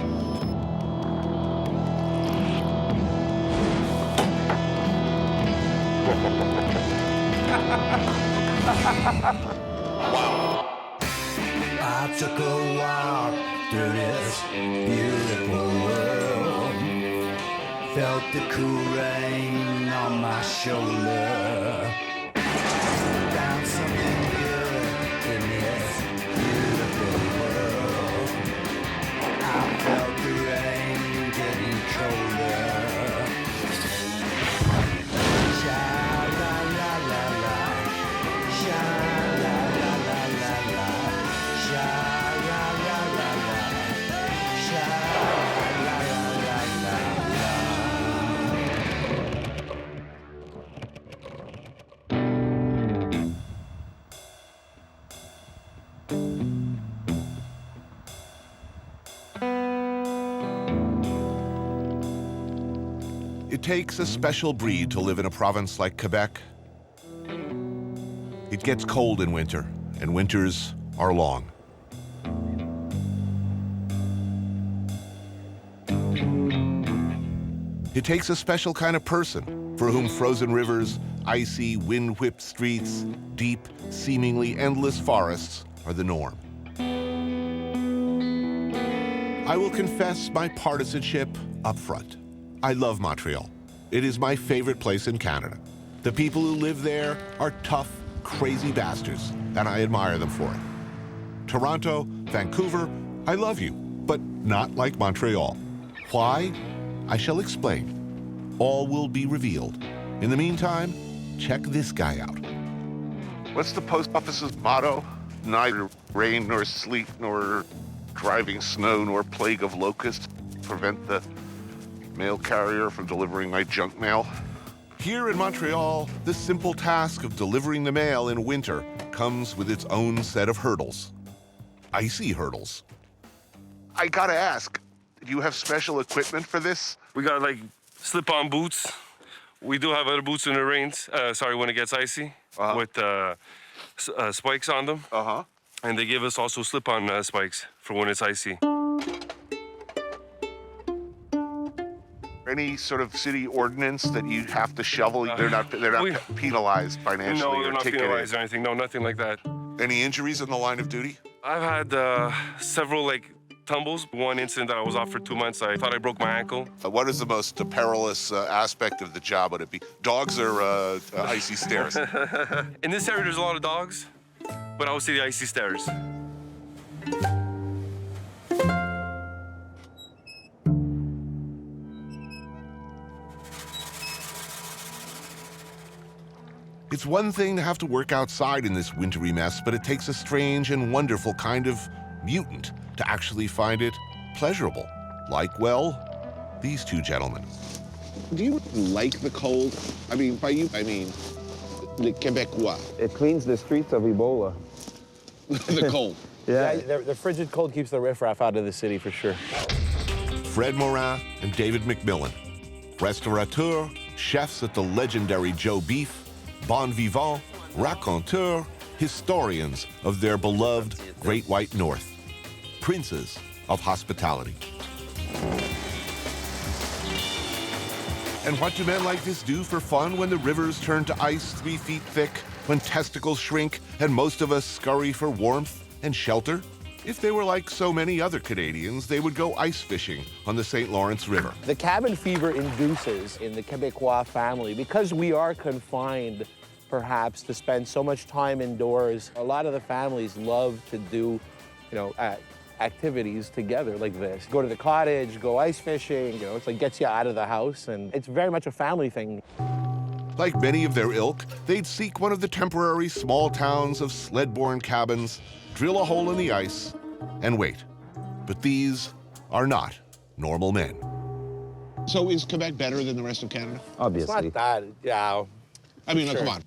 Speaker 2: I took a walk through this beautiful world. Felt the cool rain on my shoulder. Found something good in this beautiful world. I felt the rain getting colder.
Speaker 1: It takes a special breed to live in a province like Quebec. It gets cold in winter, and winters are long. It takes a special kind of person for whom frozen rivers, icy, wind-whipped streets, deep, seemingly endless forests are the norm. I will confess my partisanship up front. I love Montreal. It is my favorite place in Canada. The people who live there are tough, crazy bastards, and I admire them for it. Toronto, Vancouver, I love you, but not like Montreal. Why? I shall explain. All will be revealed. In the meantime, check this guy out.
Speaker 5: What's the post office's motto? Neither rain nor sleet nor driving snow nor plague of locusts prevent the mail carrier from delivering my junk mail.
Speaker 1: Here in Montreal, the simple task of delivering the mail in winter comes with its own set of hurdles. Icy hurdles.
Speaker 5: I gotta ask, do you have special equipment for this?
Speaker 16: We got like slip-on boots. We do have other boots in the rains, when it gets icy, with spikes on them. And they give us also slip-on spikes for when it's icy.
Speaker 5: Any sort of city ordinance that you have to shovel? They're not penalized financially.
Speaker 16: No, they're not penalized or anything. No, nothing like that.
Speaker 1: Any injuries in the line of duty?
Speaker 16: I've had several tumbles. One incident that I was off for 2 months, I thought I broke my ankle.
Speaker 1: What is the most perilous aspect of the job? Would it be dogs or icy stairs?
Speaker 16: In this area, there's a lot of dogs, but I would say the icy stairs.
Speaker 1: It's one thing to have to work outside in this wintry mess, but it takes a strange and wonderful kind of mutant to actually find it pleasurable. Like, well, these two gentlemen.
Speaker 5: Do you like the cold? I mean, by you, I mean the Quebecois.
Speaker 6: It cleans the streets of Ebola.
Speaker 5: The cold.
Speaker 6: Yeah,
Speaker 17: the frigid cold keeps the riffraff out of the city for sure.
Speaker 1: Fred Morin and David McMillan, restaurateurs, chefs at the legendary Joe Beef, bon vivants, raconteurs, historians of their beloved Great White North, princes of hospitality. And what do men like this do for fun when the rivers turn to ice 3 feet thick, when testicles shrink, and most of us scurry for warmth and shelter? If they were like so many other Canadians, they would go ice fishing on the St. Lawrence River.
Speaker 17: The cabin fever induces in the Quebecois family, because we are confined, perhaps, to spend so much time indoors. A lot of the families love to do, activities together like this. Go to the cottage, go ice fishing, it's like gets you out of the house, and it's very much a family thing.
Speaker 1: Like many of their ilk, they'd seek one of the temporary small towns of sled-borne cabins, drill a hole in the ice, and wait. But these are not normal men.
Speaker 5: So is Quebec better than the rest of Canada?
Speaker 6: Obviously.
Speaker 17: It's not that, yeah.
Speaker 5: I mean,
Speaker 17: Sure.
Speaker 5: come on,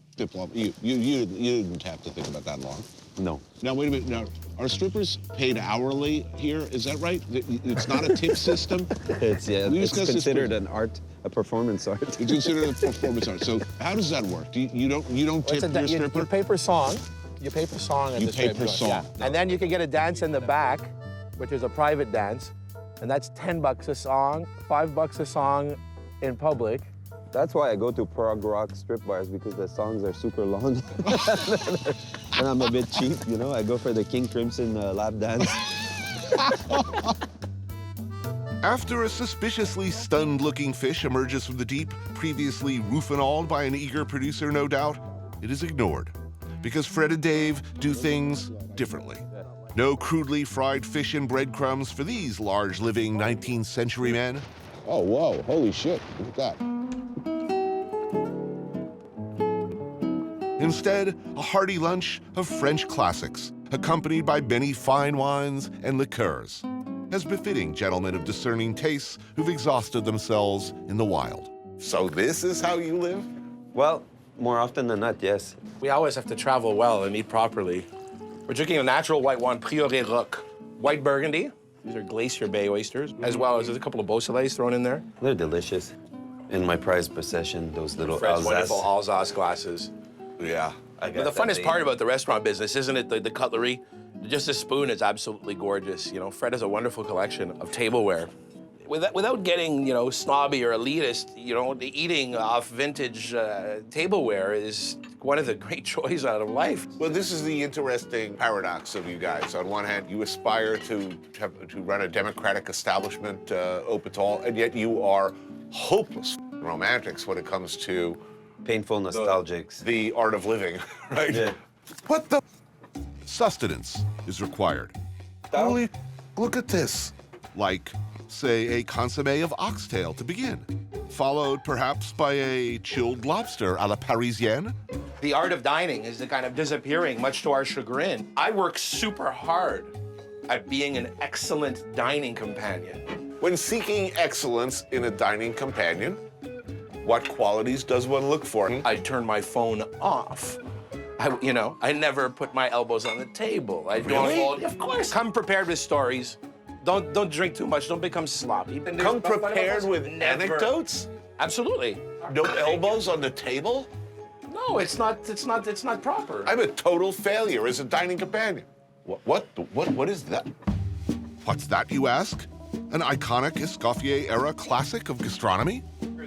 Speaker 5: you didn't have to think about that long.
Speaker 6: No.
Speaker 5: Now, wait a minute. Now, are strippers paid hourly here? Is that right? It's not a tip system?
Speaker 6: It's considered an art, a performance art.
Speaker 5: It's considered a performance art. So how does that work? You don't tip your stripper?
Speaker 17: You pay per song. You pay per song.
Speaker 5: You pay per song.
Speaker 17: Yeah. And then you can get a dance in the back, which is a private dance, and that's $10 a song, $5 a song in public.
Speaker 6: That's why I go to prog rock strip bars, because the songs are super long. And I'm a bit cheap, I go for the King Crimson lap dance.
Speaker 1: After a suspiciously stunned-looking fish emerges from the deep, previously roof-and-alled by an eager producer, no doubt, it is ignored. Because Fred and Dave do things differently. No crudely fried fish and breadcrumbs for these large, living 19th century men.
Speaker 5: Oh, whoa, holy shit, look at that.
Speaker 1: Instead, a hearty lunch of French classics, accompanied by many fine wines and liqueurs, as befitting gentlemen of discerning tastes who've exhausted themselves in the wild.
Speaker 5: So this is how you live?
Speaker 6: Well, more often than not, yes.
Speaker 17: We always have to travel well and eat properly. We're drinking a natural white wine, Prieuré Rock. White Burgundy. These are Glacier Bay oysters, as well as there's a couple of Beausoleils thrown in there.
Speaker 6: They're delicious.
Speaker 15: In my prized possession, those little
Speaker 18: Fred's
Speaker 15: Alsace.
Speaker 18: wonderful Alsace glasses.
Speaker 15: Yeah.
Speaker 18: But the funnest part about the restaurant business, isn't it, the cutlery? Just a spoon is absolutely gorgeous. You know, Fred has a wonderful collection of tableware. Without getting, you know, snobby or elitist, you know, the eating off vintage tableware is one of the great joys out of life.
Speaker 5: Well, this is the interesting paradox of you guys. On one hand, you aspire to run a democratic establishment open to all, and yet you are hopeless romantics when it comes to
Speaker 15: painful nostalgics.
Speaker 5: The art of living, right?
Speaker 15: Yeah.
Speaker 1: What the? Sustenance is required. Holy, look at this. Like, say, a consommé of oxtail to begin, followed perhaps by a chilled lobster à la Parisienne.
Speaker 18: The art of dining is kind of disappearing, much to our chagrin. I work super hard at being an excellent dining companion.
Speaker 5: When seeking excellence in a dining companion, what qualities does one look for?
Speaker 18: I turn my phone off. I never put my elbows on the table. I
Speaker 5: Really?
Speaker 18: don't. Of course. Come prepared with stories. Don't drink too much. Don't become sloppy.
Speaker 5: Come prepared with anecdotes?
Speaker 18: Absolutely.
Speaker 5: No elbows on the table?
Speaker 18: No, it's not proper.
Speaker 5: I'm a total failure as a dining companion. What is that?
Speaker 1: What's that, you ask? An iconic Escoffier-era classic of gastronomy?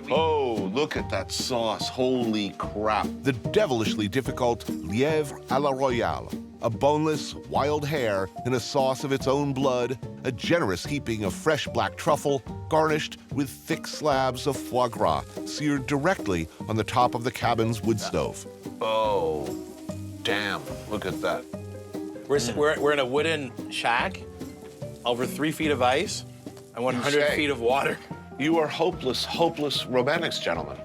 Speaker 5: Oh, look at that sauce. Holy crap.
Speaker 1: The devilishly difficult lièvre à la royale, a boneless wild hare in a sauce of its own blood, a generous heaping of fresh black truffle, garnished with thick slabs of foie gras, seared directly on the top of the cabin's wood stove.
Speaker 5: Oh, damn. Look at that.
Speaker 18: We're in a wooden shack, over 3 feet of ice, and 100 feet of water.
Speaker 5: You are hopeless romantics, gentlemen.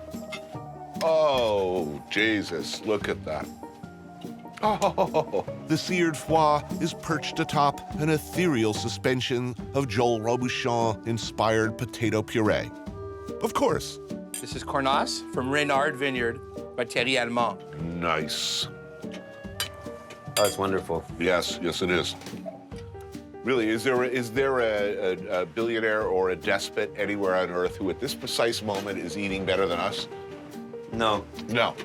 Speaker 5: Oh, Jesus, look at that.
Speaker 1: Oh, the seared foie is perched atop an ethereal suspension of Joel Robuchon-inspired potato puree. Of course.
Speaker 18: This is Cornas from Reynard Vineyard by Thierry Allemand.
Speaker 5: Nice.
Speaker 15: Oh, it's wonderful.
Speaker 5: Yes, it is. Really, is there a billionaire or a despot anywhere on Earth who at this precise moment is eating better than us?
Speaker 15: No.
Speaker 5: No.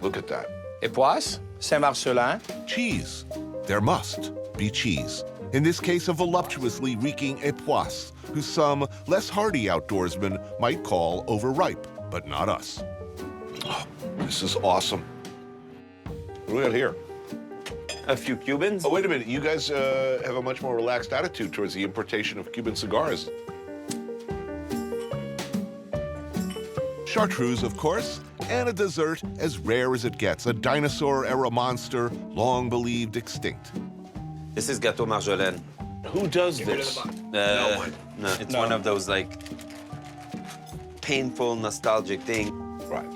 Speaker 5: Look at that.
Speaker 18: Époisse, Saint-Marcelin.
Speaker 1: Cheese. There must be cheese. In this case, a voluptuously reeking époisse, who some less hardy outdoorsmen might call overripe, but not us.
Speaker 5: Oh, this is awesome. What do we got here?
Speaker 15: A few Cubans.
Speaker 5: Oh, wait a minute. You guys have a much more relaxed attitude towards the importation of Cuban cigars.
Speaker 1: Chartreuse, of course, and a dessert as rare as it gets, a dinosaur-era monster long believed extinct.
Speaker 15: This is Gâteau Marjolaine.
Speaker 5: Who does this?
Speaker 15: No one. No, it's one of those, like, painful, nostalgic things.
Speaker 5: Right.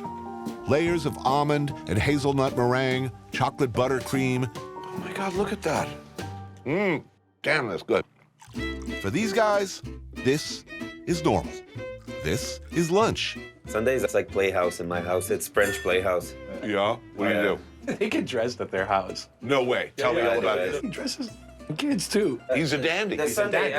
Speaker 1: Layers of almond and hazelnut meringue, chocolate buttercream.
Speaker 5: Oh, my God, look at that. Mmm, damn, that's good.
Speaker 1: For these guys, this is normal. This is lunch.
Speaker 15: Sundays, it's like Playhouse in my house. It's French Playhouse.
Speaker 5: Yeah? What do you do?
Speaker 18: They get dressed at their house.
Speaker 5: No way. Tell me all about this.
Speaker 18: He dresses kids, too.
Speaker 5: He's a dandy.
Speaker 15: A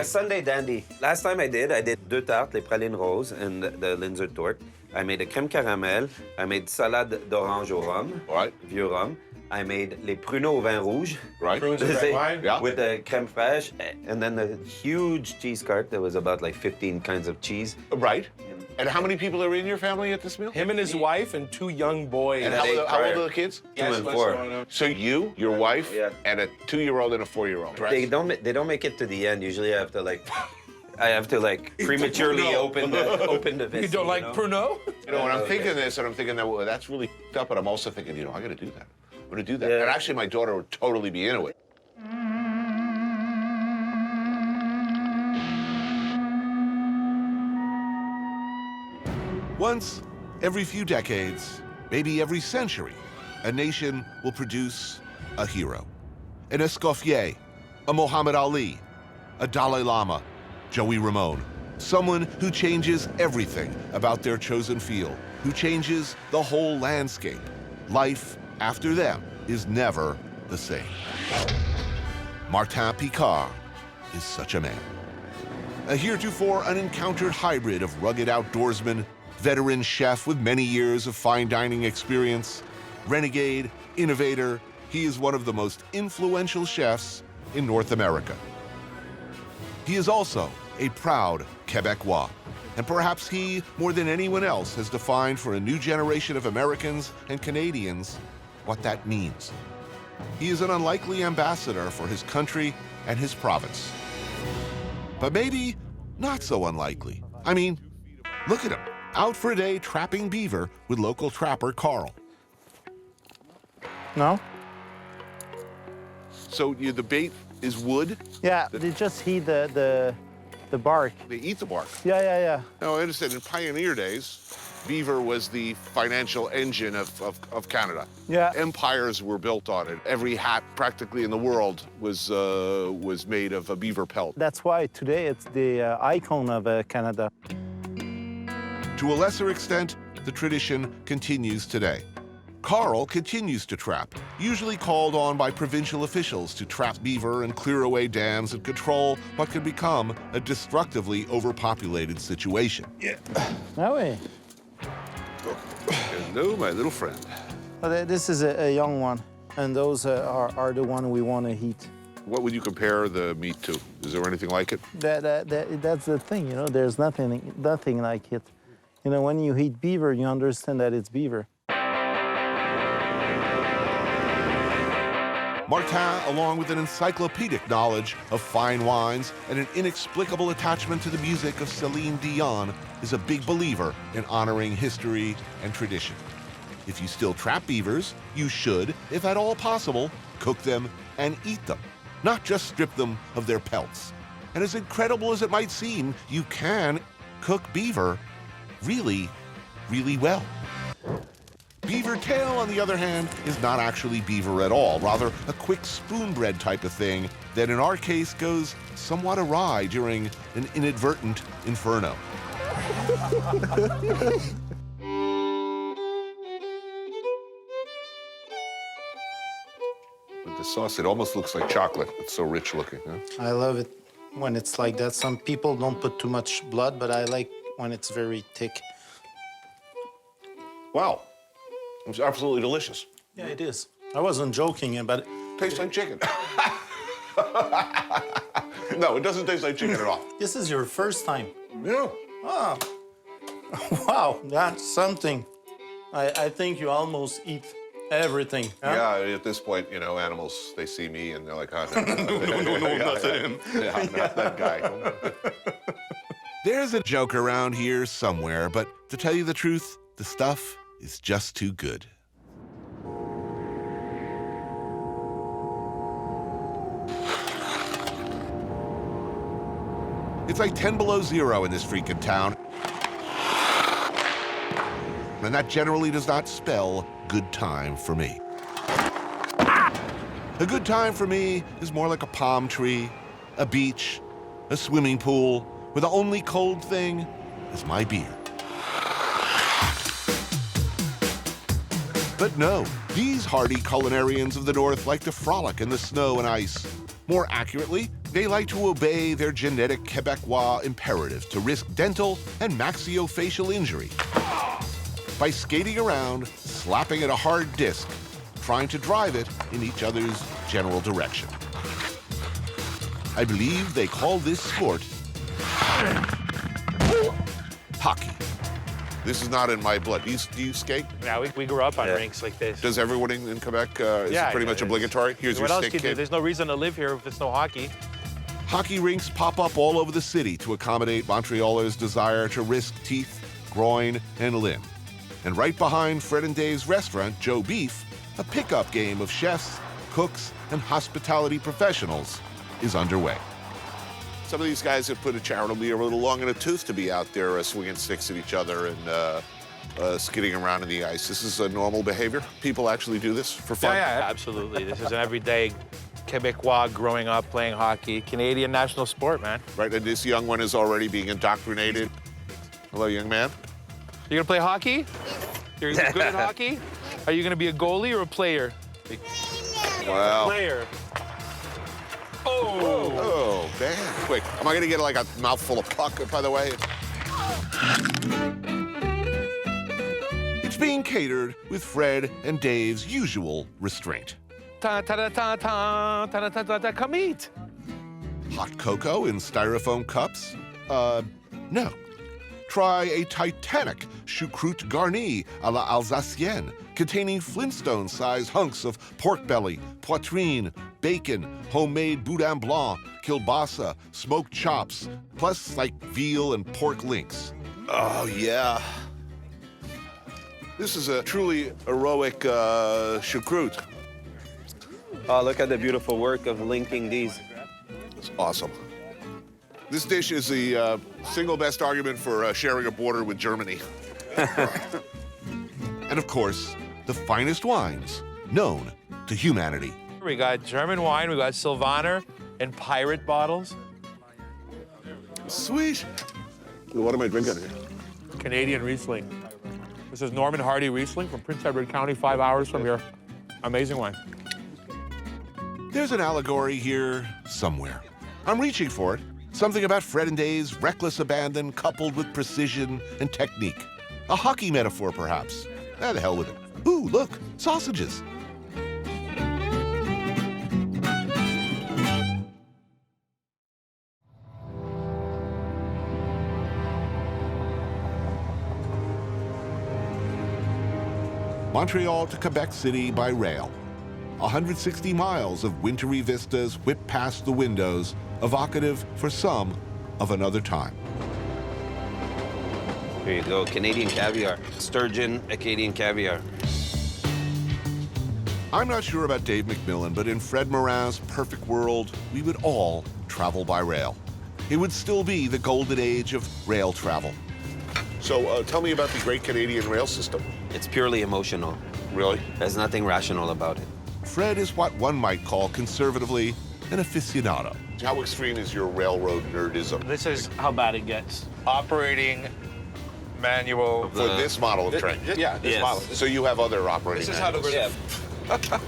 Speaker 15: Sunday dandy. Last time I did deux tartes, les pralines roses, and the Linzer torte. I made a crème caramel. I made salade d'orange au rhum.
Speaker 5: Right.
Speaker 15: Vieux rhum. I made les pruneaux au vin rouge.
Speaker 5: Right.
Speaker 15: Prunes
Speaker 5: with red wine. Yeah.
Speaker 15: With the crème fraîche. And then a huge cheese cart that was about like 15 kinds of cheese.
Speaker 5: Right. And how many people are in your family at this meal?
Speaker 18: Him and his wife and 2 young boys.
Speaker 5: And how old are the kids?
Speaker 15: 2 and 4.
Speaker 5: So you, your wife, and a 2-year-old and a 4-year-old.
Speaker 15: They don't make it to the end. Usually I have to prematurely open the vessel.
Speaker 18: You don't like pruneau?
Speaker 5: You know, when I'm thinking this, and I'm thinking that well, that's really f***ed up, but I'm also thinking, you know, I got to do that. I'm going to do that.
Speaker 15: Yeah.
Speaker 5: And actually, my daughter would totally be into it.
Speaker 1: Once every few decades, maybe every century, a nation will produce a hero. An Escoffier, a Muhammad Ali, a Dalai Lama, Joey Ramone. Someone who changes everything about their chosen field, who changes the whole landscape. Life after them is never the same. Martin Picard is such a man. A heretofore unencountered hybrid of rugged outdoorsman, Veteran chef with many years of fine dining experience, renegade, innovator, he is one of the most influential chefs in North America. He is also a proud Quebecois, and perhaps he, more than anyone else, has defined for a new generation of Americans and Canadians what that means. He is an unlikely ambassador for his country and his province. But maybe not so unlikely. I mean, look at him, out for a day trapping beaver with local trapper Carl.
Speaker 3: No?
Speaker 5: So the bait is wood?
Speaker 3: Yeah, they just eat the bark.
Speaker 5: They eat the bark?
Speaker 3: Yeah.
Speaker 5: No, I understand. In pioneer days, beaver was the financial engine of Canada.
Speaker 3: Yeah.
Speaker 5: Empires were built on it. Every hat practically in the world was made of a beaver pelt.
Speaker 3: That's why today it's the icon of Canada.
Speaker 1: To a lesser extent, the tradition continues today. Carl continues to trap, usually called on by provincial officials to trap beaver and clear away dams and control what can become a destructively overpopulated situation.
Speaker 5: Yeah.
Speaker 3: No way.
Speaker 5: Hello, my little friend.
Speaker 3: This is a young one, and those are the one we want to eat.
Speaker 5: What would you compare the meat to? Is there anything like it?
Speaker 3: That's the thing, you know, there's nothing like it. You know, when you eat beaver, you understand that it's beaver.
Speaker 1: Martin, along with an encyclopedic knowledge of fine wines and an inexplicable attachment to the music of Celine Dion, is a big believer in honoring history and tradition. If you still trap beavers, you should, if at all possible, cook them and eat them, not just strip them of their pelts. And as incredible as it might seem, you can cook beaver really, really well. Beaver tail, on the other hand, is not actually beaver at all, rather a quick spoon bread type of thing that in our case goes somewhat awry during an inadvertent inferno.
Speaker 5: With the sauce, it almost looks like chocolate. It's so rich looking, huh?
Speaker 3: I love it when it's like that. Some people don't put too much blood, but I like when it's very thick.
Speaker 5: Wow. It's absolutely delicious.
Speaker 3: Yeah, it is. I wasn't joking, but...
Speaker 5: Tastes like chicken. No, it doesn't taste like chicken at all.
Speaker 3: This is your first time?
Speaker 5: Yeah.
Speaker 3: Oh. Wow, that's something. I think you almost eat everything. Huh?
Speaker 5: Yeah, at this point, you know, animals, they see me and they're like, oh, no,
Speaker 3: no, not him.
Speaker 5: Yeah, not that guy.
Speaker 1: There's a joke around here somewhere, but to tell you the truth, the stuff is just too good. It's like 10 below zero in this freaking town. And that generally does not spell good time for me. A good time for me is more like a palm tree, a beach, a swimming pool, where the only cold thing is my beer. But no, these hardy culinarians of the North like to frolic in the snow and ice. More accurately, they like to obey their genetic Quebecois imperative to risk dental and maxillofacial injury by skating around, slapping at a hard disc, trying to drive it in each other's general direction. I believe they call this sport hockey.
Speaker 5: This is not in my blood. Do you skate?
Speaker 19: Yeah, we grew up on rinks like this.
Speaker 5: Does everyone in Quebec, is it pretty much obligatory? Here's your
Speaker 19: what else
Speaker 5: stick,
Speaker 19: can you do?
Speaker 5: kid.
Speaker 19: There's no reason to live here if it's no hockey.
Speaker 1: Hockey rinks pop up all over the city to accommodate Montrealers' desire to risk teeth, groin, and limb. And right behind Fred and Dave's restaurant, Joe Beef, a pickup game of chefs, cooks, and hospitality professionals is underway.
Speaker 5: Some of these guys have put a charitable ear a little long in a tooth to be out there swinging sticks at each other and skidding around in the ice. This is a normal behavior. People actually do this for fun.
Speaker 19: Yeah, absolutely. This is an everyday Quebecois growing up playing hockey. Canadian national sport, man.
Speaker 5: Right, and this young one is already being indoctrinated. Hello, young man.
Speaker 19: You're gonna play hockey? You're good at hockey? Are you gonna be a goalie or a player?
Speaker 5: Wow.
Speaker 19: Player.
Speaker 5: Oh, man, quick. Am I gonna get like a mouthful of puck, by the way?
Speaker 1: being catered with Fred and Dave's usual restraint.
Speaker 19: Ta-ta-ta-ta-ta, come eat.
Speaker 1: Hot cocoa in styrofoam cups? No. Try a titanic choucroute garnie à la Alsacienne, containing Flintstone-sized hunks of pork belly, poitrine, bacon, homemade boudin blanc, kielbasa, smoked chops, plus like veal and pork links.
Speaker 5: Oh, yeah. This is a truly heroic choucroute.
Speaker 15: Oh, look at the beautiful work of linking these.
Speaker 5: It's awesome. This dish is the single best argument for sharing a border with Germany.
Speaker 1: And of course, the finest wines known to humanity.
Speaker 19: We got German wine, we got Sylvaner in pirate bottles.
Speaker 5: Sweet. What am I drinking here?
Speaker 19: Canadian Riesling. This is Norman Hardy Riesling from Prince Edward County, 5 hours from here. Amazing wine.
Speaker 1: There's an allegory here somewhere. I'm reaching for it. Something about Fred and Dave's reckless abandon coupled with precision and technique. A hockey metaphor, perhaps. The hell with it. Ooh, look, sausages. Montreal to Quebec City by rail. 160 miles of wintry vistas whip past the windows, evocative for some of another time.
Speaker 15: Here you go, Canadian caviar. Sturgeon, Acadian caviar.
Speaker 1: I'm not sure about Dave McMillan, but in Fred Morin's perfect world, we would all travel by rail. It would still be the golden age of rail travel.
Speaker 5: So tell me about the Great Canadian Rail System.
Speaker 15: It's purely emotional.
Speaker 5: Really?
Speaker 15: There's nothing rational about it.
Speaker 1: Fred is what one might call conservatively an aficionado.
Speaker 5: How extreme is your railroad nerdism?
Speaker 19: This is how bad it gets. Operating manual.
Speaker 5: For this model of train?
Speaker 19: Yeah, this model.
Speaker 5: So you have other operating
Speaker 19: This is how the...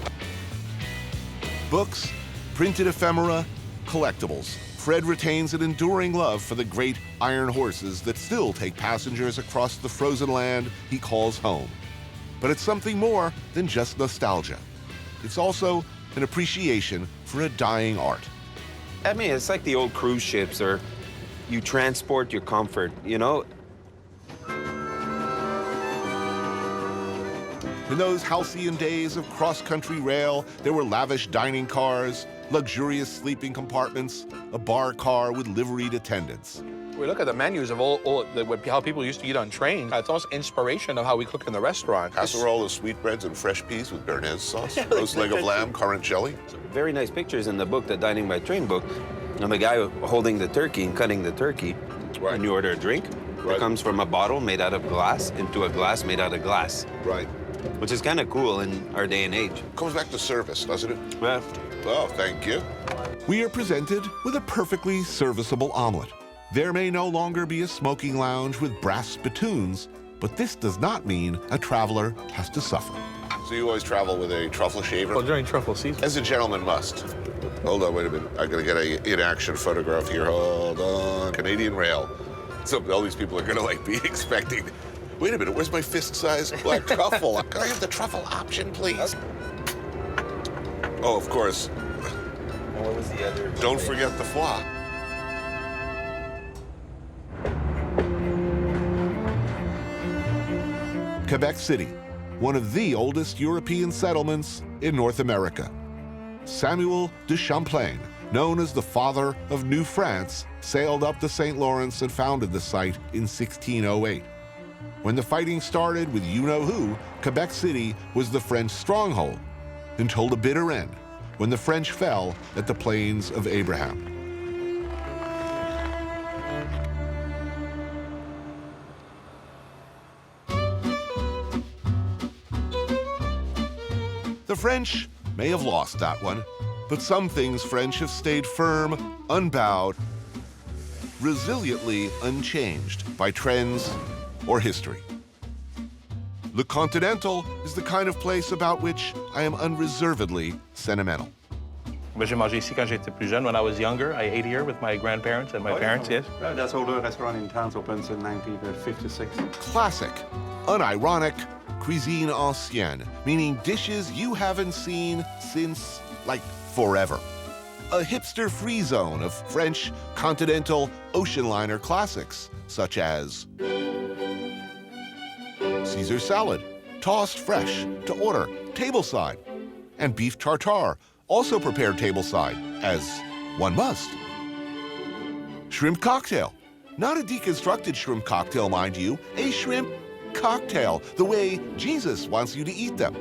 Speaker 1: Books, printed ephemera, collectibles. Fred retains an enduring love for the great iron horses that still take passengers across the frozen land he calls home. But it's something more than just nostalgia. It's also an appreciation for a dying art.
Speaker 15: I mean, it's like the old cruise ships, or you transport your comfort, you know?
Speaker 1: In those halcyon days of cross-country rail, there were lavish dining cars, luxurious sleeping compartments, a bar car with liveried attendants.
Speaker 20: We look at the menus of how people used to eat on trains. It's also inspiration of how we cook in the restaurant.
Speaker 5: Casserole of sweetbreads and fresh peas with béarnaise sauce, roast leg of lamb, currant jelly.
Speaker 15: Very nice pictures in the book, the Dining by Train book. And the guy holding the turkey and cutting the turkey. Right. And you order a drink. Right. It comes from a bottle made out of glass into a glass made out of glass.
Speaker 5: Right.
Speaker 15: Which is kind of cool in our day and age.
Speaker 5: Comes back to service, doesn't it?
Speaker 15: Yeah.
Speaker 5: Oh, thank you.
Speaker 1: We are presented with a perfectly serviceable omelet. There may no longer be a smoking lounge with brass spittoons, but this does not mean a traveler has to suffer.
Speaker 5: So you always travel with a truffle shaver?
Speaker 20: Well, during truffle season.
Speaker 5: As a gentleman must. Hold on, wait a minute. I gotta get an in-action photograph here. Hold on. Canadian Rail. So all these people are gonna like be expecting. Wait a minute, where's my fist-sized black truffle? Can I have the truffle option, please? Oh, of course.
Speaker 15: And what was the other?
Speaker 5: Don't forget the foie.
Speaker 1: Quebec City, one of the oldest European settlements in North America. Samuel de Champlain, known as the father of New France, sailed up the St. Lawrence and founded the site in 1608. When the fighting started with you-know-who, Quebec City was the French stronghold until the bitter end, when the French fell at the Plains of Abraham. The French may have lost that one, but some things French have stayed firm, unbowed, resiliently unchanged by trends or history. Le Continental is the kind of place about which I am unreservedly sentimental.
Speaker 20: J'ai mangé ici quand j'étais plus jeune. When I was younger, I ate here with my grandparents and my parents, yes.
Speaker 21: That's older restaurant in town, opened in 1956.
Speaker 1: Classic, unironic, cuisine ancienne, meaning dishes you haven't seen since, like, forever. A hipster-free zone of French, continental, ocean liner classics, such as Caesar salad, tossed fresh, to order, tableside, and beef tartare, also prepared tableside, as one must. Shrimp cocktail. Not a deconstructed shrimp cocktail, mind you, a shrimp cocktail, the way Jesus wants you to eat them.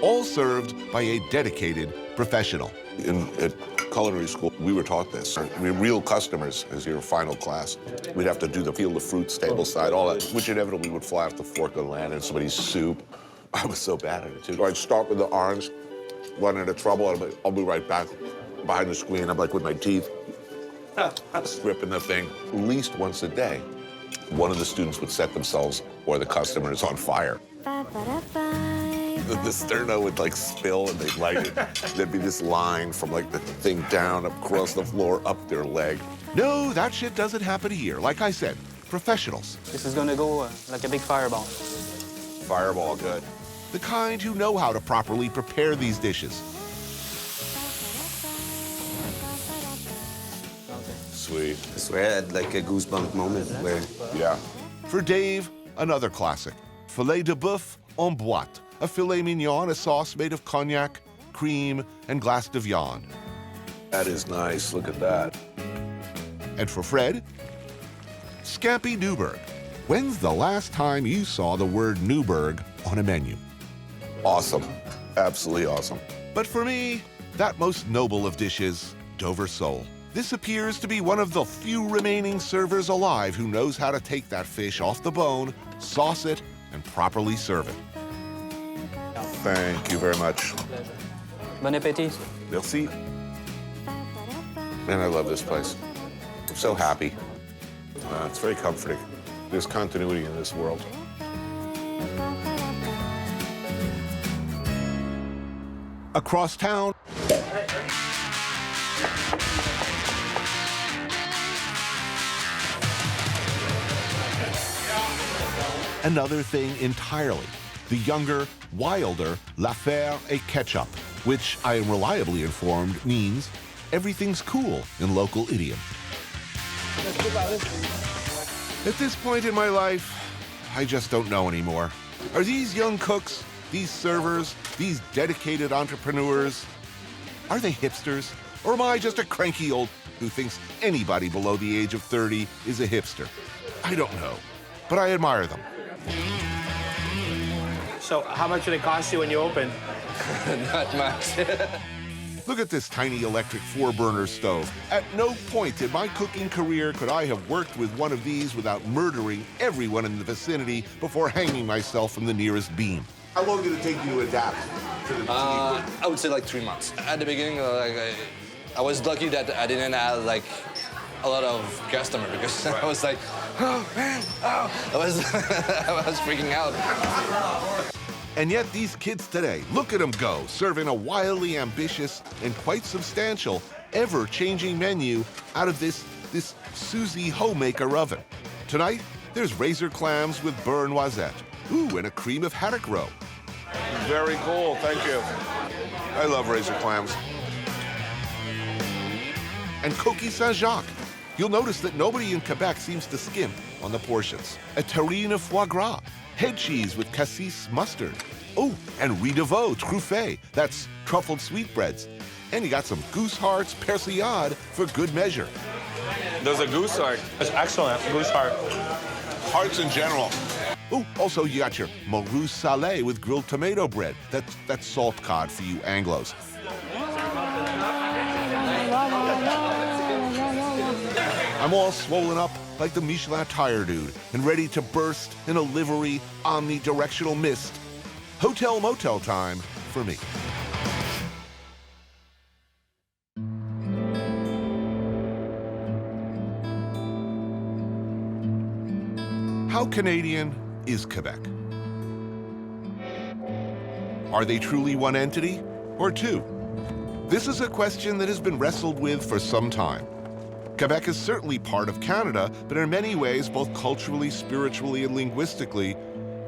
Speaker 1: All served by a dedicated professional.
Speaker 5: At culinary school, we were taught this. I mean, real customers as your final class. We'd have to do the peel the fruits, tableside, all that, which inevitably would fly off the fork and land in somebody's soup. I was so bad at it, too. I'd start with the orange, run into trouble, I'll be right back behind the screen. I'm like with my teeth, stripping the thing. At least once a day, one of the students would set themselves or the customers on fire. The sterno would like spill and they'd light it. There'd be this line from like the thing down across the floor, up their leg.
Speaker 1: No, that shit doesn't happen here. Like I said, professionals.
Speaker 21: This is gonna go like a big fireball.
Speaker 5: Fireball, good.
Speaker 1: The kind who know how to properly prepare these dishes.
Speaker 5: Sweet.
Speaker 15: I swear I had like a goosebump moment where...
Speaker 5: Yeah.
Speaker 1: For Dave, another classic. Filet de boeuf en boîte. A filet mignon, a sauce made of cognac, cream, and glace de viande.
Speaker 5: That is nice, look at that.
Speaker 1: And for Fred, scampi Newburg. When's the last time you saw the word Newburg on a menu?
Speaker 5: Awesome, absolutely awesome.
Speaker 1: But for me, that most noble of dishes, Dover sole. This appears to be one of the few remaining servers alive who knows how to take that fish off the bone, sauce it, and properly serve it.
Speaker 5: Thank you very much.
Speaker 21: Bon appétit.
Speaker 5: Merci. Man, I love this place. I'm so happy. It's very comforting. There's continuity in this world.
Speaker 1: Across town, another thing entirely. The younger, wilder l'affaire et ketchup, which I am reliably informed means everything's cool in local idiom. At this point in my life, I just don't know anymore. Are these young cooks, these servers, these dedicated entrepreneurs, are they hipsters? Or am I just a cranky old who thinks anybody below the age of 30 is a hipster? I don't know, but I admire them.
Speaker 19: So how much did it cost you when you opened?
Speaker 12: Not much.
Speaker 1: Look at this tiny electric 4-burner stove. At no point in my cooking career could I have worked with one of these without murdering everyone in the vicinity before hanging myself from the nearest beam.
Speaker 5: How long did it take you to adapt to the
Speaker 22: I would say like 3 months. At the beginning, I was lucky that I didn't have like a lot of customers because I was like, oh man, oh, I was freaking out.
Speaker 1: And yet these kids today, look at them go, serving a wildly ambitious and quite substantial, ever-changing menu out of this Susie homemaker oven. Tonight, there's razor clams with beurre noisette. Ooh, and a cream of haddock roe.
Speaker 5: Very cool, thank you. I love razor clams.
Speaker 1: And coquille Saint-Jacques. You'll notice that nobody in Quebec seems to skimp on the portions. A terrine of foie gras, head cheese with cassis mustard. Oh, and riz de veau truffé, that's truffled sweetbreads. And you got some goose hearts persillade for good measure.
Speaker 20: There's a goose heart. It's excellent, goose heart.
Speaker 5: Hearts in general.
Speaker 1: Oh, also you got your morue salé with grilled tomato bread. That's salt cod for you Anglos. I'm all swollen up like the Michelin tire dude and ready to burst in a livery omnidirectional mist. Hotel motel time for me. How Canadian is Quebec? Are they truly one entity or two? This is a question that has been wrestled with for some time. Quebec is certainly part of Canada, but in many ways, both culturally, spiritually, and linguistically,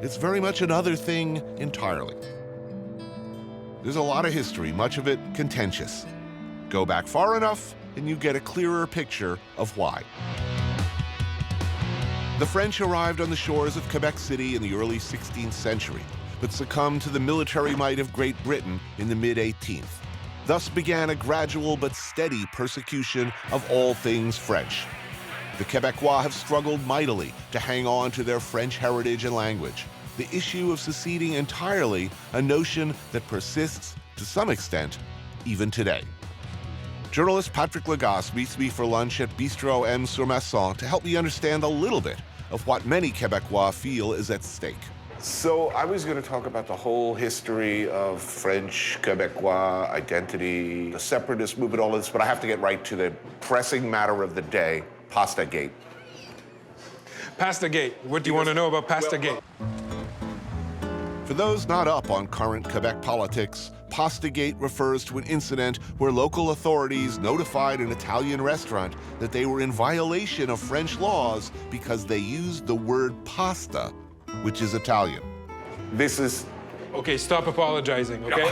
Speaker 1: it's very much another thing entirely. There's a lot of history, much of it contentious. Go back far enough, and you get a clearer picture of why. The French arrived on the shores of Quebec City in the early 16th century, but succumbed to the military might of Great Britain in the mid-18th. Thus began a gradual but steady persecution of all things French. The Quebecois have struggled mightily to hang on to their French heritage and language. The issue of seceding entirely, a notion that persists to some extent even today. Journalist Patrick Lagasse meets me for lunch at Bistro M sur Masson to help me understand a little bit of what many Quebecois feel is at stake.
Speaker 5: So I was going to talk about the whole history of French, Quebecois identity, the separatist movement, all of this, but I have to get right to the pressing matter of the day, Pasta Gate.
Speaker 14: Pasta Gate. What do you want to know about Pasta Gate?
Speaker 1: For those not up on current Quebec politics, Pasta Gate refers to an incident where local authorities notified an Italian restaurant that they were in violation of French laws because they used the word pasta, which is Italian.
Speaker 5: This is...
Speaker 14: Okay, stop apologizing, okay?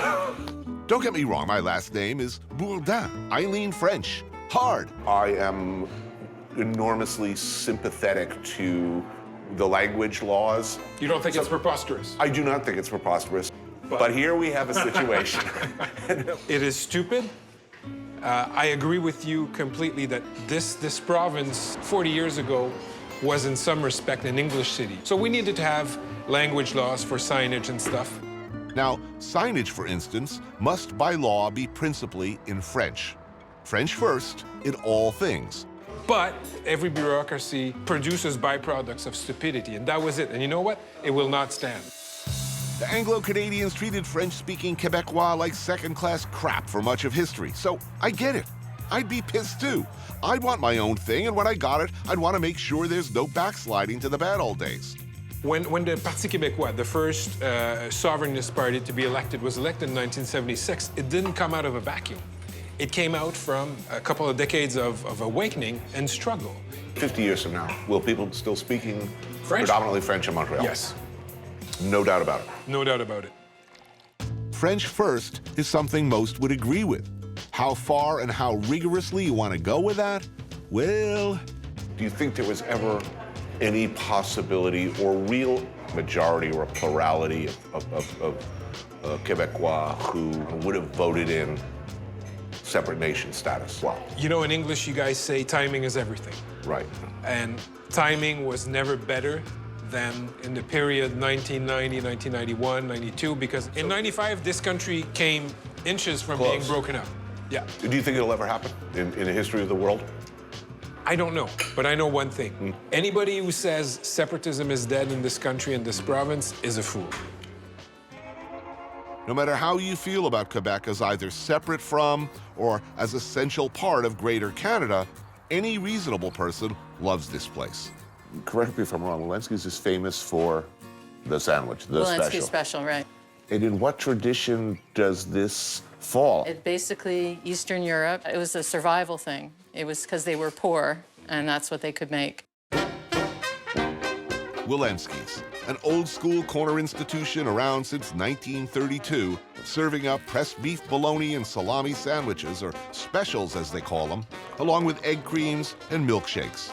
Speaker 1: Don't get me wrong, my last name is Bourdain. I lean French. Hard.
Speaker 5: I am enormously sympathetic to the language laws.
Speaker 14: You don't think it's preposterous?
Speaker 5: I do not think it's preposterous. But here we have a situation.
Speaker 14: It is stupid. I agree with you completely that this province 40 years ago was in some respect an English city. So we needed to have language laws for signage and stuff.
Speaker 1: Now, signage, for instance, must by law be principally in French. French first in all things.
Speaker 14: But every bureaucracy produces byproducts of stupidity, and that was it. And you know what? It will not stand.
Speaker 1: The Anglo-Canadians treated French-speaking Quebecois like second-class crap for much of history, so I get it. I'd be pissed too. I'd want my own thing, and when I got it, I'd want to make sure there's no backsliding to the bad old days.
Speaker 14: When the Parti Québécois, the first sovereignist party to be elected, was elected in 1976, it didn't come out of a vacuum. It came out from a couple of decades of awakening and struggle.
Speaker 5: 50 years from now, will people still speaking
Speaker 14: French?
Speaker 5: Predominantly French in Montreal?
Speaker 14: Yes.
Speaker 5: No doubt about it.
Speaker 14: No doubt about it.
Speaker 1: French first is something most would agree with. How far and how rigorously you want to go with that? Well...
Speaker 5: Do you think there was ever any possibility or real majority or a plurality of Quebecois who would have voted in separate nation status? Well,
Speaker 14: you know, in English, you guys say timing is everything.
Speaker 5: Right.
Speaker 14: And timing was never better than in the period 1990, 1991, 92, because in 95, this country came inches from being broken up. Yeah.
Speaker 5: Do you think it'll ever happen in the history of the world?
Speaker 14: I don't know, but I know one thing. Anybody who says separatism is dead in this country and this province is a fool.
Speaker 1: No matter how you feel about Quebec as either separate from or as essential part of Greater Canada, any reasonable person loves this place.
Speaker 5: Correct me if I'm wrong, Walensky's is famous for the sandwich, the
Speaker 7: Walensky special, right.
Speaker 5: And in what tradition does this fall?
Speaker 7: It basically, Eastern Europe, it was a survival thing. It was because they were poor, and that's what they could make.
Speaker 1: Walensky's, an old-school corner institution around since 1932, serving up pressed beef bologna and salami sandwiches, or specials as they call them, along with egg creams and milkshakes.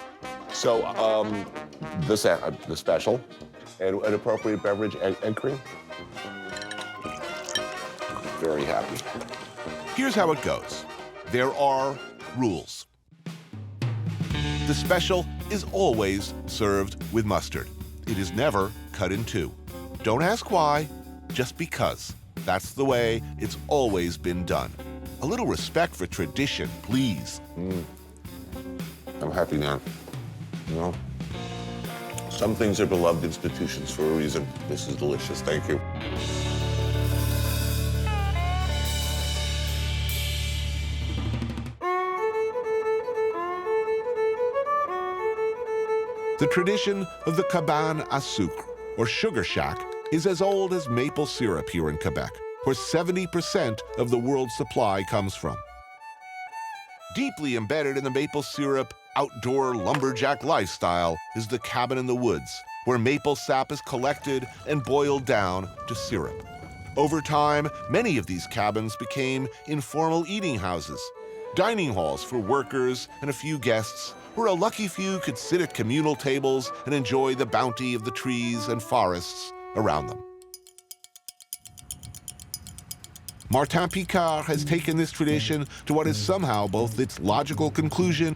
Speaker 5: So, the special, and an appropriate beverage, egg cream? Very happy.
Speaker 1: Here's how it goes. There are rules. The special is always served with mustard. It is never cut in two. Don't ask why, just because. That's the way it's always been done. A little respect for tradition, please.
Speaker 5: I'm happy now. You know, some things are beloved institutions for a reason. This is delicious, thank you.
Speaker 1: The tradition of the cabane à sucre, or sugar shack, is as old as maple syrup here in Quebec, where 70% of the world's supply comes from. Deeply embedded in the maple syrup outdoor lumberjack lifestyle is the cabin in the woods, where maple sap is collected and boiled down to syrup. Over time, many of these cabins became informal eating houses, dining halls for workers and a few guests, where a lucky few could sit at communal tables and enjoy the bounty of the trees and forests around them. Martin Picard has taken this tradition to what is somehow both its logical conclusion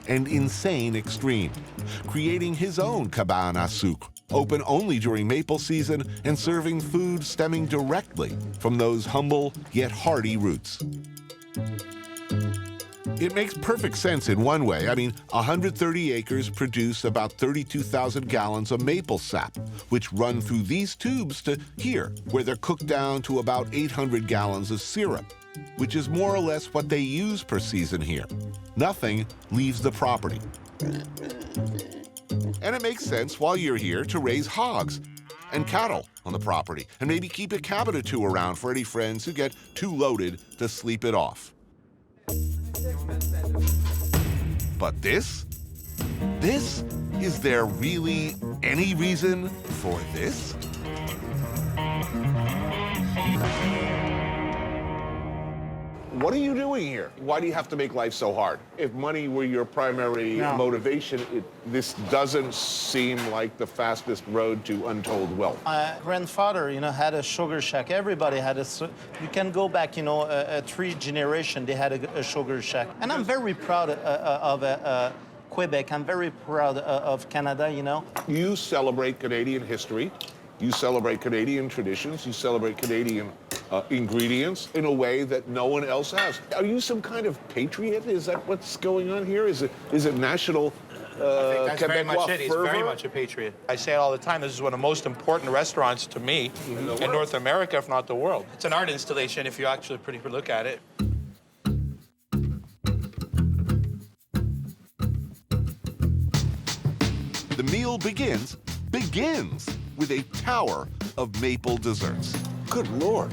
Speaker 1: and insane extreme, creating his own cabane à sucre, open only during maple season and serving food stemming directly from those humble yet hearty roots. It makes perfect sense in one way. I mean, 130 acres produce about 32,000 gallons of maple sap, which run through these tubes to here, where they're cooked down to about 800 gallons of syrup, which is more or less what they use per season here. Nothing leaves the property. And it makes sense while you're here to raise hogs and cattle on the property, and maybe keep a cabin or two around for any friends who get too loaded to sleep it off. But this? Is there really any reason for this?
Speaker 5: What are you doing here? Why do you have to make life so hard? If money were your primary motivation, this doesn't seem like the fastest road to untold wealth.
Speaker 3: My grandfather, had a sugar shack. Everybody had you can go back, 3 generations, they had a sugar shack. And I'm very proud of Quebec. I'm very proud of Canada,
Speaker 5: You celebrate Canadian history. You celebrate Canadian traditions. You celebrate Canadian ingredients in a way that no one else has. Are you some kind of patriot? Is that what's going on here? Is it national
Speaker 20: I think that's very much it. He's
Speaker 5: fervor?
Speaker 20: very much a patriot. I say it all the time. This is one of the most important restaurants to me in North America, if not the world. It's an art installation if you actually pretty look at it.
Speaker 1: The meal begins with a tower of maple desserts.
Speaker 5: Good Lord.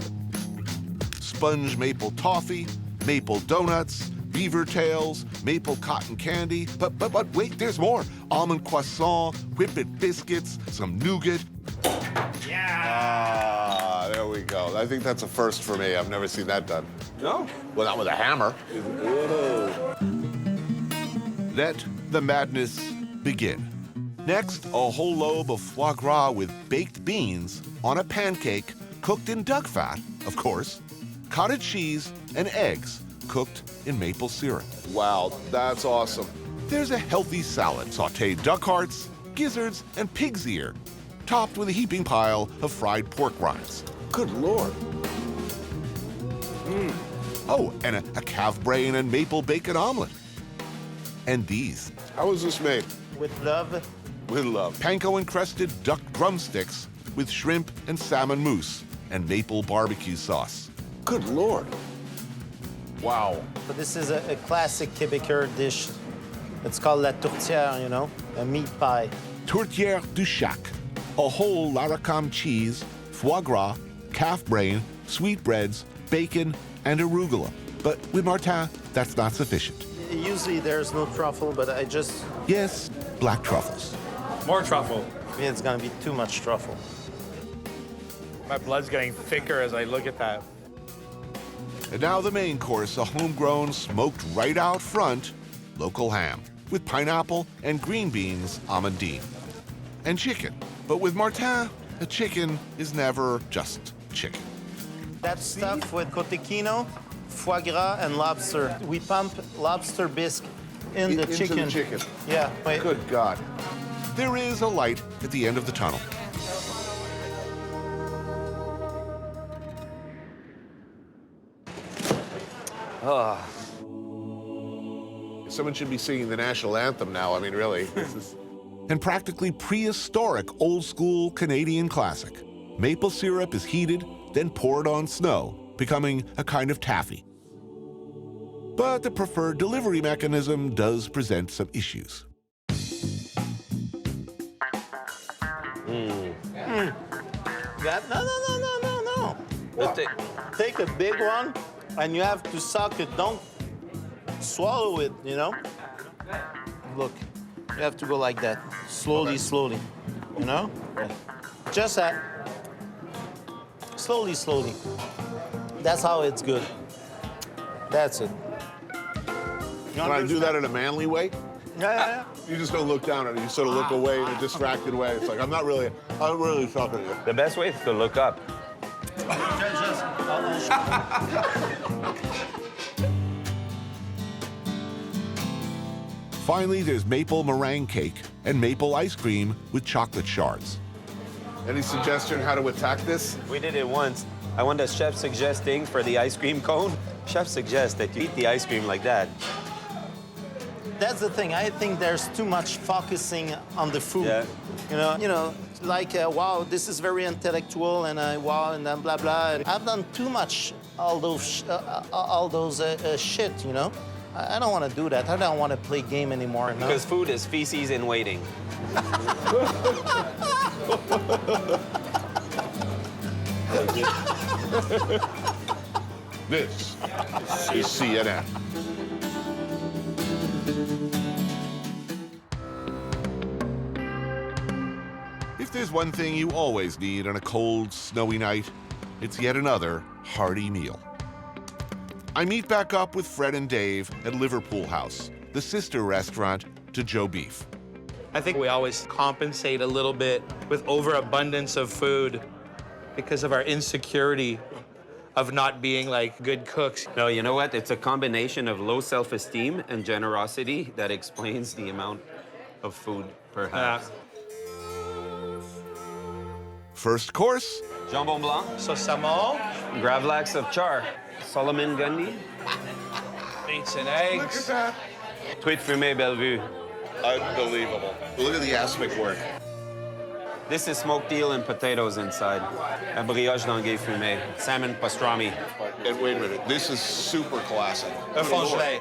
Speaker 1: Sponge maple toffee, maple donuts, beaver tails, maple cotton candy. But wait, there's more. Almond croissant, whippet biscuits, some nougat.
Speaker 5: Ah, there we go. I think that's a first for me. I've never seen that done.
Speaker 20: No?
Speaker 5: Well, not with a hammer.
Speaker 1: Let the madness begin. Next, a whole lobe of foie gras with baked beans on a pancake cooked in duck fat, of course, cottage cheese, and eggs cooked in maple syrup.
Speaker 5: Wow, that's awesome.
Speaker 1: There's a healthy salad, sautéed duck hearts, gizzards, and pig's ear, topped with a heaping pile of fried pork rinds.
Speaker 5: Good Lord.
Speaker 1: Oh, and a calf brain and maple bacon omelet. And these.
Speaker 5: How is this made?
Speaker 3: With love.
Speaker 5: With love.
Speaker 1: Panko-encrusted duck drumsticks with shrimp and salmon mousse and maple barbecue sauce.
Speaker 5: Good Lord. Wow.
Speaker 3: So this is a classic Québécois dish. It's called la tourtière, a meat pie.
Speaker 1: Tourtière du chac, a whole Laracam cheese, foie gras, calf brain, sweetbreads, bacon, and arugula. But with Martin, that's not sufficient.
Speaker 3: Usually there's no truffle, but I just...
Speaker 1: Yes, black truffles.
Speaker 20: More truffle.
Speaker 3: Yeah, it's gonna be too much truffle.
Speaker 20: My blood's getting thicker as I look at that.
Speaker 1: And now the main course, a homegrown, smoked right out front, local ham, with pineapple and green beans amandine. And chicken. But with Martin, a chicken is never just chicken.
Speaker 3: That's stuffed with cotequino, foie gras, and lobster. We pump lobster bisque in the chicken.
Speaker 5: Into the chicken.
Speaker 3: Yeah, wait.
Speaker 5: Good God.
Speaker 1: There is a light at the end of the tunnel.
Speaker 5: Someone should be singing the national anthem now. I mean, really. This is...
Speaker 1: And practically prehistoric old-school Canadian classic. Maple syrup is heated, then poured on snow, becoming a kind of taffy. But the preferred delivery mechanism does present some issues.
Speaker 3: No. Take a big one, and you have to suck it. Don't swallow it, Look, You have to go like that, slowly, slowly, you know? Just that, slowly, slowly. That's how it's good. That's it.
Speaker 5: Can I do that in a manly way?
Speaker 3: Yeah.
Speaker 5: You just don't look down at it. You sort of look away in a distracted way. It's like, I'm not really talking to you.
Speaker 15: The best way is to look up.
Speaker 1: Finally, there's maple meringue cake and maple ice cream with chocolate shards.
Speaker 5: Any suggestion how to attack this?
Speaker 15: We did it once. I want the chef suggesting for the ice cream cone. Chef suggests that you eat the ice cream like that.
Speaker 3: That's the thing. I think there's too much focusing on the food.
Speaker 15: Yeah.
Speaker 3: You know, like wow, this is very intellectual, and wow, and then blah blah. I've done too much all those shit. You know, I don't want to do that. I don't want to play game anymore. No?
Speaker 15: Because food is feces in waiting.
Speaker 5: This is CNN.
Speaker 1: If there's one thing you always need on a cold, snowy night, it's yet another hearty meal. I meet back up with Fred and Dave at Liverpool House, the sister restaurant to Joe Beef.
Speaker 20: I think we always compensate a little bit with overabundance of food because of our insecurity of not being like good cooks.
Speaker 15: No, you know what? It's a combination of low self-esteem and generosity that explains the amount of food, perhaps.
Speaker 1: First course.
Speaker 15: Jambon blanc.
Speaker 20: Sauce-samo.
Speaker 15: Gravlax of char. Solomon Gundy.
Speaker 20: Beets and eggs.
Speaker 5: Look at that.
Speaker 15: Tweet fumé Bellevue.
Speaker 5: Unbelievable. Look at the aspic work.
Speaker 15: This is smoked eel and potatoes inside. A brioche d'anguille fumé. Salmon pastrami.
Speaker 5: And wait a minute, this is super classic.
Speaker 20: Œuf en gelée.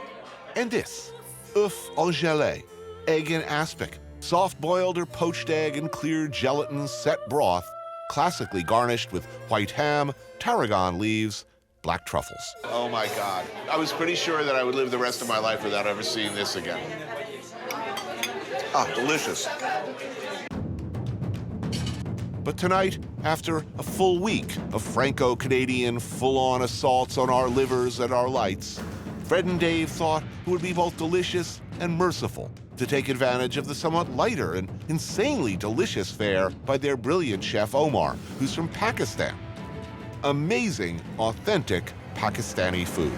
Speaker 1: And this, œuf au gelée, egg in aspic, soft-boiled or poached egg in clear gelatin set broth, classically garnished with white ham, tarragon leaves, black truffles.
Speaker 5: Oh my God. I was pretty sure that I would live the rest of my life without ever seeing this again. Ah, delicious.
Speaker 1: But tonight, after a full week of Franco-Canadian full-on assaults on our livers and our lights, Fred and Dave thought it would be both delicious and merciful to take advantage of the somewhat lighter and insanely delicious fare by their brilliant chef Omar, who's from Pakistan. Amazing, authentic Pakistani food.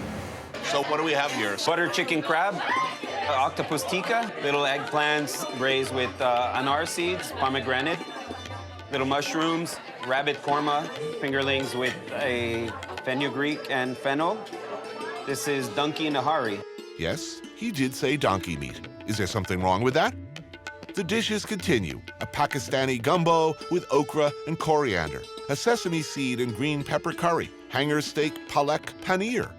Speaker 5: So what do we have here?
Speaker 15: Butter chicken crab, octopus tikka, little eggplants braised with anar seeds, pomegranate, little mushrooms, rabbit korma, fingerlings with a fenugreek and fennel. This is donkey nahari.
Speaker 1: Yes, he did say donkey meat. Is there something wrong with that? The dishes continue. A Pakistani gumbo with okra and coriander, a sesame seed and green pepper curry, hanger steak palak paneer,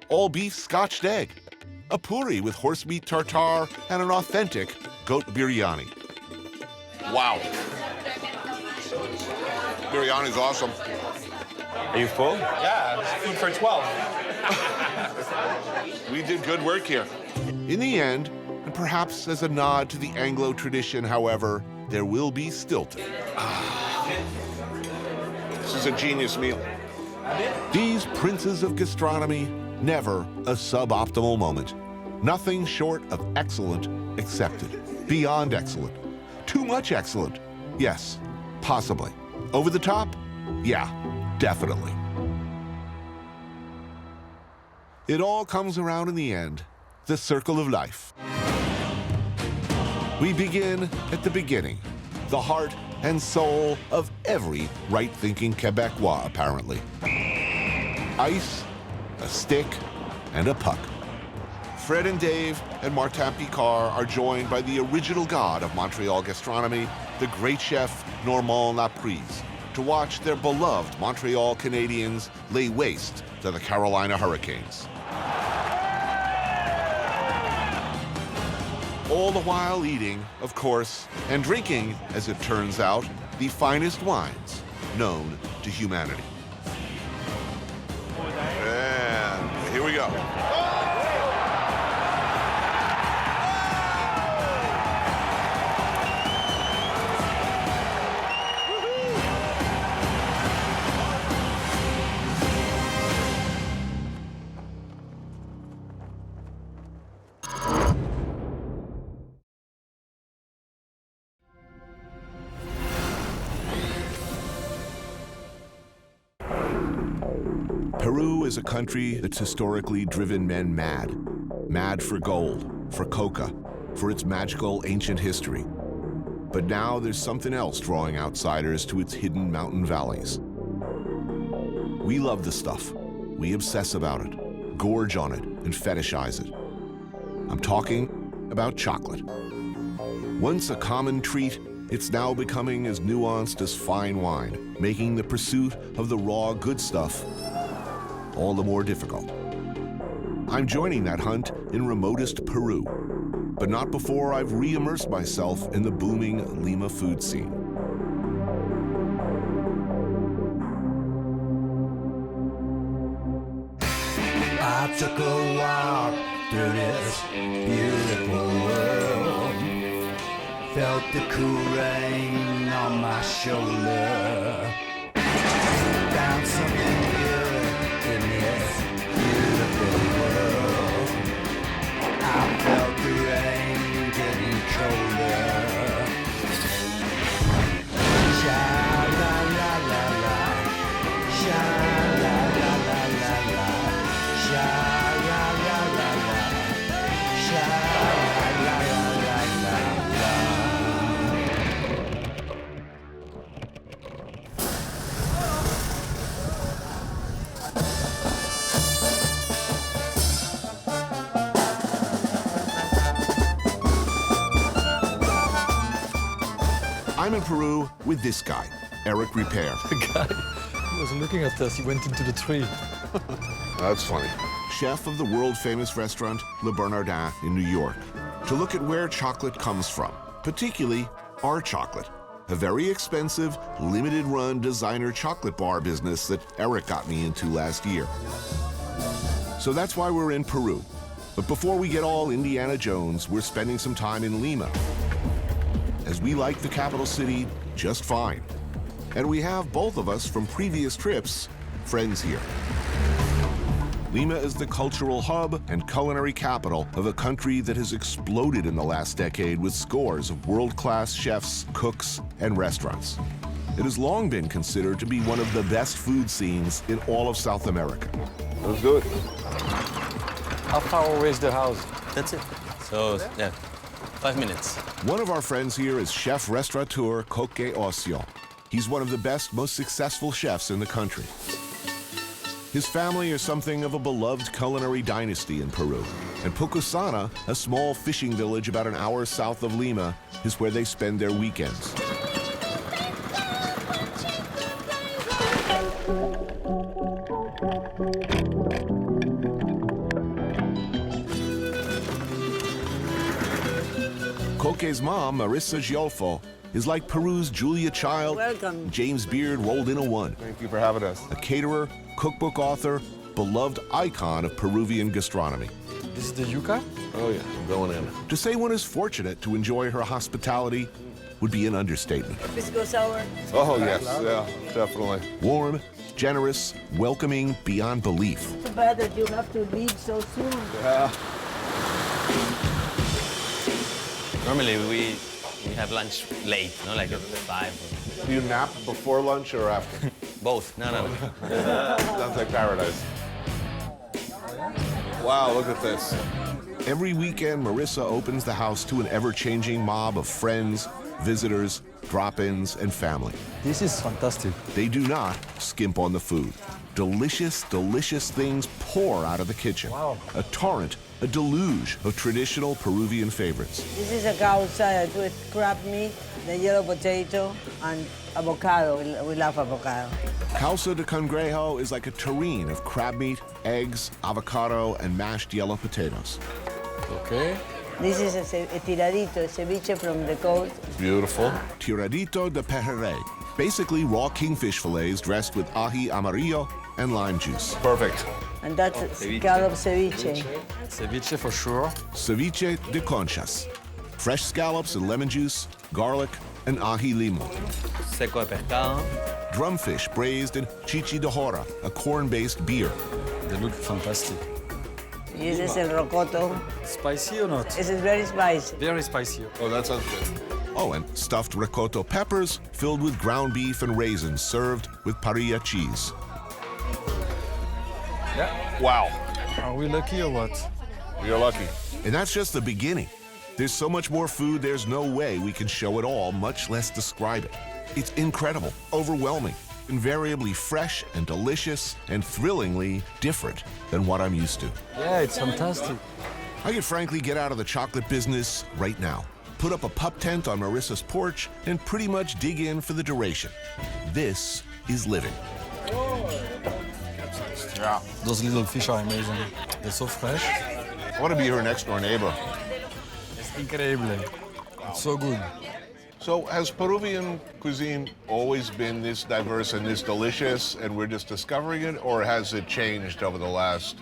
Speaker 1: all beef scotched egg, a puri with horse meat tartare, and an authentic goat biryani.
Speaker 5: Wow. Biryani's awesome.
Speaker 15: Are you full?
Speaker 20: Yeah, it's food for 12.
Speaker 5: We did good work here.
Speaker 1: In the end, and perhaps as a nod to the Anglo tradition, however, there will be Stilton.
Speaker 5: This is a genius meal.
Speaker 1: These princes of gastronomy, never a suboptimal moment. Nothing short of excellent accepted. Beyond excellent. Too much excellent. Yes, possibly. Over the top? Yeah, definitely. It all comes around in the end. The circle of life. We begin at the beginning, the heart and soul of every right-thinking Quebecois, apparently. Ice, a stick, and a puck. Fred and Dave and Martin Picard are joined by the original god of Montreal gastronomy, the great chef Normand Laprise, to watch their beloved Montreal Canadians lay waste to the Carolina Hurricanes. All the while eating, of course, and drinking, as it turns out, the finest wines known to humanity.
Speaker 5: And here we go.
Speaker 1: Peru is a country that's historically driven men mad. Mad for gold, for coca, for its magical ancient history. But now there's something else drawing outsiders to its hidden mountain valleys. We love the stuff. We obsess about it, gorge on it, and fetishize it. I'm talking about chocolate. Once a common treat, it's now becoming as nuanced as fine wine, making the pursuit of the raw good stuff all the more difficult. I'm joining that hunt in remotest Peru, but not before I've re-immersed myself in the booming Lima food scene.
Speaker 2: I took a walk through this beautiful world, felt the cool rain on my shoulder, found something good in this beautiful world. I felt the rain getting colder. Sha la la la la, sha la la la la la, sha la la la la, sha la la la la la.
Speaker 1: I'm in Peru with this guy, Eric Repair.
Speaker 4: The guy, he wasn't looking at us, he went into the tree.
Speaker 1: That's funny. Chef of the world-famous restaurant Le Bernardin in New York, to look at where chocolate comes from, particularly our chocolate, a very expensive, limited-run designer chocolate bar business that Eric got me into last year. So that's why we're in Peru. But before we get all Indiana Jones, we're spending some time in Lima, as we like the capital city just fine. And we have, both of us from previous trips, friends here. Lima is the cultural hub and culinary capital of a country that has exploded in the last decade with scores of world-class chefs, cooks, and restaurants. It has long been considered to be one of the best food scenes in all of South America.
Speaker 4: Let's do it.
Speaker 21: How far away is the house? That's it. So, yeah, 5 minutes.
Speaker 1: One of our friends here is chef restaurateur Coque Ocio. He's one of the best, most successful chefs in the country. His family is something of a beloved culinary dynasty in Peru. And Pucusana, a small fishing village about an hour south of Lima, is where they spend their weekends. Coque's mom, Marissa Giolfo, is like Peru's Julia Child,
Speaker 8: Welcome.
Speaker 1: James Beard rolled into one.
Speaker 4: Thank you for having us.
Speaker 1: A caterer, cookbook author, beloved icon of Peruvian gastronomy.
Speaker 4: This is the yuca?
Speaker 5: Oh yeah, I'm going in.
Speaker 1: To say one is fortunate to enjoy her hospitality would be an understatement.
Speaker 8: Pisco sour.
Speaker 4: Oh yes, yeah, definitely.
Speaker 1: Warm, generous, welcoming beyond belief.
Speaker 8: Too bad that you have to leave so soon.
Speaker 4: Yeah.
Speaker 21: Normally we have lunch late, like at 5.
Speaker 4: Do you nap before lunch or after?
Speaker 21: Both. No.
Speaker 4: Sounds like paradise. Wow, look at this.
Speaker 1: Every weekend, Marissa opens the house to an ever-changing mob of friends, visitors, drop-ins, and family.
Speaker 4: This is fantastic.
Speaker 1: They do not skimp on the food. Delicious, delicious things pour out of the kitchen.
Speaker 4: Wow.
Speaker 1: A torrent, a deluge of traditional Peruvian favorites.
Speaker 8: This is a cow salad with crab meat, the yellow potato, and avocado. We love avocado.
Speaker 1: Calza de cangrejo is like a terrine of crab meat, eggs, avocado, and mashed yellow potatoes.
Speaker 4: Okay.
Speaker 8: This is a tiradito, ceviche from the coast.
Speaker 4: Beautiful.
Speaker 1: Tiradito de pejerrey, basically raw kingfish fillets dressed with ají amarillo and lime juice.
Speaker 4: Perfect.
Speaker 8: And that's scallop ceviche.
Speaker 4: Ceviche for sure.
Speaker 1: Ceviche de conchas, fresh scallops and lemon juice, garlic, and ají limo.
Speaker 21: Seco de pescado.
Speaker 1: Drumfish braised in chichi de jora, a corn-based beer.
Speaker 4: They look fantastic.
Speaker 8: This is el rocoto.
Speaker 4: Spicy or not?
Speaker 8: This is very spicy.
Speaker 4: Very spicy. Oh, that sounds good.
Speaker 1: Oh, and stuffed ricotta peppers filled with ground beef and raisins served with parrilla cheese.
Speaker 4: Yeah.
Speaker 5: Wow.
Speaker 4: Are we lucky or what?
Speaker 5: You're lucky.
Speaker 1: And that's just the beginning. There's so much more food, there's no way we can show it all, much less describe it. It's incredible, overwhelming, invariably fresh and delicious, and thrillingly different than what I'm used to.
Speaker 4: Yeah, it's fantastic.
Speaker 1: I could frankly get out of the chocolate business right now, put up a pup tent on Marissa's porch, and pretty much dig in for the duration. This is living.
Speaker 4: Yeah. Those little fish are amazing. They're so fresh.
Speaker 5: I want to be her next door neighbor.
Speaker 4: It's incredible. It's so good.
Speaker 5: So has Peruvian cuisine always been this diverse and this delicious, and we're just discovering it, or has it changed over the last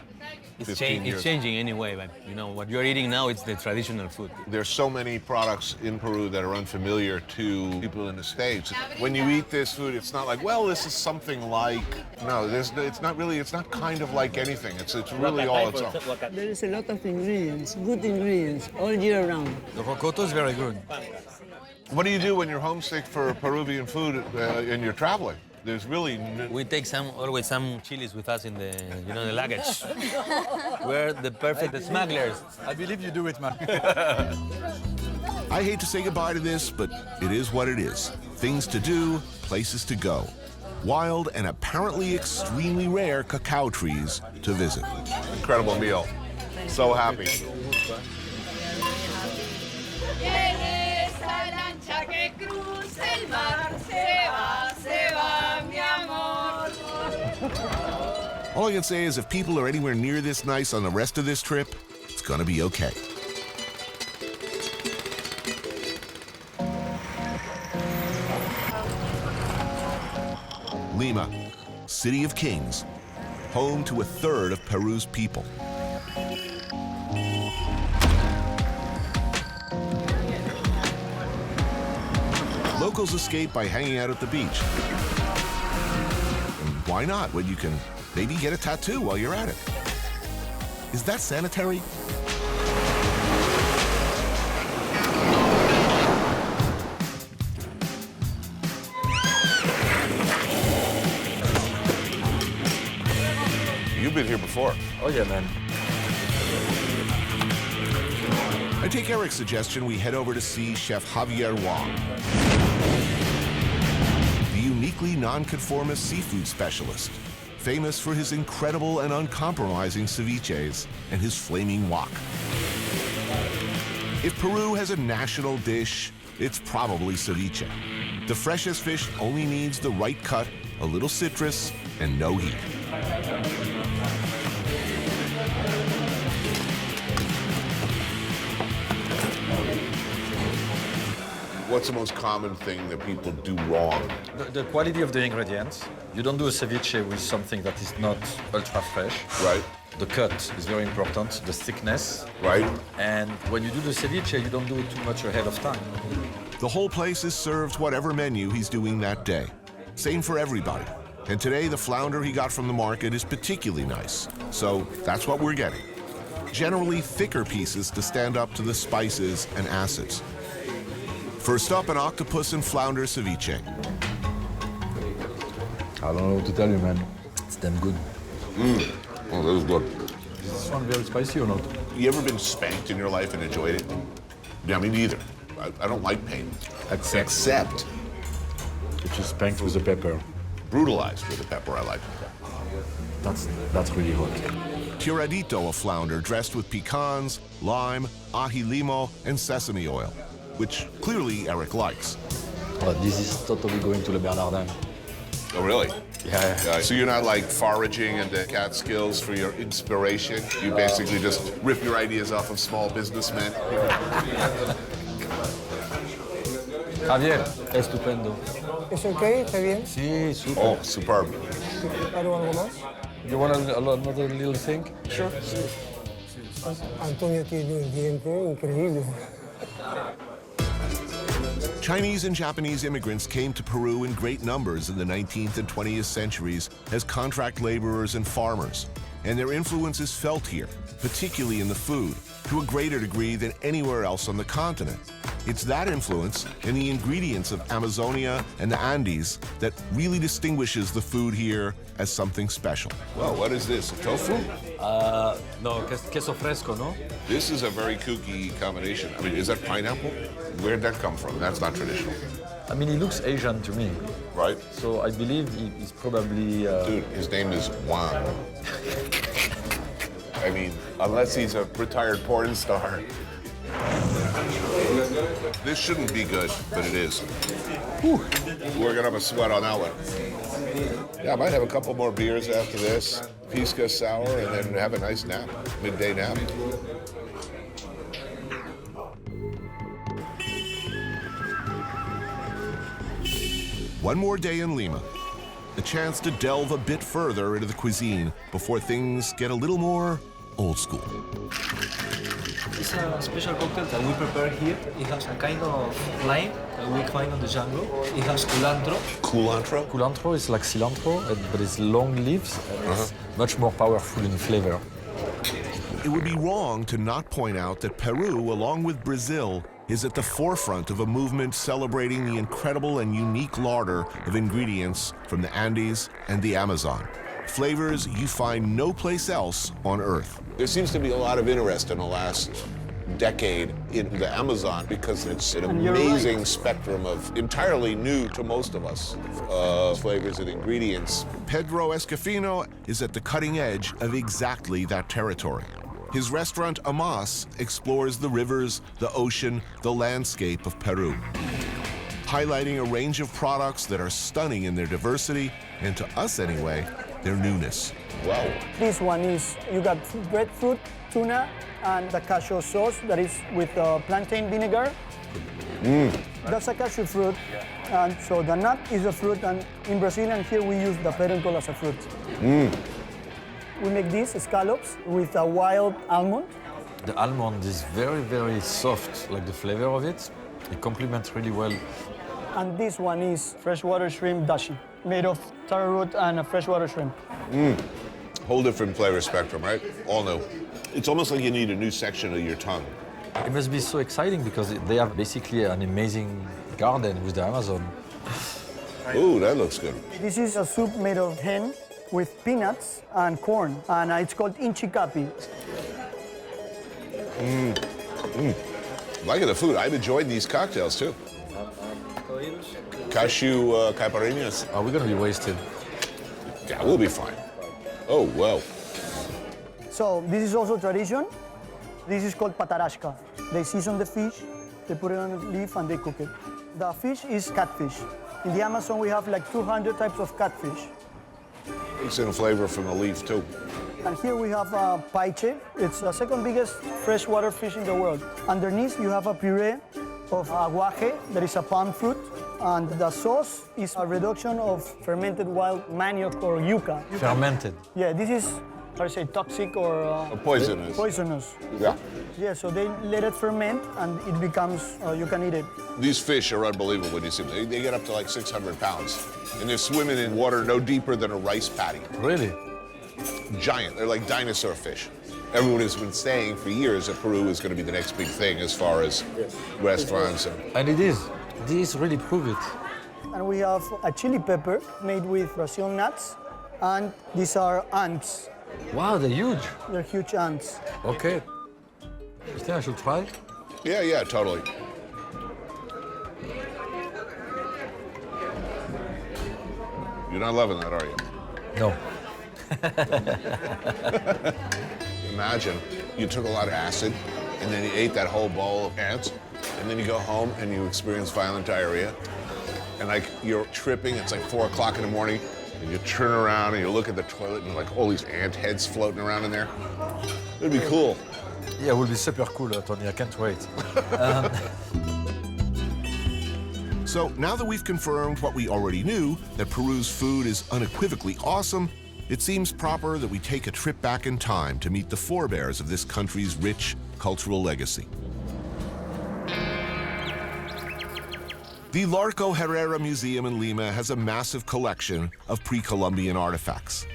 Speaker 5: 15 years?
Speaker 9: It's changing anyway, but you know, what you're eating now is the traditional food.
Speaker 5: There's so many products in Peru that are unfamiliar to people in the States. When you eat this food, it's not like, well, this is something like, no, it's not kind of like anything. It's really all its own.
Speaker 8: There is a lot of ingredients, good ingredients, all year round.
Speaker 4: The rocoto is very good.
Speaker 5: What do you do when you're homesick for Peruvian food and you're traveling? There's really...
Speaker 9: We take always some chilies with us in the, the luggage. We're the perfect smugglers.
Speaker 4: I believe you do it, man.
Speaker 1: I hate to say goodbye to this, but it is what it is. Things to do, places to go. Wild and apparently extremely rare cacao trees to visit.
Speaker 5: Incredible meal. So happy.
Speaker 1: All I can say is if people are anywhere near this nice on the rest of this trip, it's gonna be okay. Lima, City of Kings, home to 1/3 of Peru's people. Locals escape by hanging out at the beach. And why not when you can maybe get a tattoo while you're at it? Is that sanitary?
Speaker 5: You've been here before.
Speaker 4: Oh yeah, man.
Speaker 1: I take Eric's suggestion we head over to see Chef Javier Wong, the uniquely nonconformist seafood specialist, famous for his incredible and uncompromising ceviches and his flaming wok. If Peru has a national dish, it's probably ceviche. The freshest fish only needs the right cut, a little citrus, and no heat.
Speaker 5: What's the most common thing that people do wrong?
Speaker 4: The quality of the ingredients. You don't do a ceviche with something that is not ultra fresh.
Speaker 5: Right.
Speaker 4: The cut is very important, the thickness.
Speaker 5: Right.
Speaker 4: And when you do the ceviche, you don't do it too much ahead of time.
Speaker 1: The whole place is served whatever menu he's doing that day. Same for everybody. And today, the flounder he got from the market is particularly nice. So that's what we're getting. Generally thicker pieces to stand up to the spices and acids. First up, an octopus and flounder ceviche.
Speaker 4: I don't know what to tell you, man. It's damn good.
Speaker 5: Oh, that was good.
Speaker 4: Is this one very spicy or not?
Speaker 5: You ever been spanked in your life and enjoyed it? Yeah, me neither. I don't like pain. Except
Speaker 4: if you spanked with the pepper.
Speaker 5: Brutalized with the pepper, I like.
Speaker 4: That's really hot.
Speaker 1: Tiradito, a flounder dressed with pecans, lime, ají limo, and sesame oil, which clearly Eric likes.
Speaker 4: But this is totally going to Le Bernardin.
Speaker 5: Oh, really?
Speaker 4: Yeah.
Speaker 5: So you're not like foraging into Catskills for your inspiration? You basically just rip your ideas off of small businessmen?
Speaker 4: Javier, estupendo.
Speaker 11: ¿Es okay? ¿Está bien?
Speaker 4: Sí, super.
Speaker 5: Oh, superb.
Speaker 11: ¿Algo más?
Speaker 4: You want another little thing?
Speaker 11: Sure. Antonio tiene un diente increíble.
Speaker 1: Chinese and Japanese immigrants came to Peru in great numbers in the 19th and 20th centuries as contract laborers and farmers, and their influence is felt here, particularly in the food, to a greater degree than anywhere else on the continent. It's that influence and the ingredients of Amazonia and the Andes that really distinguishes the food here as something special.
Speaker 5: Well, what is this, tofu?
Speaker 4: No, queso fresco, no?
Speaker 5: This is a very kooky combination. I mean, is that pineapple? Where'd that come from? That's not traditional.
Speaker 4: I mean, he looks Asian to me.
Speaker 5: Right.
Speaker 4: So I believe he's probably...
Speaker 5: Dude, his name is Juan. I mean, unless he's a retired porn star. This shouldn't be good, but it is. Whew. We're gonna have a sweat on that one. Yeah, I might have a couple more beers after this, pisca sour, and then have a nice nap, midday nap.
Speaker 1: One more day in Lima, a chance to delve a bit further into the cuisine before things get a little more old school.
Speaker 10: It's a special cocktail that we prepare here. It has a kind of lime that we find on the jungle. It has culantro.
Speaker 5: Culantro?
Speaker 4: Culantro is like cilantro, but it's long leaves. And it's much more powerful in flavor.
Speaker 1: It would be wrong to not point out that Peru, along with Brazil, is at the forefront of a movement celebrating the incredible and unique larder of ingredients from the Andes and the Amazon. Flavors you find no place else on Earth.
Speaker 5: There seems to be a lot of interest in the last decade in the Amazon because it's an amazing spectrum of entirely new to most of us flavors and ingredients.
Speaker 1: Pedro Escafino is at the cutting edge of exactly that territory. His restaurant, Amas, explores the rivers, the ocean, the landscape of Peru, highlighting a range of products that are stunning in their diversity, and to us anyway, their newness.
Speaker 5: Wow.
Speaker 13: This one is, you got breadfruit, tuna, and the cashew sauce that is with plantain vinegar. That's a cashew fruit, and so the nut is a fruit, and in Brazil and here we use the peduncle as a fruit. We make these scallops with a wild almond.
Speaker 4: The almond is very, very soft, like the flavor of it. It complements really well.
Speaker 13: And this one is freshwater shrimp dashi, made of taro root and a freshwater shrimp.
Speaker 5: Whole different flavor spectrum, right? All new. It's almost like you need a new section of your tongue.
Speaker 4: It must be so exciting because they have basically an amazing garden with the Amazon.
Speaker 5: Ooh, that looks good.
Speaker 13: This is a soup made of hen with peanuts and corn, and it's called inchicapi.
Speaker 5: Liking the food. I've enjoyed these cocktails too. Cashew caipirinhas.
Speaker 4: Are we gonna be wasted?
Speaker 5: Yeah, we'll be fine. Oh, well.
Speaker 13: So this is also tradition. This is called patarasca. They season the fish, they put it on a leaf, and they cook it. The fish is catfish. In the Amazon, we have like 200 types of catfish.
Speaker 5: It's in flavor from the leaf too.
Speaker 13: And here we have paiche. It's the second biggest freshwater fish in the world. Underneath, you have a puree of aguaje, that is a palm fruit. And the sauce is a reduction of fermented wild manioc or yuca.
Speaker 4: Fermented?
Speaker 13: Yeah, this is, how to say, toxic or...
Speaker 5: poisonous.
Speaker 13: Poisonous.
Speaker 5: Yeah.
Speaker 13: Yeah, so they let it ferment and it becomes, you can eat it.
Speaker 5: These fish are unbelievable when you see them. They get up to like 600 pounds. And they're swimming in water no deeper than a rice paddy.
Speaker 4: Really?
Speaker 5: Giant. They're like dinosaur fish. Everyone has been saying for years that Peru is going to be the next big thing as far as restaurants.
Speaker 4: And it is. These really prove it.
Speaker 13: And we have a chili pepper made with Brazil nuts. And these are ants.
Speaker 4: Wow, they're huge.
Speaker 13: They're huge ants.
Speaker 4: Okay. You think I should try?
Speaker 5: Yeah, totally. You're not loving that, are you?
Speaker 4: No.
Speaker 5: Imagine you took a lot of acid and then you ate that whole bowl of ants and then you go home and you experience violent diarrhea and like you're tripping, it's like 4 o'clock in the morning and you turn around and you look at the toilet and like all these ant heads floating around in there. It'd be cool.
Speaker 4: Yeah, it will be super cool, Tony. I can't wait.
Speaker 1: So now that we've confirmed what we already knew, that Peru's food is unequivocally awesome, it seems proper that we take a trip back in time to meet the forebears of this country's rich cultural legacy. The Larco Herrera Museum in Lima has a massive collection of pre-Columbian artifacts.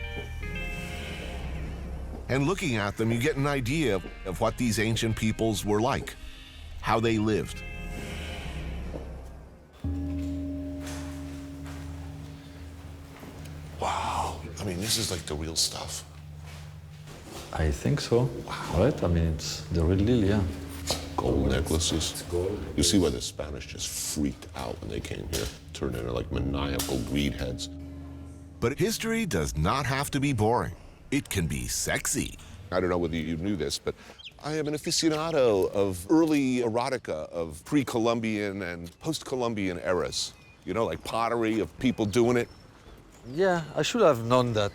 Speaker 1: And looking at them, you get an idea of what these ancient peoples were like, how they lived.
Speaker 5: I mean, this is like the real stuff.
Speaker 4: I think so. Wow. Right? I mean, it's the real deal, yeah.
Speaker 5: Gold necklaces. It's gold. You see why the Spanish just freaked out when they came here, turned into like maniacal greed heads.
Speaker 1: But history does not have to be boring. It can be sexy.
Speaker 5: I don't know whether you knew this, but I am an aficionado of early erotica of pre-Columbian and post-Columbian eras. You know, like pottery, of people doing it.
Speaker 4: Yeah, I should have known that.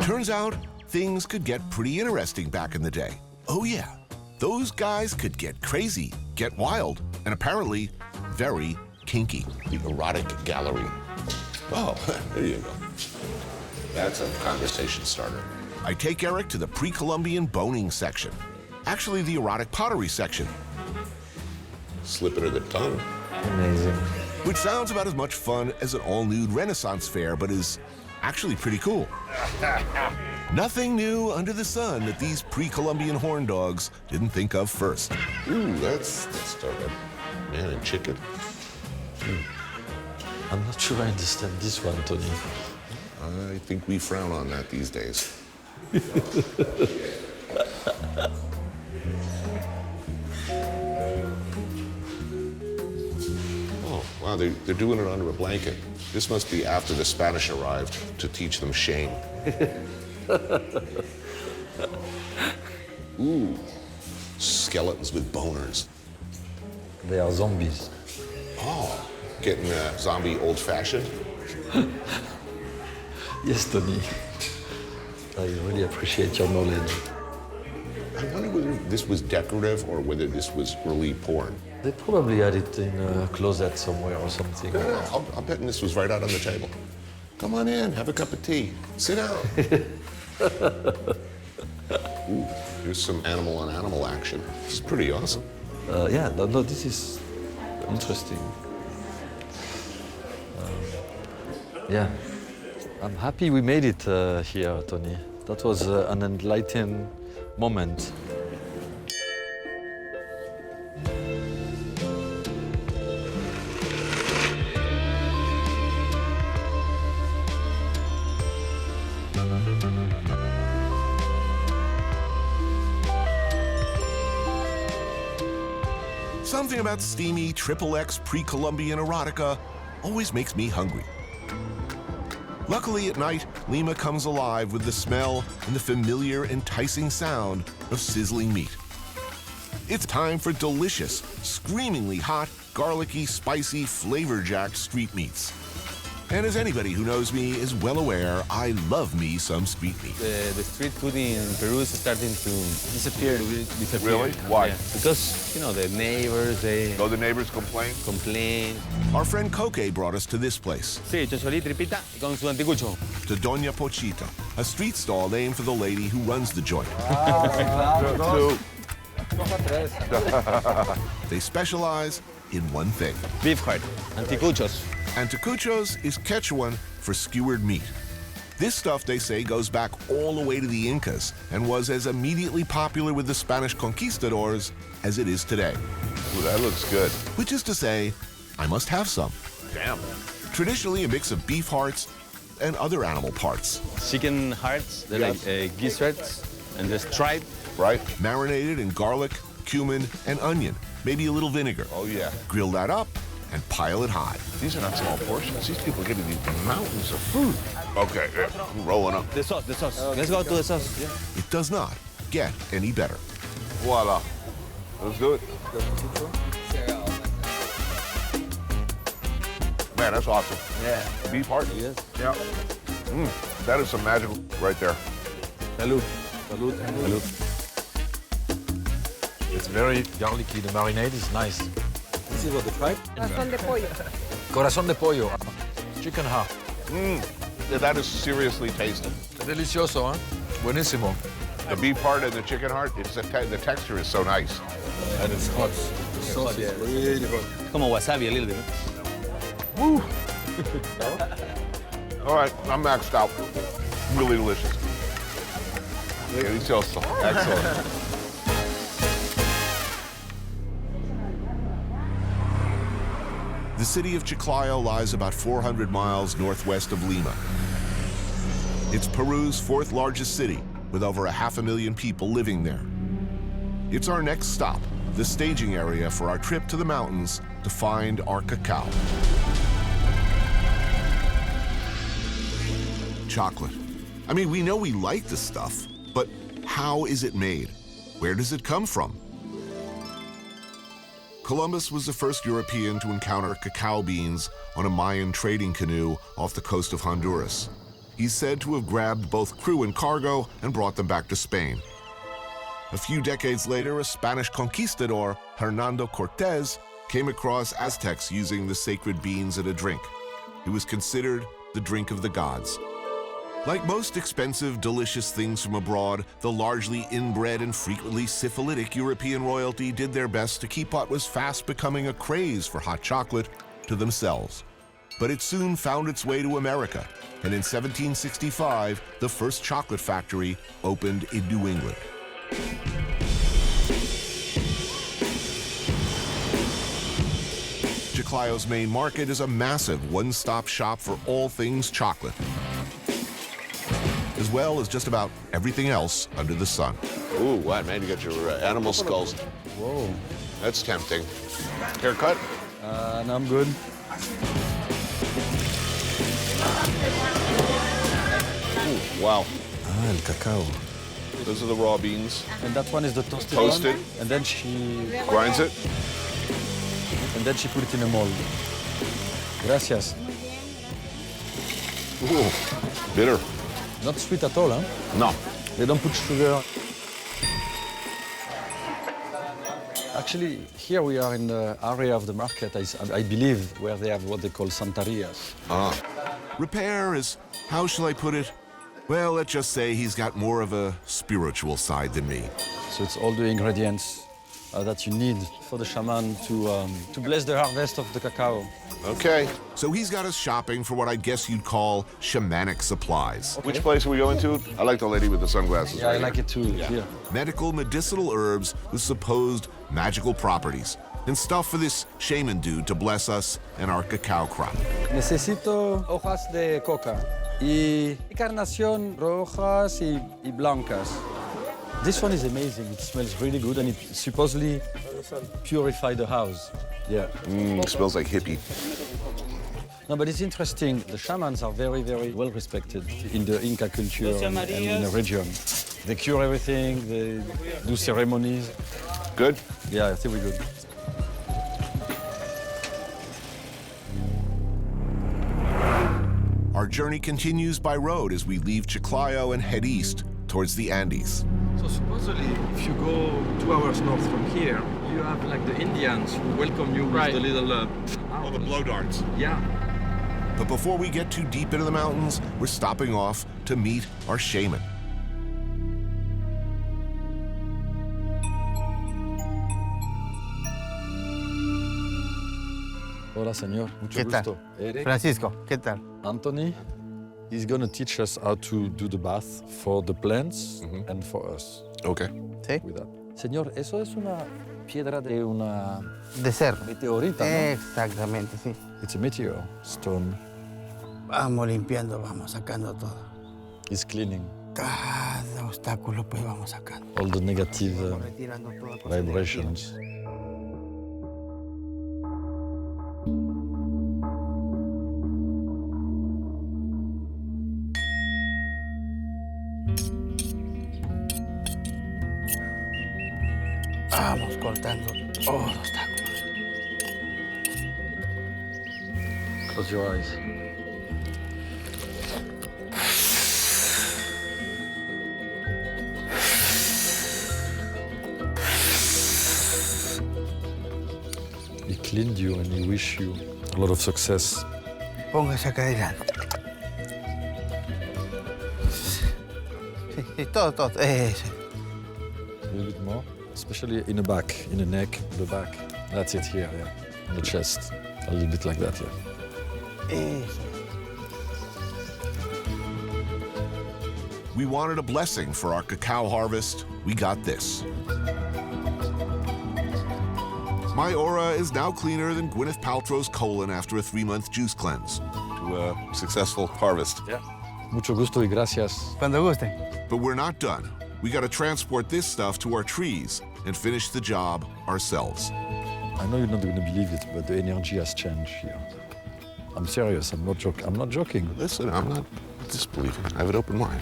Speaker 1: Turns out, things could get pretty interesting back in the day. Oh yeah, those guys could get crazy, get wild, and apparently very kinky.
Speaker 5: The erotic gallery. Oh, there you go. That's a conversation starter.
Speaker 1: I take Eric to the pre-Columbian boning section. Actually, the erotic pottery section.
Speaker 5: Slip it of the tongue.
Speaker 4: Amazing.
Speaker 1: Which sounds about as much fun as an all-nude Renaissance fair, but is actually pretty cool. Nothing new under the sun that these pre-Columbian horn dogs didn't think of first.
Speaker 5: Ooh, that's started. Man and chicken.
Speaker 4: I'm not sure I understand this one, Tony.
Speaker 5: I think we frown on that these days. Oh, wow, they're doing it under a blanket. This must be after the Spanish arrived to teach them shame. Ooh, skeletons with boners.
Speaker 4: They are zombies.
Speaker 5: Oh, getting zombie old-fashioned?
Speaker 4: Yes, Tony. I really appreciate your knowledge.
Speaker 5: I wonder whether this was decorative or whether this was early porn.
Speaker 4: They probably had it in a closet somewhere or something.
Speaker 5: Yeah, I'll bet this was right out on the table. Come on in, have a cup of tea. Sit down. Ooh, here's some animal-on-animal action. This is pretty awesome.
Speaker 4: Yeah, no, this is interesting. Yeah, I'm happy we made it here, Tony. That was an enlightening moment.
Speaker 1: Something about steamy XXX pre-Columbian erotica always makes me hungry. Luckily, at night, Lima comes alive with the smell and the familiar, enticing sound of sizzling meat. It's time for delicious, screamingly hot, garlicky, spicy, flavor-jacked street meats. And as anybody who knows me is well aware, I love me some street meat.
Speaker 6: The street food in Peru is starting to disappear.
Speaker 5: Really? Why?
Speaker 6: Yeah. Because, you know, the neighbors, they...
Speaker 5: Oh, the neighbors complain?
Speaker 6: Complain.
Speaker 1: Our friend Coque brought us to this place.
Speaker 6: Sí, chocholí, tripita con su anticucho.
Speaker 1: To Doña Pochita, a street stall named for the lady who runs the joint. They specialize in one thing.
Speaker 6: Beef heart, anticuchos.
Speaker 1: Anticuchos is Quechuan for skewered meat. This stuff, they say, goes back all the way to the Incas and was as immediately popular with the Spanish conquistadors as it is today.
Speaker 5: Ooh, that looks good.
Speaker 1: Which is to say, I must have some.
Speaker 5: Damn.
Speaker 1: Traditionally a mix of beef hearts and other animal parts.
Speaker 6: Chicken hearts, they're like gizzards, and there's tripe.
Speaker 5: Right.
Speaker 1: Marinated in garlic, cumin, and onion, maybe a little vinegar.
Speaker 5: Oh, yeah.
Speaker 1: Grill that up and pile it high.
Speaker 5: These are not small portions. These people are getting these mountains of food. Okay, I'm rolling up.
Speaker 6: The sauce, the sauce. Let's go to the sauce. Yeah.
Speaker 1: It does not get any better.
Speaker 5: Voila. Let's do it. Man, that's awesome.
Speaker 6: Yeah.
Speaker 5: Beef heart?
Speaker 6: Yes.
Speaker 5: Yeah. That is some magic right there.
Speaker 6: Salud. Salud. Salud.
Speaker 4: It's very garlicky. The marinade is nice.
Speaker 6: This is what the tripe?
Speaker 16: Corazón de pollo.
Speaker 4: Corazón de pollo. Chicken heart.
Speaker 5: Yeah, that is seriously tasty.
Speaker 4: Delicioso, huh? Buenísimo.
Speaker 5: The beef heart and the chicken heart, the texture is so nice.
Speaker 4: And it's hot. The sauce is really hot.
Speaker 6: Como wasabi a little bit.
Speaker 5: Woo! All right, I'm maxed out. Really delicious. Delicioso. Excellent.
Speaker 1: The city of Chiclayo lies about 400 miles northwest of Lima. It's Peru's fourth largest city, with over 500,000 people living there. It's our next stop, the staging area for our trip to the mountains to find our cacao. Chocolate. I mean, we know we like this stuff, but how is it made? Where does it come from? Columbus was the first European to encounter cacao beans on a Mayan trading canoe off the coast of Honduras. He's said to have grabbed both crew and cargo and brought them back to Spain. A few decades later, a Spanish conquistador, Hernando Cortés, came across Aztecs using the sacred beans in a drink. It was considered the drink of the gods. Like most expensive, delicious things from abroad, the largely inbred and frequently syphilitic European royalty did their best to keep what was fast becoming a craze for hot chocolate to themselves. But it soon found its way to America, and in 1765, the first chocolate factory opened in New England. Chiclayo's main market is a massive one-stop shop for all things chocolate, as well as just about everything else under the sun.
Speaker 5: Ooh, what, man? You got your animal skulls.
Speaker 4: Whoa.
Speaker 5: That's tempting. Haircut?
Speaker 4: No, I'm good.
Speaker 5: Ooh, wow.
Speaker 4: Ah, el cacao.
Speaker 5: Those are the raw beans.
Speaker 4: And that one is the toasted
Speaker 5: Toasted.
Speaker 4: one. And then she
Speaker 5: Grinds it.
Speaker 4: And then she put it in a mold. Gracias.
Speaker 5: Ooh, bitter.
Speaker 4: Not sweet at all, huh?
Speaker 5: No.
Speaker 4: They don't put sugar. Actually, here we are in the area of the market, I believe, where they have what they call santarias.
Speaker 5: Ah.
Speaker 1: Repair is, how shall I put it? Well, let's just say he's got more of a spiritual side than me.
Speaker 4: So it's all the ingredients that you need for the shaman to bless the harvest of the cacao.
Speaker 5: Okay.
Speaker 1: So he's got us shopping for what I guess you'd call shamanic supplies.
Speaker 5: Which place are we going to? I like the lady with the sunglasses.
Speaker 4: Yeah, I like it too.
Speaker 5: Yeah.
Speaker 4: Here.
Speaker 1: Medical medicinal herbs with supposed magical properties, and stuff for this shaman dude to bless us and our cacao crop.
Speaker 4: Necesito hojas de coca y carnación rojas y blancas. This one is amazing. It smells really good, and it supposedly purifies the house. Yeah.
Speaker 5: Smells like hippie.
Speaker 4: No, but it's interesting. The shamans are very, very well respected in the Inca culture and in the region. They cure everything. They do ceremonies.
Speaker 5: Good?
Speaker 4: Yeah, I think we're good.
Speaker 1: Our journey continues by road as we leave Chiclayo and head east towards the Andes.
Speaker 16: So supposedly, if you go 2 hours north from here, you have like the Indians who welcome you with the little...
Speaker 1: the blow darts.
Speaker 16: Yeah.
Speaker 1: But before we get too deep into the mountains, we're stopping off to meet our shaman.
Speaker 4: Hola, señor. Mucho
Speaker 17: ¿Qué tal?
Speaker 4: gusto. Eric.
Speaker 17: Francisco, ¿qué tal?
Speaker 4: Anthony. He's going to teach us how to do the bath for the plants and for us.
Speaker 1: Okay.
Speaker 17: ¿Sí?
Speaker 4: With that. Señor, eso es una piedra de una...
Speaker 17: De cerro.
Speaker 4: Meteorita, ¿no?
Speaker 17: Exactamente, sí.
Speaker 4: It's a meteor stone.
Speaker 17: Vamos limpiando, vamos sacando todo.
Speaker 4: He's cleaning.
Speaker 17: Cada obstáculo, pues vamos sacando.
Speaker 4: All the negative
Speaker 17: Retirando todo.
Speaker 4: vibrations.
Speaker 17: Vamos cortando todos los obstáculos.
Speaker 4: Close your eyes. He cleaned you and he wished you a lot of success.
Speaker 17: Póngase acá adelante. Sí, todo. Eso.
Speaker 4: A little bit more, especially in the back, in the neck, the back. That's it here, yeah. On the chest. A little bit like that, yeah.
Speaker 17: Eso.
Speaker 1: We wanted a blessing for our cacao harvest. We got this. My aura is now cleaner than Gwyneth Paltrow's colon after a 3-month juice cleanse.
Speaker 5: To a successful harvest.
Speaker 1: Yeah.
Speaker 4: Mucho gusto y gracias.
Speaker 17: Cuando gusten.
Speaker 1: But we're not done. We gotta transport this stuff to our trees and finish the job ourselves.
Speaker 4: I know you're not going to believe it, but the energy has changed here. I'm serious, I'm not joking.
Speaker 5: Listen, I'm not disbelieving. I have an open mind.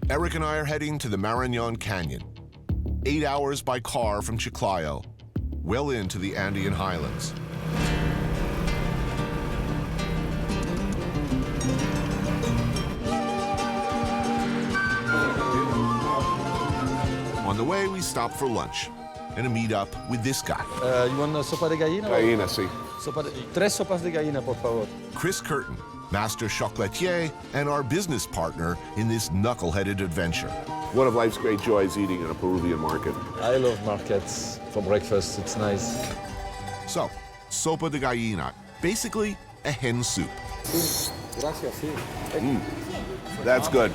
Speaker 1: Eric and I are heading to the Marañón Canyon, 8 hours by car from Chiclayo, well into the Andean highlands. On the way, we stop for lunch and a meet up with this guy.
Speaker 4: You want a sopa de gallina?
Speaker 5: Gallina, sí.
Speaker 4: Tres sopas de gallina, por favor.
Speaker 1: Chris Curtin, master chocolatier and our business partner in this knuckleheaded adventure.
Speaker 5: One of life's great joys, eating in a Peruvian market.
Speaker 4: I love markets for breakfast, it's nice.
Speaker 1: So, sopa de gallina, basically a hen soup.
Speaker 4: Gracias, sí.
Speaker 5: That's good.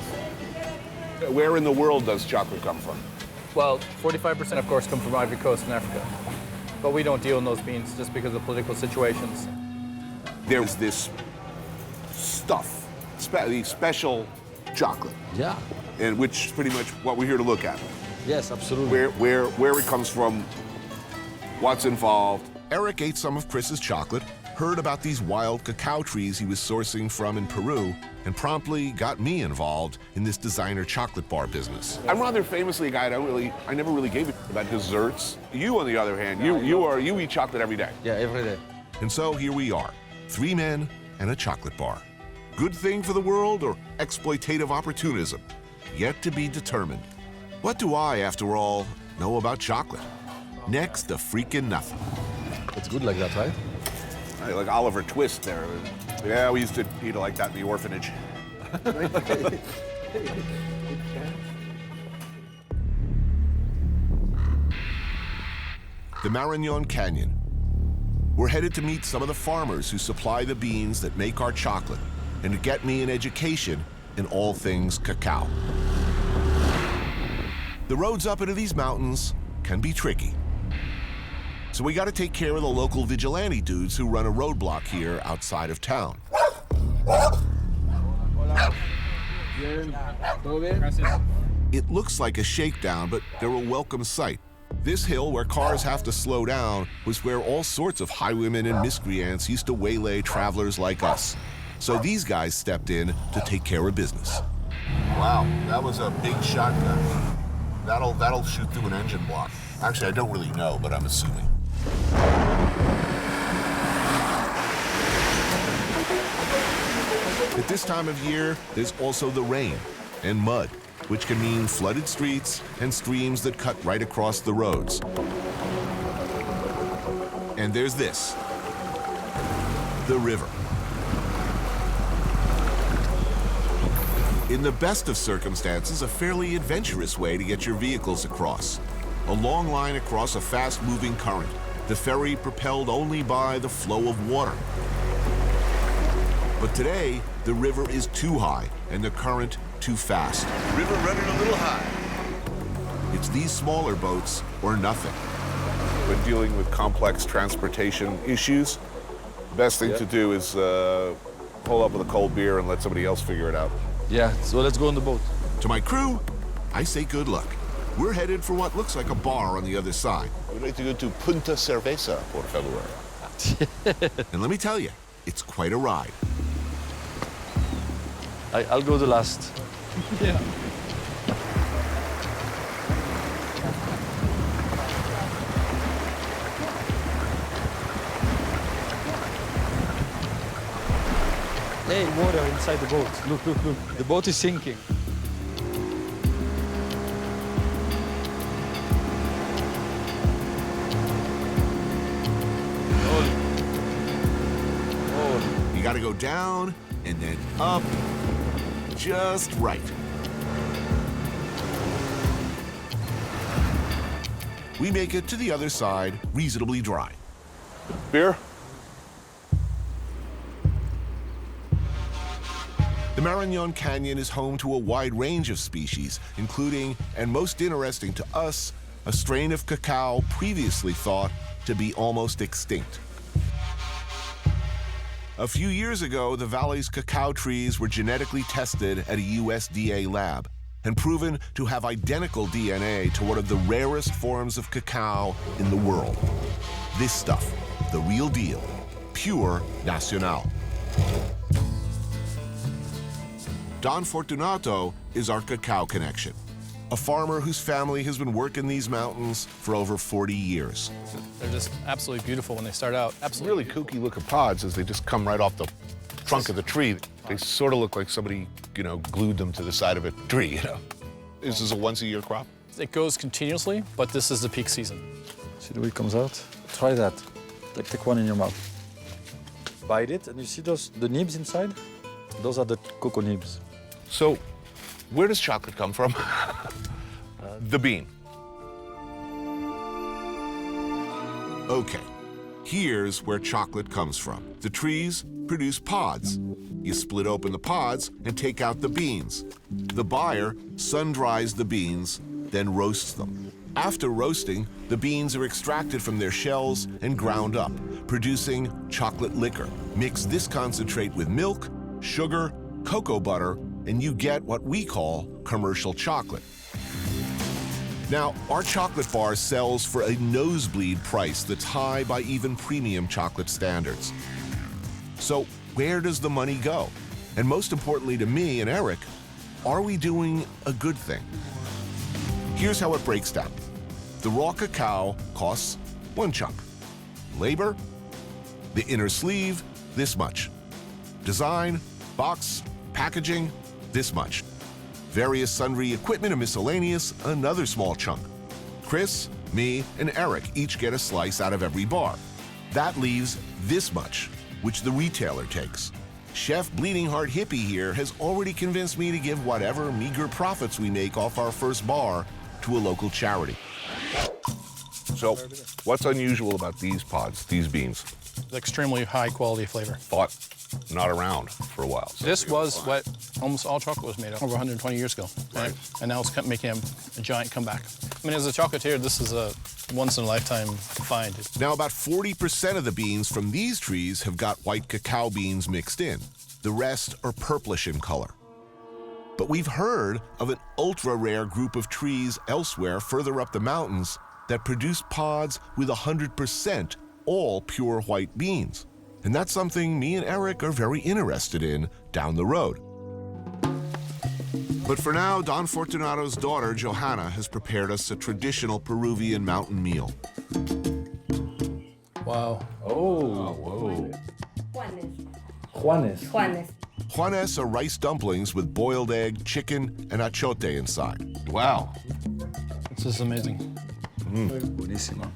Speaker 5: Where in the world does chocolate come from?
Speaker 10: Well, 45% of course come from Ivory Coast in Africa. But we don't deal in those beans just because of political situations.
Speaker 5: There's this stuff, the special chocolate.
Speaker 4: Yeah.
Speaker 5: And which is pretty much what we're here to look at.
Speaker 4: Yes, absolutely.
Speaker 5: Where it comes from, what's involved.
Speaker 1: Eric ate some of Chris's chocolate, heard about these wild cacao trees he was sourcing from in Peru, and promptly got me involved in this designer chocolate bar business.
Speaker 5: I'm rather famously a guy I never really gave it about desserts. You, on the other hand, you eat chocolate every day.
Speaker 4: Yeah, every day.
Speaker 1: And so here we are, 3 men and a chocolate bar. Good thing for the world or exploitative opportunism? Yet to be determined. What do I, after all, know about chocolate? Next to freaking nothing.
Speaker 4: It's good like that, right?
Speaker 5: Like Oliver Twist there. Yeah, we used to eat it like that in the orphanage.
Speaker 1: The Marañón Canyon. We're headed to meet some of the farmers who supply the beans that make our chocolate and to get me an education in all things cacao. The roads up into these mountains can be tricky. So we gotta take care of the local vigilante dudes who run a roadblock here outside of town. It looks like a shakedown, but they're a welcome sight. This hill where cars have to slow down was where all sorts of highwaymen and miscreants used to waylay travelers like us. So these guys stepped in to take care of business.
Speaker 5: Wow, that was a big shotgun. That'll shoot through an engine block. Actually, I don't really know, but I'm assuming.
Speaker 1: At this time of year, there's also the rain and mud, which can mean flooded streets and streams that cut right across the roads. And there's this, the river. In the best of circumstances, a fairly adventurous way to get your vehicles across. A long line across a fast-moving current, the ferry propelled only by the flow of water. But today, the river is too high and the current too fast.
Speaker 5: River running a little high.
Speaker 1: It's these smaller boats or nothing.
Speaker 5: When dealing with complex transportation issues, the best thing to do is pull up with a cold beer and let somebody else figure it out.
Speaker 4: Yeah, so let's go on the boat.
Speaker 1: To my crew, I say good luck. We're headed for what looks like a bar on the other side.
Speaker 5: We'd like to go to Punta Cerveza, por favor.
Speaker 1: And let me tell you, it's quite a ride.
Speaker 4: I'll go the last.
Speaker 10: Yeah.
Speaker 4: Hey, water inside the boat. Look, look, look. The boat is sinking.
Speaker 1: You gotta go down and then up, just right. We make it to the other side reasonably dry.
Speaker 5: Beer?
Speaker 1: The Marañón Canyon is home to a wide range of species, including, and most interesting to us, a strain of cacao previously thought to be almost extinct. A few years ago, the valley's cacao trees were genetically tested at a USDA lab and proven to have identical DNA to one of the rarest forms of cacao in the world. This stuff, the real deal, pure Nacional. Don Fortunato is our cacao connection, a farmer whose family has been working these mountains for over 40 years.
Speaker 18: They're just absolutely beautiful when they start out.
Speaker 5: Absolutely. Really kooky looking pods as they just come right off the trunk of the tree. They sort of look like somebody, glued them to the side of a tree, This is a once-a-year crop?
Speaker 18: It goes continuously, but this is the peak season.
Speaker 4: See the way it comes out? Try that. Take one in your mouth. Bite it, and you see the nibs inside? Those are the cocoa nibs.
Speaker 5: So, where does chocolate come from? The bean.
Speaker 1: Okay, here's where chocolate comes from. The trees produce pods. You split open the pods and take out the beans. The buyer sun-dries the beans, then roasts them. After roasting, the beans are extracted from their shells and ground up, producing chocolate liquor. Mix this concentrate with milk, sugar, cocoa butter, and you get what we call commercial chocolate. Now, our chocolate bar sells for a nosebleed price that's high by even premium chocolate standards. So where does the money go? And most importantly to me and Eric, are we doing a good thing? Here's how it breaks down. The raw cacao costs 1 chunk. Labor, the inner sleeve, this much. Design, box, packaging, this much. Various sundry equipment and miscellaneous, another small chunk. Chris, me, and Eric each get a slice out of every bar. That leaves this much, which the retailer takes. Chef Bleeding Heart Hippie here has already convinced me to give whatever meager profits we make off our first bar to a local charity.
Speaker 5: So, what's unusual about these pods, these beans?
Speaker 18: Extremely high quality flavor.
Speaker 5: Thought not around for a while.
Speaker 18: This was what almost all chocolate was made of over 120 years ago. Right. And now it's making a giant comeback. I mean, as a chocolatier, this is a once-in-a-lifetime find.
Speaker 1: Now, about 40% of the beans from these trees have got white cacao beans mixed in. The rest are purplish in color. But we've heard of an ultra-rare group of trees elsewhere further up the mountains that produce pods with 100% all pure white beans. And that's something me and Eric are very interested in down the road. But for now, Don Fortunato's daughter, Johanna, has prepared us a traditional Peruvian mountain meal.
Speaker 18: Wow.
Speaker 4: Oh, whoa. Juanes.
Speaker 1: Juanes are rice dumplings with boiled egg, chicken, and achote inside.
Speaker 5: Wow.
Speaker 18: This is amazing.
Speaker 4: Buenísimo.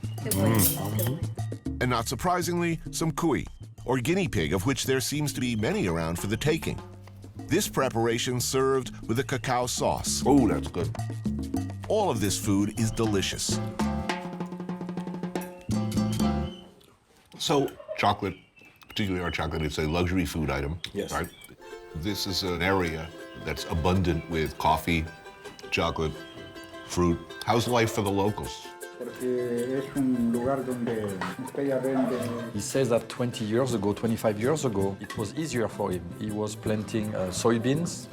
Speaker 1: And not surprisingly, some cuy, or guinea pig, of which there seems to be many around for the taking. This preparation served with a cacao sauce.
Speaker 5: Oh, that's good.
Speaker 1: All of this food is delicious.
Speaker 5: So, chocolate, particularly our chocolate, it's a luxury food item.
Speaker 4: Yes.
Speaker 5: Right? This is an area that's abundant with coffee, chocolate, fruit. How's life for the locals?
Speaker 4: He says that 20 years ago, 25 years ago, it was easier for him. He was planting soybeans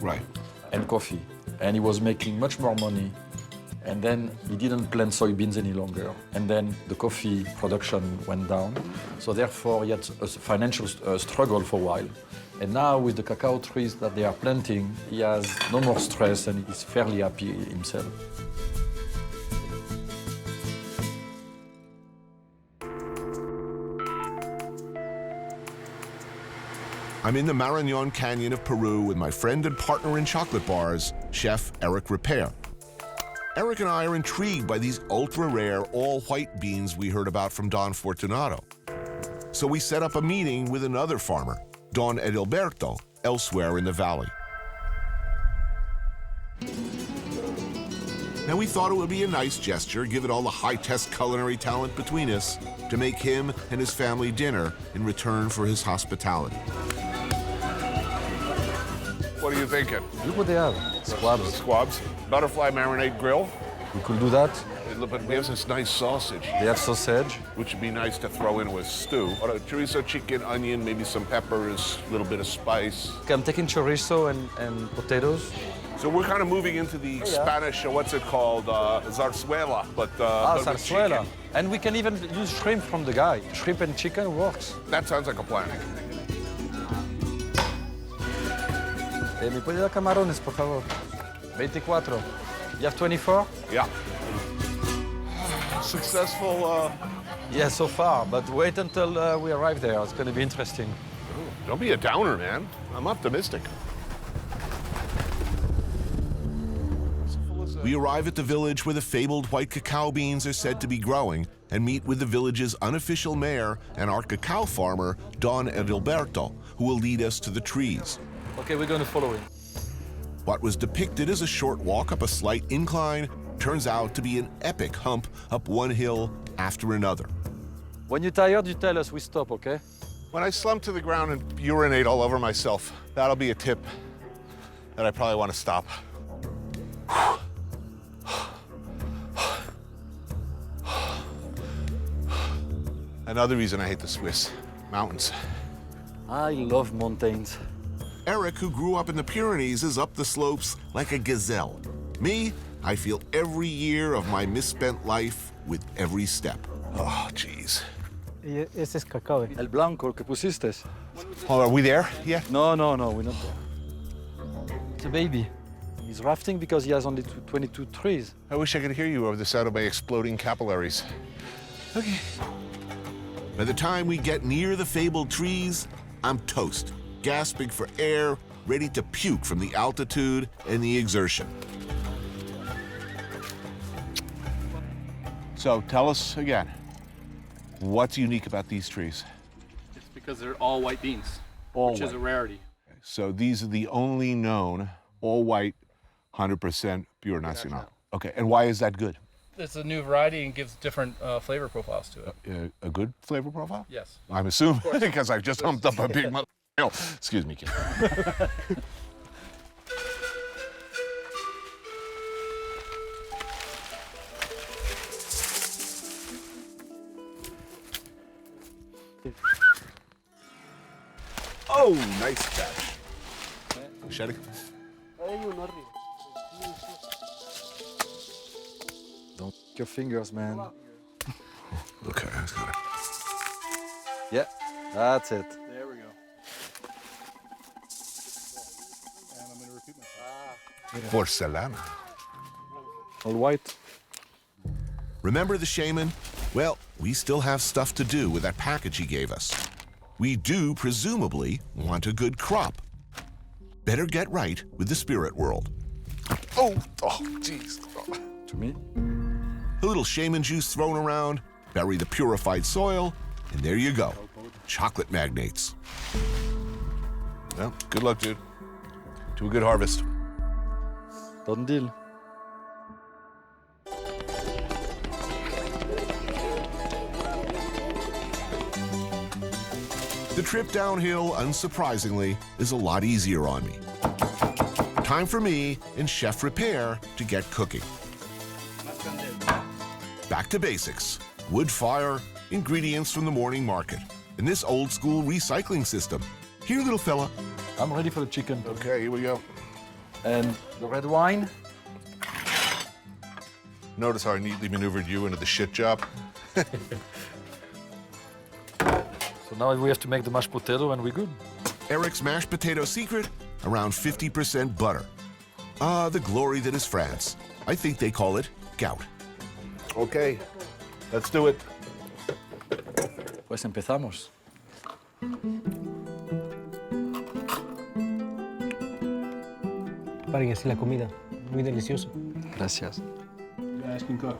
Speaker 4: and coffee, and he was making much more money. And then he didn't plant soybeans any longer. And then the coffee production went down. So therefore, he had a financial struggle for a while. And now with the cacao trees that they are planting, he has no more stress and he's fairly happy himself.
Speaker 1: I'm in the Marañón Canyon of Peru with my friend and partner in chocolate bars, Chef Eric Repair. Eric and I are intrigued by these ultra-rare, all-white beans we heard about from Don Fortunato. So we set up a meeting with another farmer, Don Edilberto, elsewhere in the valley. Now, we thought it would be a nice gesture, given all the high-test culinary talent between us, to make him and his family dinner in return for his hospitality.
Speaker 5: What are you thinking?
Speaker 4: Look what they have. Squabs.
Speaker 5: Squabs. Butterfly marinade grill.
Speaker 4: We could do that.
Speaker 5: but we have this nice sausage.
Speaker 4: They have sausage.
Speaker 5: Which would be nice to throw in with stew. Chorizo, chicken, onion, maybe some peppers, a little bit of spice.
Speaker 4: Okay, I'm taking chorizo and potatoes.
Speaker 5: So we're kind of moving into the Spanish, what's it called, zarzuela, but with
Speaker 4: zarzuela.
Speaker 5: chicken.
Speaker 4: And we can even use shrimp from the guy. Shrimp and chicken works.
Speaker 5: That sounds like a plan.
Speaker 4: ¿Me puede dar camarones, por favor? 24. You have 24?
Speaker 5: Yeah. Successful.
Speaker 4: Yeah, so far, but wait until we arrive there. It's going to be interesting.
Speaker 5: Don't be a downer, man. I'm optimistic.
Speaker 1: We arrive at the village where the fabled white cacao beans are said to be growing and meet with the village's unofficial mayor and our cacao farmer, Don Edilberto, who will lead us to the trees.
Speaker 4: Okay, we're going to follow him.
Speaker 1: What was depicted as a short walk up a slight incline turns out to be an epic hump up one hill after another.
Speaker 4: When you're tired, you tell us, we stop, okay?
Speaker 5: When I slump to the ground and urinate all over myself, that'll be a tip that I probably want to stop. Another reason I hate the Swiss mountains.
Speaker 4: I love mountains.
Speaker 1: Eric, who grew up in the Pyrenees, is up the slopes like a gazelle. Me, I feel every year of my misspent life with every step.
Speaker 5: Oh, jeez.
Speaker 11: Ese es cacao.
Speaker 4: El blanco que pusiste.
Speaker 5: Oh, are we there yet?
Speaker 4: No, we're not there. It's a baby. He's rafting because he has only 22 trees.
Speaker 5: I wish I could hear you over the sound of my exploding capillaries. Okay.
Speaker 1: By the time we get near the fabled trees, I'm toast, gasping for air, ready to puke from the altitude and the exertion.
Speaker 5: So tell us again, what's unique about these trees?
Speaker 18: It's because they're all white beans,
Speaker 5: All
Speaker 18: which is a
Speaker 5: white.
Speaker 18: rarity.
Speaker 5: So these are the only known all-white, 100% pure nacional. Okay, and why is that good?
Speaker 18: It's a new variety and gives different flavor profiles to it.
Speaker 5: A good flavor profile?
Speaker 18: Yes.
Speaker 5: I'm assuming, because I've just humped up a big mother. Excuse me, kid. Oh, nice catch. Machete?
Speaker 4: Don't your fingers, man.
Speaker 5: Okay, that's good.
Speaker 4: Yeah, that's it.
Speaker 18: There we go.
Speaker 5: Porcelana.
Speaker 4: All white.
Speaker 1: Remember the shaman? Well, we still have stuff to do with that package he gave us. We do, presumably, want a good crop. Better get right with the spirit world.
Speaker 5: Oh, jeez.
Speaker 4: To me?
Speaker 1: A little shaman juice thrown around, bury the purified soil, and there you go. Chocolate magnates.
Speaker 5: Well, good luck, dude. To a good harvest.
Speaker 4: Done deal.
Speaker 1: The trip downhill, unsurprisingly, is a lot easier on me. Time for me and Chef Repair to get cooking. Back to basics. Wood fire, ingredients from the morning market, and this old-school recycling system. Here, little fella.
Speaker 4: I'm ready for the chicken.
Speaker 5: Okay, here we go.
Speaker 4: And the red wine.
Speaker 5: Notice how I neatly maneuvered you into the shit job?
Speaker 4: So now we have to make the mashed potato and we're good.
Speaker 1: Eric's mashed potato secret, around 50% butter. Ah, the glory that is France. I think they call it gout.
Speaker 5: Okay, let's do it.
Speaker 4: Pues empezamos.
Speaker 11: Paren así la comida. Muy delicioso.
Speaker 4: Gracias.
Speaker 18: You guys can cook.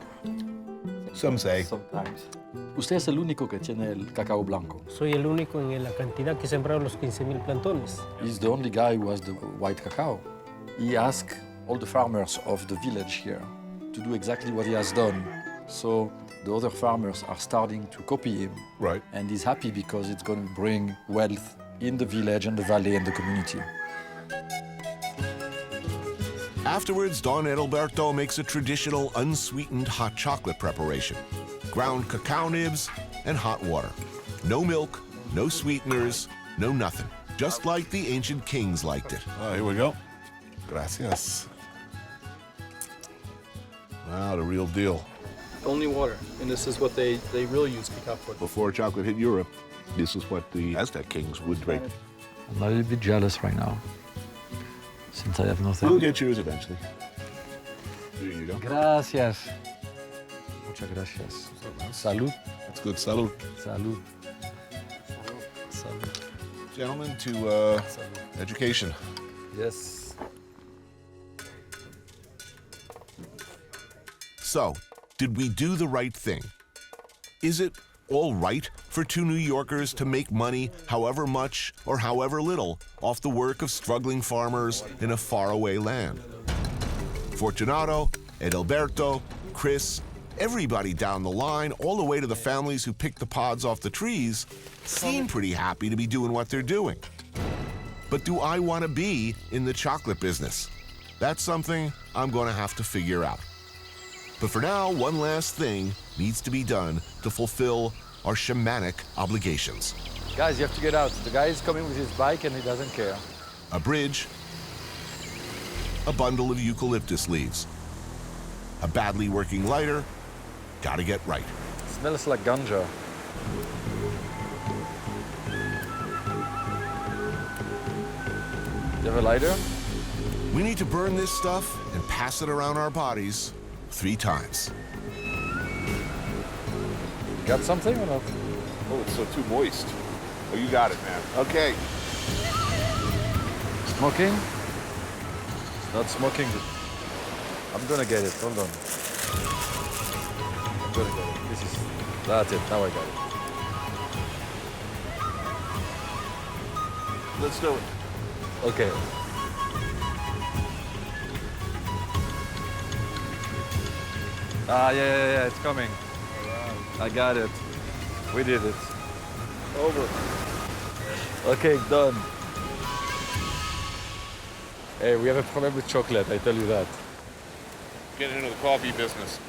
Speaker 5: Some say.
Speaker 4: Sometimes. Usted es el único que tiene el cacao blanco.
Speaker 11: Soy el único en la cantidad que sembraron los 15,000 plantones.
Speaker 4: He's the only guy who has the white cacao. He asked all the farmers of the village here to do exactly what he has done. So the other farmers are starting to copy him.
Speaker 5: Right.
Speaker 4: And he's happy because it's going to bring wealth in the village and the valley and the community.
Speaker 1: Afterwards, Don Adalberto makes a traditional unsweetened hot chocolate preparation. Ground cacao nibs and hot water. No milk, no sweeteners, no nothing. Just like the ancient kings liked it.
Speaker 5: Oh, here we go. Gracias. Wow, the real deal.
Speaker 18: Only water, and this is what they really use cacao for.
Speaker 5: Before chocolate hit Europe, this is what the Aztec kings would drink.
Speaker 12: I'm a little bit jealous right now, since I have nothing.
Speaker 5: We'll get yours eventually. Here you go.
Speaker 12: Gracias. Muchas gracias. Salud.
Speaker 5: That's good. Salud.
Speaker 12: Salud. Salud.
Speaker 5: Gentlemen, to education.
Speaker 12: Yes.
Speaker 1: So, did we do the right thing? Is it all right for two New Yorkers to make money, however much or however little, off the work of struggling farmers in a faraway land? Fortunato, Adalberto, Chris, everybody down the line, all the way to the families who picked the pods off the trees, seem pretty happy to be doing what they're doing. But do I want to be in the chocolate business? That's something I'm going to have to figure out. But for now, one last thing needs to be done to fulfill our shamanic obligations.
Speaker 12: Guys, you have to get out. The guy is coming with his bike and he doesn't care.
Speaker 1: A bridge, a bundle of eucalyptus leaves, a badly working lighter, gotta get right.
Speaker 12: It smells like ganja. You have a lighter?
Speaker 1: We need to burn this stuff and pass it around our bodies 3 times.
Speaker 12: Got something or not?
Speaker 5: Oh, it's so too moist. Oh, you got it, man. Okay.
Speaker 12: Smoking? It's not smoking. I'm gonna get it. Hold on. I'm gonna get it. This is... That's it. Now I got it.
Speaker 5: Let's do it.
Speaker 12: Okay. Yeah, it's coming. I got it. We did it.
Speaker 5: Over.
Speaker 12: Okay, done. Hey, we have a problem with chocolate, I tell you that.
Speaker 5: Getting into the coffee business.